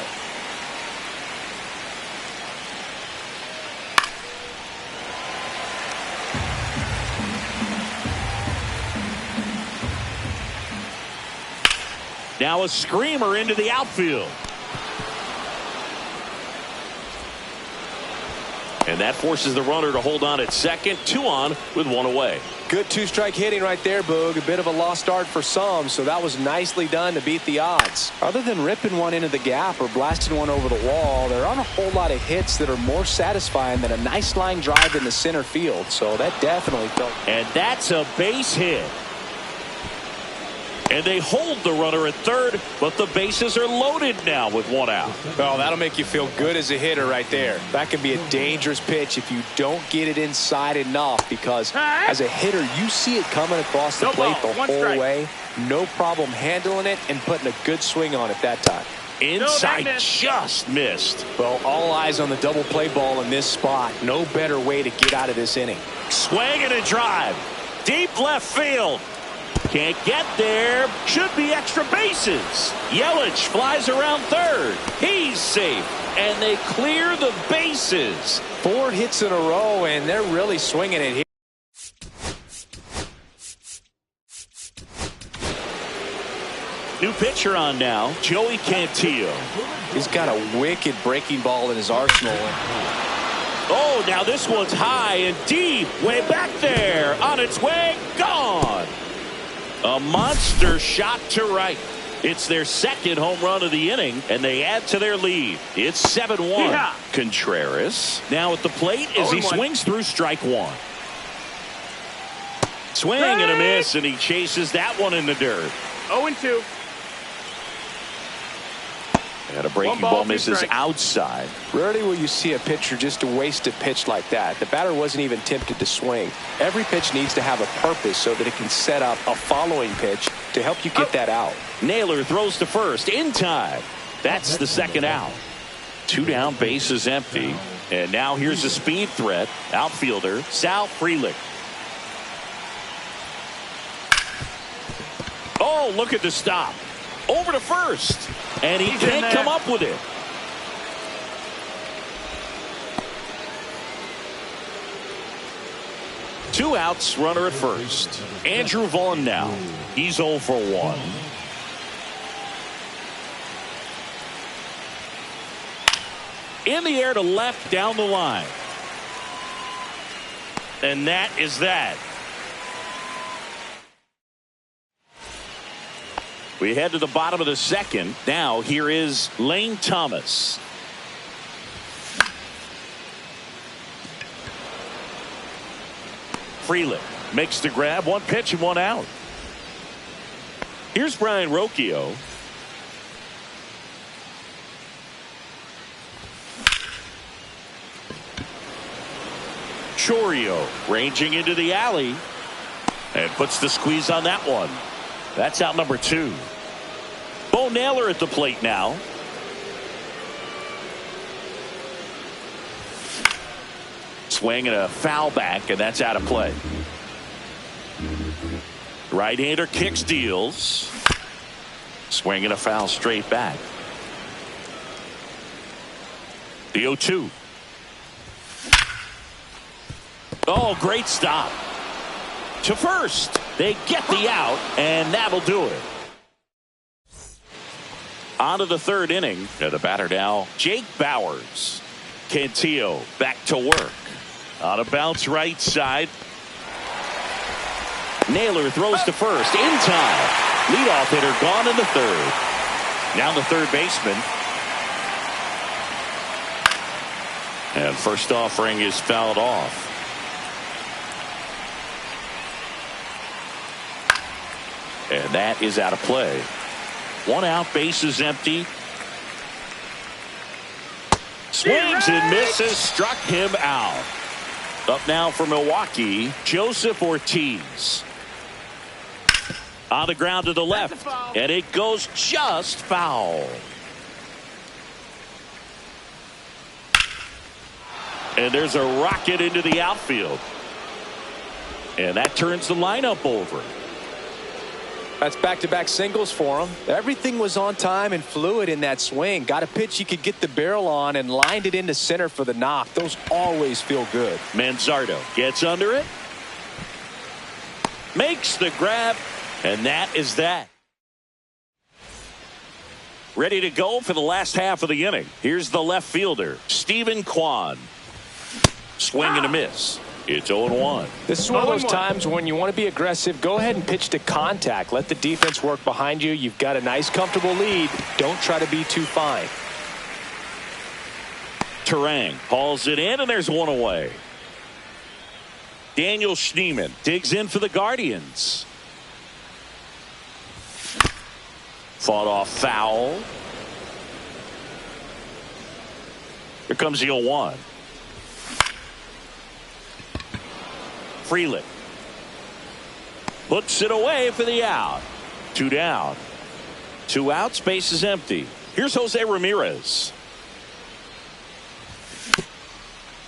Now a screamer into the outfield. And that forces the runner to hold on at second. 2 on with 1 away. Good two-strike hitting right there, Boog. A bit of a lost start for some, so that was nicely done to beat the odds. Other than ripping one into the gap or blasting one over the wall, there aren't a whole lot of hits that are more satisfying than a nice line drive in the center field, so that definitely felt. And that's a base hit. And they hold the runner at third, but the bases are loaded now with 1 out. Oh, that'll make you feel good as a hitter right there. That can be a dangerous pitch if you don't get it inside enough, because as a hitter, you see it coming across the plate the whole way. No problem handling it and putting a good swing on it that time. Inside, just missed. Well, all eyes on the double play ball in this spot. No better way to get out of this inning. Swing and a drive. Deep left field. Can't get there. Should be extra bases. Yelich flies around third. He's safe. And they clear the bases. 4 hits in a row, and they're really swinging it here. New pitcher on now, Joey Cantillo. He's got a wicked breaking ball in his arsenal. Oh, now this one's high and deep. Way back there. On its way. Gone. A monster shot to right. It's their second home run of the inning, and they add to their lead. It's 7-1. Yeah. Contreras now at the plate as he swings through strike 1. Swing and a miss, and he chases that one in the dirt. 0-2. And a breaking ball misses outside. Rarely will you see a pitcher just waste a pitch like that. The batter wasn't even tempted to swing. Every pitch needs to have a purpose so that it can set up a following pitch to help you get that out. Naylor throws to first in time. That's the second out. 2 down, bases empty. And now here's a speed threat. Outfielder Sal Frelick. Oh, look at the stop. Over to first. And he can't come up with it. Two outs, runner at first. Andrew Vaughn now. He's 0 for 1. In the air to left down the line. And that is that. We head to the bottom of the second. Now here is Lane Thomas. Frelick makes the grab. 1 pitch and 1 out. Here's Brian Rocchio. Chourio ranging into the alley and puts the squeeze on that one. That's out number 2. Bo Naylor at the plate now. Swing and a foul back, and that's out of play. Right-hander kicks, deals. Swing and a foul straight back. The 0-2. Oh, great stop. To first. They get the out, and that'll do it. On to the third inning. And the batter now, Jake Bowers. Cantillo back to work. On a bounce right side. Naylor throws to first in time. Leadoff hitter gone in the third. Now the third baseman. And first offering is fouled off. And that is out of play. One out, base is empty. Swings and misses, struck him out. Up now for Milwaukee, Joseph Ortiz. On the ground to the left, and it goes just foul. And there's a rocket into the outfield. And that turns the lineup over. That's back-to-back singles for him. Everything was on time and fluid in that swing. Got a pitch he could get the barrel on and lined it into center for the knock. Those always feel good. Manzardo gets under it. Makes the grab. And that is that. Ready to go for the last half of the inning. Here's the left fielder, Stephen Kwan. Swing and a miss. It's 0-1. This is one of those times when you want to be aggressive. Go ahead and pitch to contact. Let the defense work behind you. You've got a nice, comfortable lead. Don't try to be too fine. Terang hauls it in, and there's one away. Daniel Schneemann digs in for the Guardians. Fought off foul. Here comes the 0-1. Frelick puts it away for the out. 2 down. 2 outs, base is empty. Here's Jose Ramirez.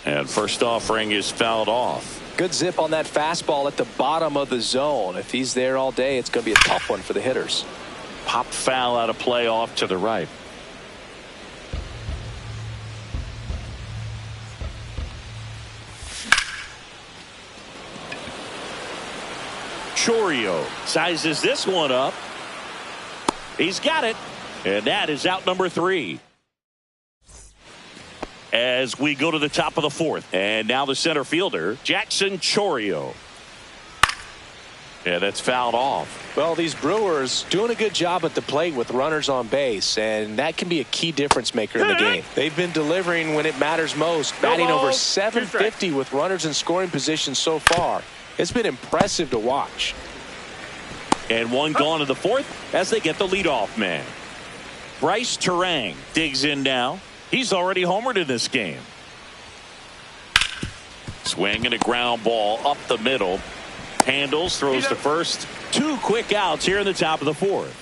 And first offering is fouled off. Good zip on that fastball at the bottom of the zone. If he's there all day, it's going to be a tough one for the hitters. Pop foul out of play off to the right. Chourio sizes this one up. He's got it. And that is out number 3. As we go to the top of the 4th. And now the center fielder, Jackson Chourio. Yeah, that's fouled off. Well, these Brewers doing a good job at the plate with runners on base, and that can be a key difference maker in the game. They've been delivering when it matters most, batting over 750 with runners in scoring position so far. It's been impressive to watch. And one gone in the 4th as they get the leadoff man. Bryce Terang digs in now. He's already homered in this game. Swing and a ground ball up the middle. Handles, throws to first. 2 quick outs here in the top of the 4th.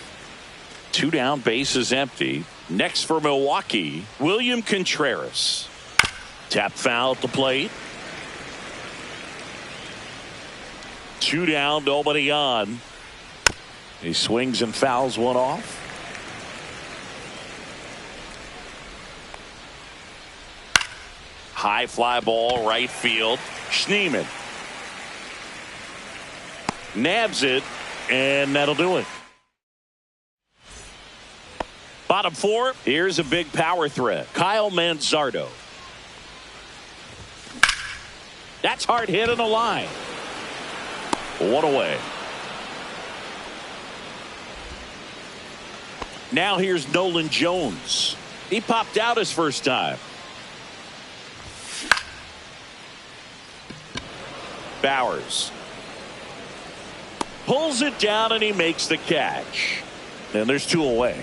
2 down, base is empty. Next for Milwaukee, William Contreras. Tap foul at the plate. 2 down, nobody on. He swings and fouls one off. High fly ball, right field. Schneemann nabs it, and that'll do it. Bottom 4, here's a big power threat. Kyle Manzardo. That's hard hit in the line. 1 away. Now here's Nolan Jones. He popped out his first time. Bowers pulls it down, and he makes the catch. And there's 2 away.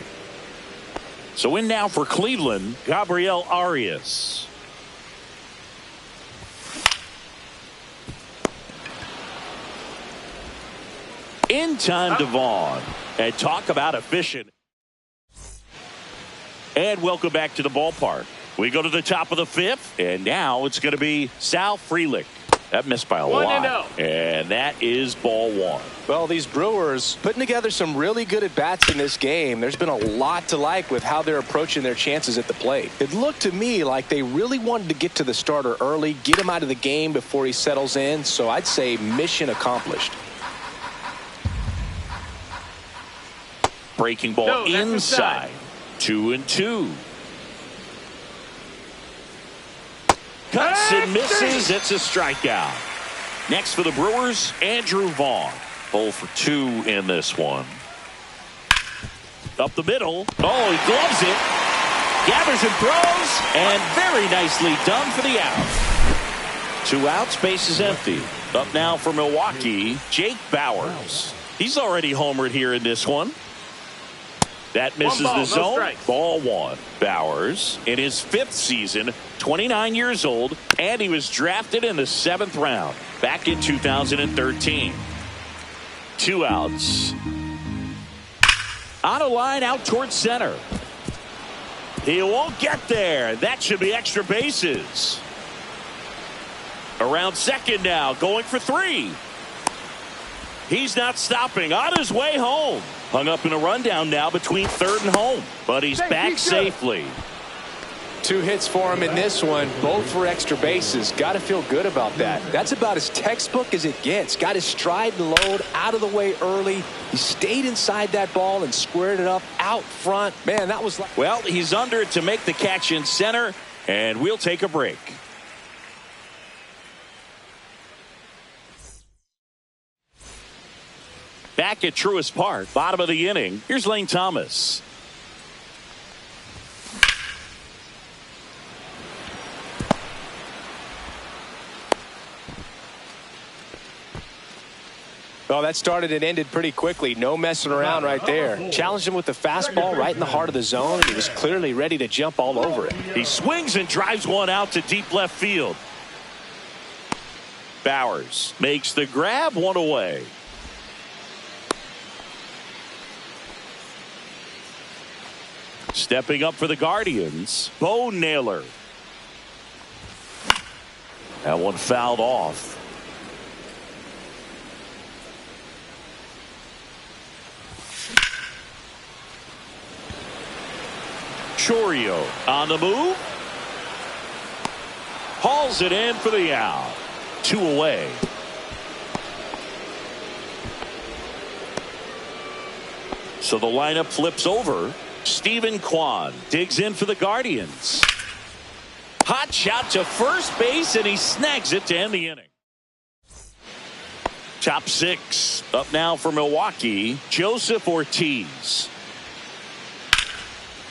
So in now for Cleveland, Gabriel Arias. In time to Vaughn. And talk about efficient. And welcome back to the ballpark. We go to the top of the 5th, and now it's going to be Sal Frelick. That missed by a lot. And that is ball 1. Well, these Brewers putting together some really good at-bats in this game. There's been a lot to like with how they're approaching their chances at the plate. It looked to me like they really wanted to get to the starter early, get him out of the game before he settles in. So I'd say mission accomplished. Breaking ball inside. 2-2. Cuts and misses. It's a strikeout. Next for the Brewers, Andrew Vaughn. 0 for 2 in this one. Up the middle. Oh, he gloves it. Gathers and throws. And very nicely done for the out. 2 outs, base is empty. Up now for Milwaukee, Jake Bauers. He's already homered here in this one. That misses the zone. Ball 1. Bauers in his 5th season, 29 years old, and he was drafted in the 7th round back in 2013. 2 outs. On a line out towards center. He won't get there. That should be extra bases. Around second now, going for 3. He's not stopping. On his way home. Hung up in a rundown now between third and home. But he's back safely. 2 hits for him in this one, both for extra bases. Got to feel good about that. That's about as textbook as it gets. Got his stride and load out of the way early. He stayed inside that ball and squared it up out front. Man, that was like... Well, he's under it to make the catch in center, and we'll take a break. Back at Truist Park, bottom of the inning. Here's Lane Thomas. Well, that started and ended pretty quickly. No messing around right there. Challenged him with the fastball right in the heart of the zone, and he was clearly ready to jump all over it. He swings and drives one out to deep left field. Bauers makes the grab, 1 away. Stepping up for the Guardians, Bo Naylor. That one fouled off. Chourio on the move. Hauls it in for the out. 2 away. So the lineup flips over. Stephen Kwan digs in for the Guardians. Hot shot to first base, and he snags it to end the inning. Top 6 up now for Milwaukee, Joseph Ortiz.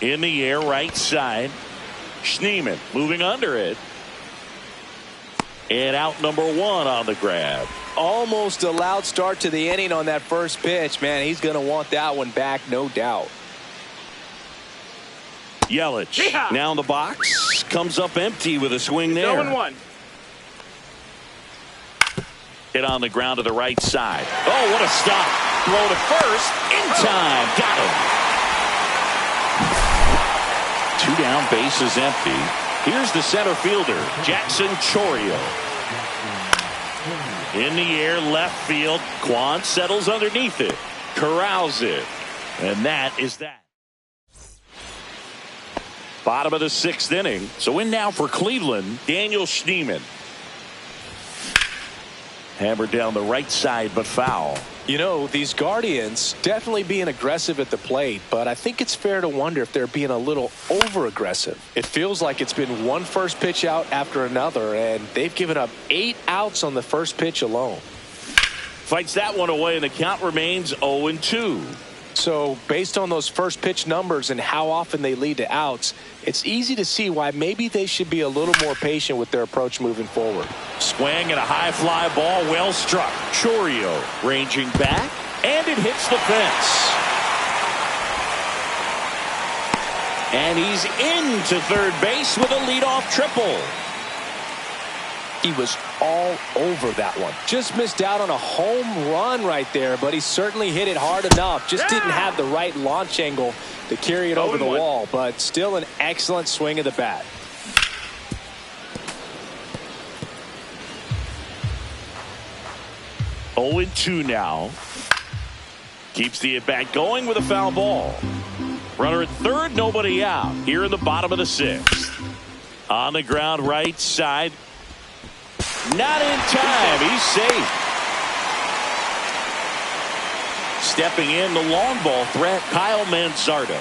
In the air, right side. Schneemann moving under it. And out number 1 on the grab. Almost a loud start to the inning on that first pitch. Man, he's going to want that one back, no doubt. Yelich now in the box. Comes up empty with a swing there. 0-1. Hit on the ground to the right side. Oh, what a stop. Throw to first. In time. Got him. 2 down, bases empty. Here's the center fielder, Jackson Chourio. In the air, left field. Kwan settles underneath it. Corrals it. And that is that. Bottom of the 6th inning. So in now for Cleveland, Daniel Schneemann. Hammered down the right side, but foul. You know, these Guardians definitely being aggressive at the plate, but I think it's fair to wonder if they're being a little over-aggressive. It feels like it's been one first pitch out after another, and they've given up 8 outs on the first pitch alone. Fights that one away, and the count remains 0-2. So based on those first pitch numbers and how often they lead to outs, it's easy to see why maybe they should be a little more patient with their approach moving forward. Swing and a high fly ball, well struck. Chourio ranging back, and it hits the fence. And he's into third base with a leadoff triple. He was all over that one. Just missed out on a home run right there, but he certainly hit it hard enough. Just didn't have the right launch angle to carry it over the wall, but still an excellent swing of the bat. Oh, 2 now. Keeps the at-bat going with a foul ball. Runner at third, nobody out. Here in the bottom of the 6th. On the ground, right side. Not in time. He's safe. Stepping in, the long ball threat, Kyle Manzardo.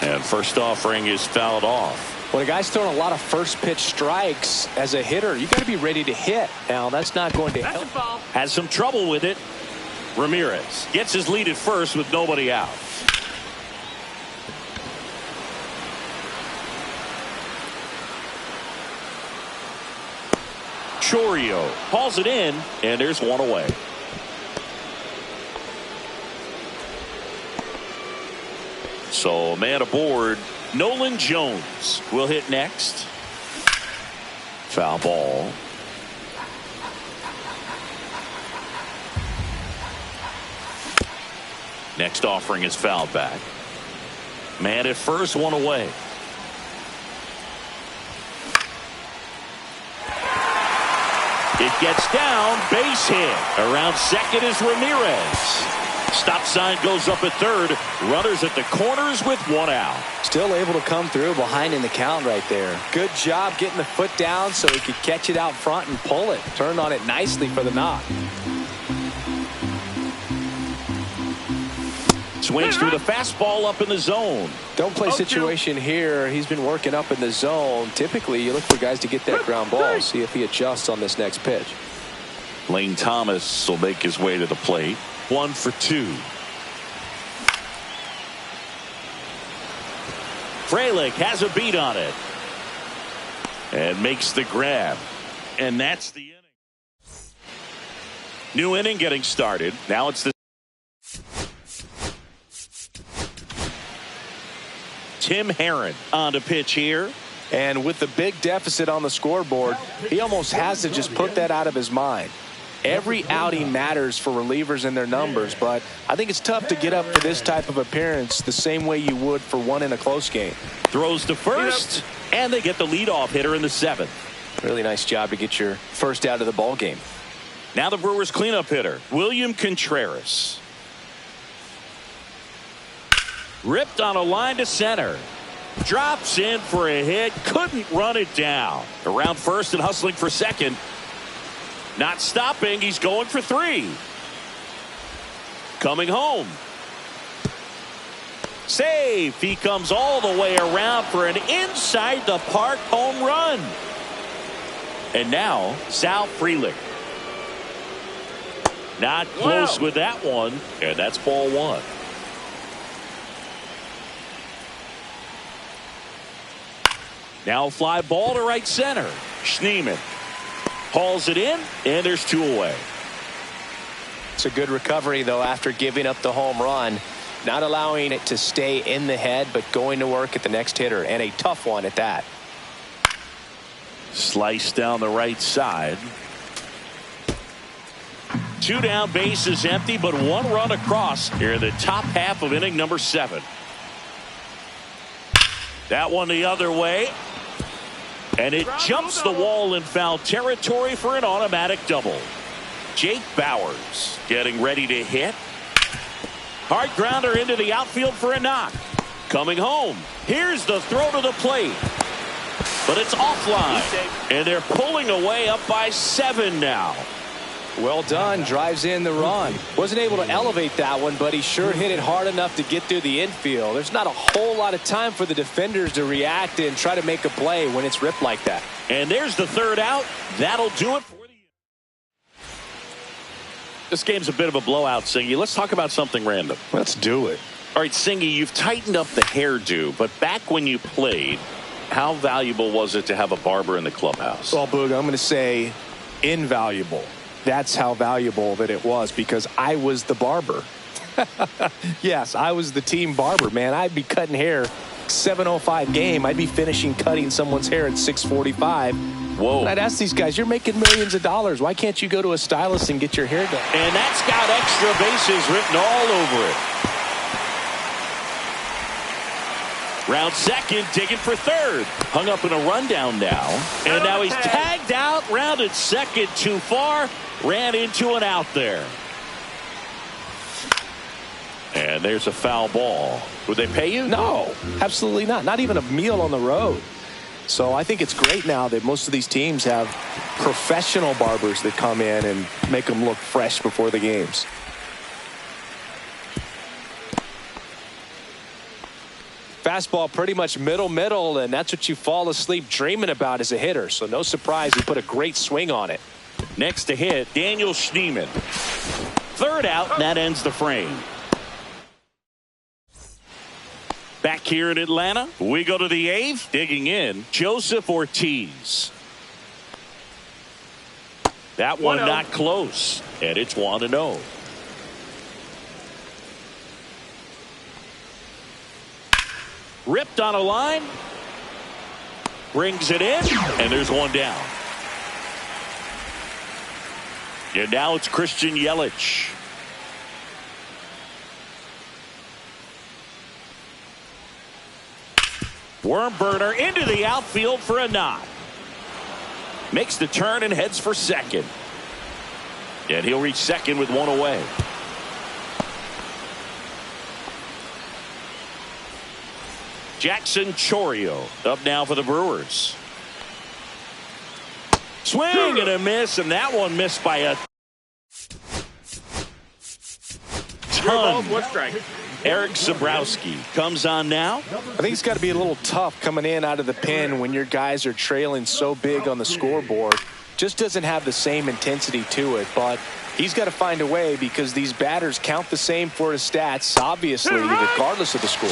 And first offering is fouled off. When a guy's throwing a lot of first pitch strikes as a hitter, you got to be ready to hit. Now, that's not going to help. Has some trouble with it. Ramirez gets his lead at first with nobody out. Chorio hauls it in, and there's one away. So, man aboard. Nolan Jones will hit next. Foul ball. Next offering is fouled back. Man at first, one away. It gets down, base hit. Around second is Ramirez. Stop sign goes up at third. Runners at the corners with one out. Still able to come through behind in the count right there. Good job getting the foot down so he could catch it out front and pull it. Turned on it nicely for the knock. Swings through the fastball up in the zone. Don't play situation here. He's been working up in the zone. Typically, you look for guys to get that ground ball. See if he adjusts on this next pitch. Lane Thomas will make his way to the plate. 1 for 2. Frelick has a beat on it. And makes the grab. And that's the inning. New inning getting started. Now it's the Tim Herron on to pitch here. And with the big deficit on the scoreboard, he almost has to just put that out of his mind. Every outing matters for relievers and their numbers, but I think it's tough to get up for this type of appearance the same way you would for one in a close game. Throws to first, and they get the leadoff hitter in the 7th. Really nice job to get your first out of the ball game. Now the Brewers cleanup hitter, William Contreras. Ripped on a line to center. Drops in for a hit. Couldn't run it down. Around first and hustling for second. Not stopping. He's going for 3. Coming home. Safe. He comes all the way around for an inside the park home run. And now Sal Frelick. Not close with that one. And that's ball 1. Now fly ball to right center. Schneemann hauls it in, and there's 2 away. It's a good recovery, though, after giving up the home run. Not allowing it to stay in the head, but going to work at the next hitter, and a tough one at that. Slice down the right side. 2 down, base is empty, but 1 run across here in the top half of inning number 7. That one the other way. And it jumps the wall in foul territory for an automatic double. Jake Bauers getting ready to hit. Hard grounder into the outfield for a knock. Coming home. Here's the throw to the plate. But it's offline. And they're pulling away up by 7 now. Well done. Drives in the run. Wasn't able to elevate that one, but he sure hit it hard enough to get through the infield. There's not a whole lot of time for the defenders to react and try to make a play when it's ripped like that. And there's the 3rd out. That'll do it for the inning. This game's a bit of a blowout, Singy. Let's talk about something random. Let's do it. All right, Singy, you've tightened up the hairdo, but back when you played, how valuable was it to have a barber in the clubhouse? Well, Boog, I'm going to say invaluable. That's how valuable that it was, because I was the barber. Yes, I was the team barber, man. I'd be cutting hair 7:05 game. I'd be finishing cutting someone's hair at 6:45. Whoa. And I'd ask these guys, you're making millions of dollars. Why can't you go to a stylist and get your hair done? And that's got extra bases written all over it. Round second, digging for third. Hung up in a rundown now. And now he's tagged out, rounded second too far. Ran into an out there. And there's a foul ball. Would they pay you? No, absolutely not. Not even a meal on the road. So I think it's great now that most of these teams have professional barbers that come in and make them look fresh before the games. Fastball pretty much middle, and that's what you fall asleep dreaming about as a hitter. So no surprise he put a great swing on it. Next to hit, Daniel Schneemann. Third out, and that ends the frame. Back here in Atlanta, we go to the eighth. Digging in, Joseph Ortiz. That one not close, and it's 1-0. Ripped on a line. Brings it in, and there's one down. And now it's Christian Yelich. Worm burner into the outfield for a knock. Makes the turn and heads for second. And he'll reach second with one away. Jackson Chourio up now for the Brewers. Swing and a miss, and that one missed by a ton. Eric Zabrowski comes on now. I think it's got to be a little tough coming in out of the pen when your guys are trailing so big on the scoreboard. Just doesn't have the same intensity to it, but he's got to find a way because these batters count the same for his stats, obviously, regardless of the score.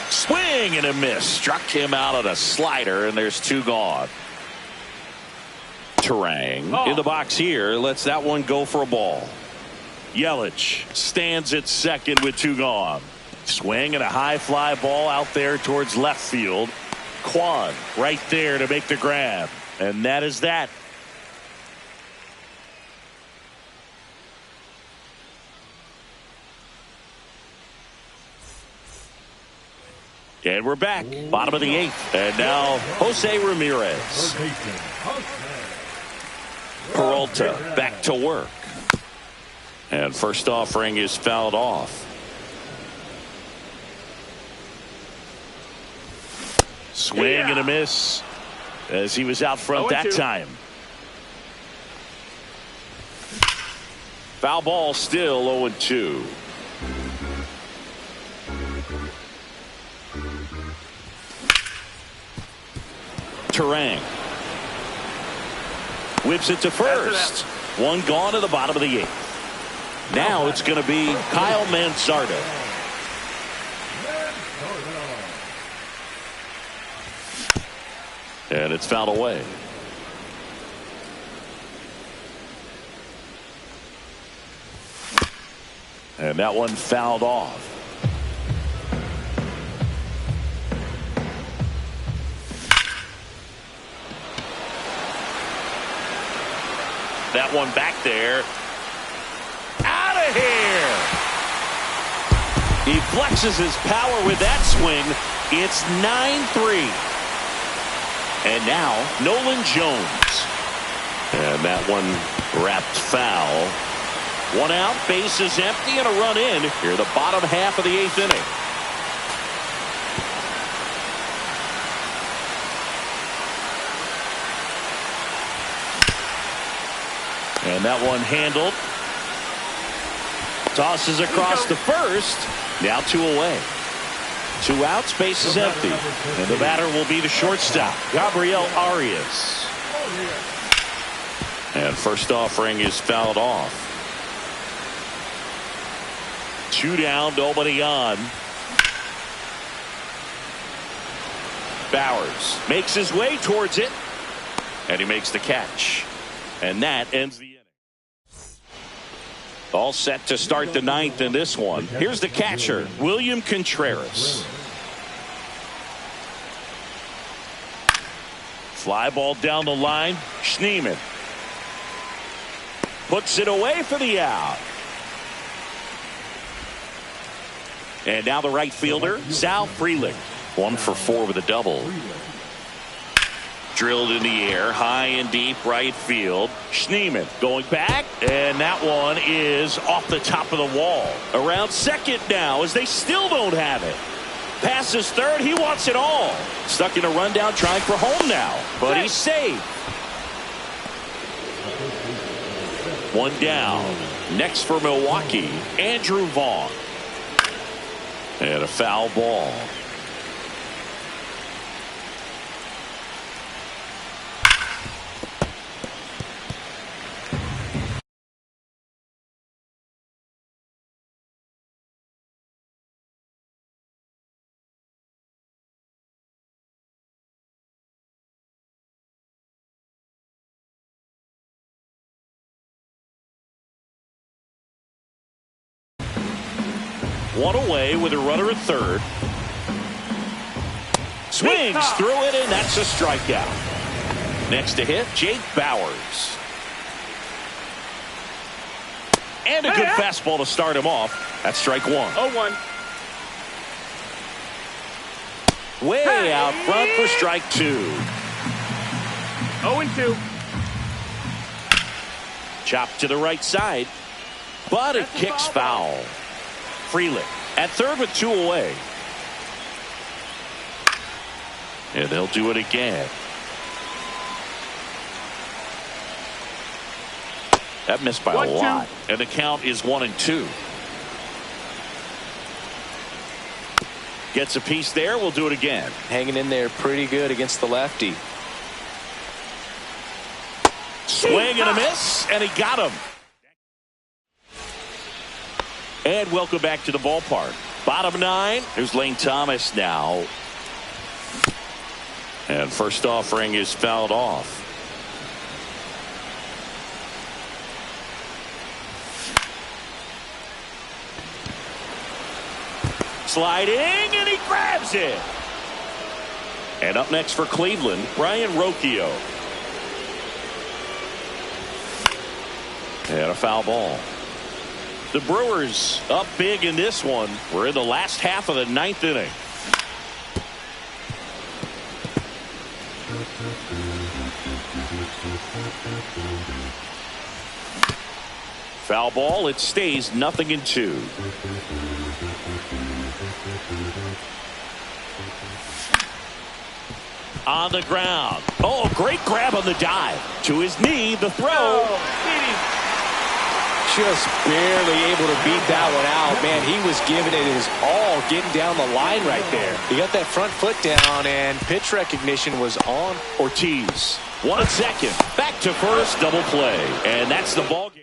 Swing and a miss. Struck him out on a slider, and there's two gone. Terang in the box here. Lets that one go for a ball. Yelich stands at second with two gone. Swing and a high fly ball out there towards left field. Kwan right there to make the grab. And that is that. And we're back. Bottom of the eighth. And now Jose Ramirez. Peralta back to work. And first offering is fouled off. Swing and a miss as he was out front that time. Foul ball still 0-2. Terang whips it to first. One gone to the bottom of the eighth. Now it's going to be Kyle Mansardo. And it's fouled away. And that one fouled off. That one back there. Out of here. He flexes his power with that swing. It's 9-3. And now Nolan Jones. And that one wrapped foul. One out, base is empty, and a run in here the bottom half of the eighth inning. And that one handled. Tosses across the first. Now two away. Two outs, base is empty. And the batter will be the shortstop, Gabriel Arias. And first offering is fouled off. Two down, nobody on. Bowers makes his way towards it. And he makes the catch. And that ends the inning. All set to start the ninth in this one. Here's the catcher, William Contreras. Fly ball down the line. Schneemann puts it away for the out. And now the right fielder, Sal Frelick. 1 for 4 with a double. Drilled in the air, high and deep right field. Schneemann going back, and that one is off the top of the wall. Around second now as they still don't have it. Passes third, he wants it all. Stuck in a rundown trying for home now, but he's safe. One down. Next for Milwaukee, Andrew Vaughn. And a foul ball. One away with a runner at third. Swings through it, and that's a strikeout. Next to hit, Jake Bauers. And a good fastball to start him off. That's strike one. 0-1. Way out front for strike two. 0-2. Chopped to the right side, but it kicks foul. Freeland at third with two away. And they'll do it again. That missed by a lot. And the count is 1-2. Gets a piece there. We'll do it again. Hanging in there pretty good against the lefty. Swing and a miss, and he got him. And welcome back to the ballpark. Bottom nine. Here's Lane Thomas now. And first offering is fouled off. Sliding, and he grabs it. And up next for Cleveland, Brian Rocchio. And a foul ball. The Brewers up big in this one. We're in the last half of the ninth inning. Foul ball. It stays 0-2. On the ground. Oh, great grab on the dive. To his knee, the throw. Just barely able to beat that one out. Man, he was giving it his all, getting down the line right there. He got that front foot down, and pitch recognition was on. Ortiz. 1 second. Back to first. Double play. And that's the ball game.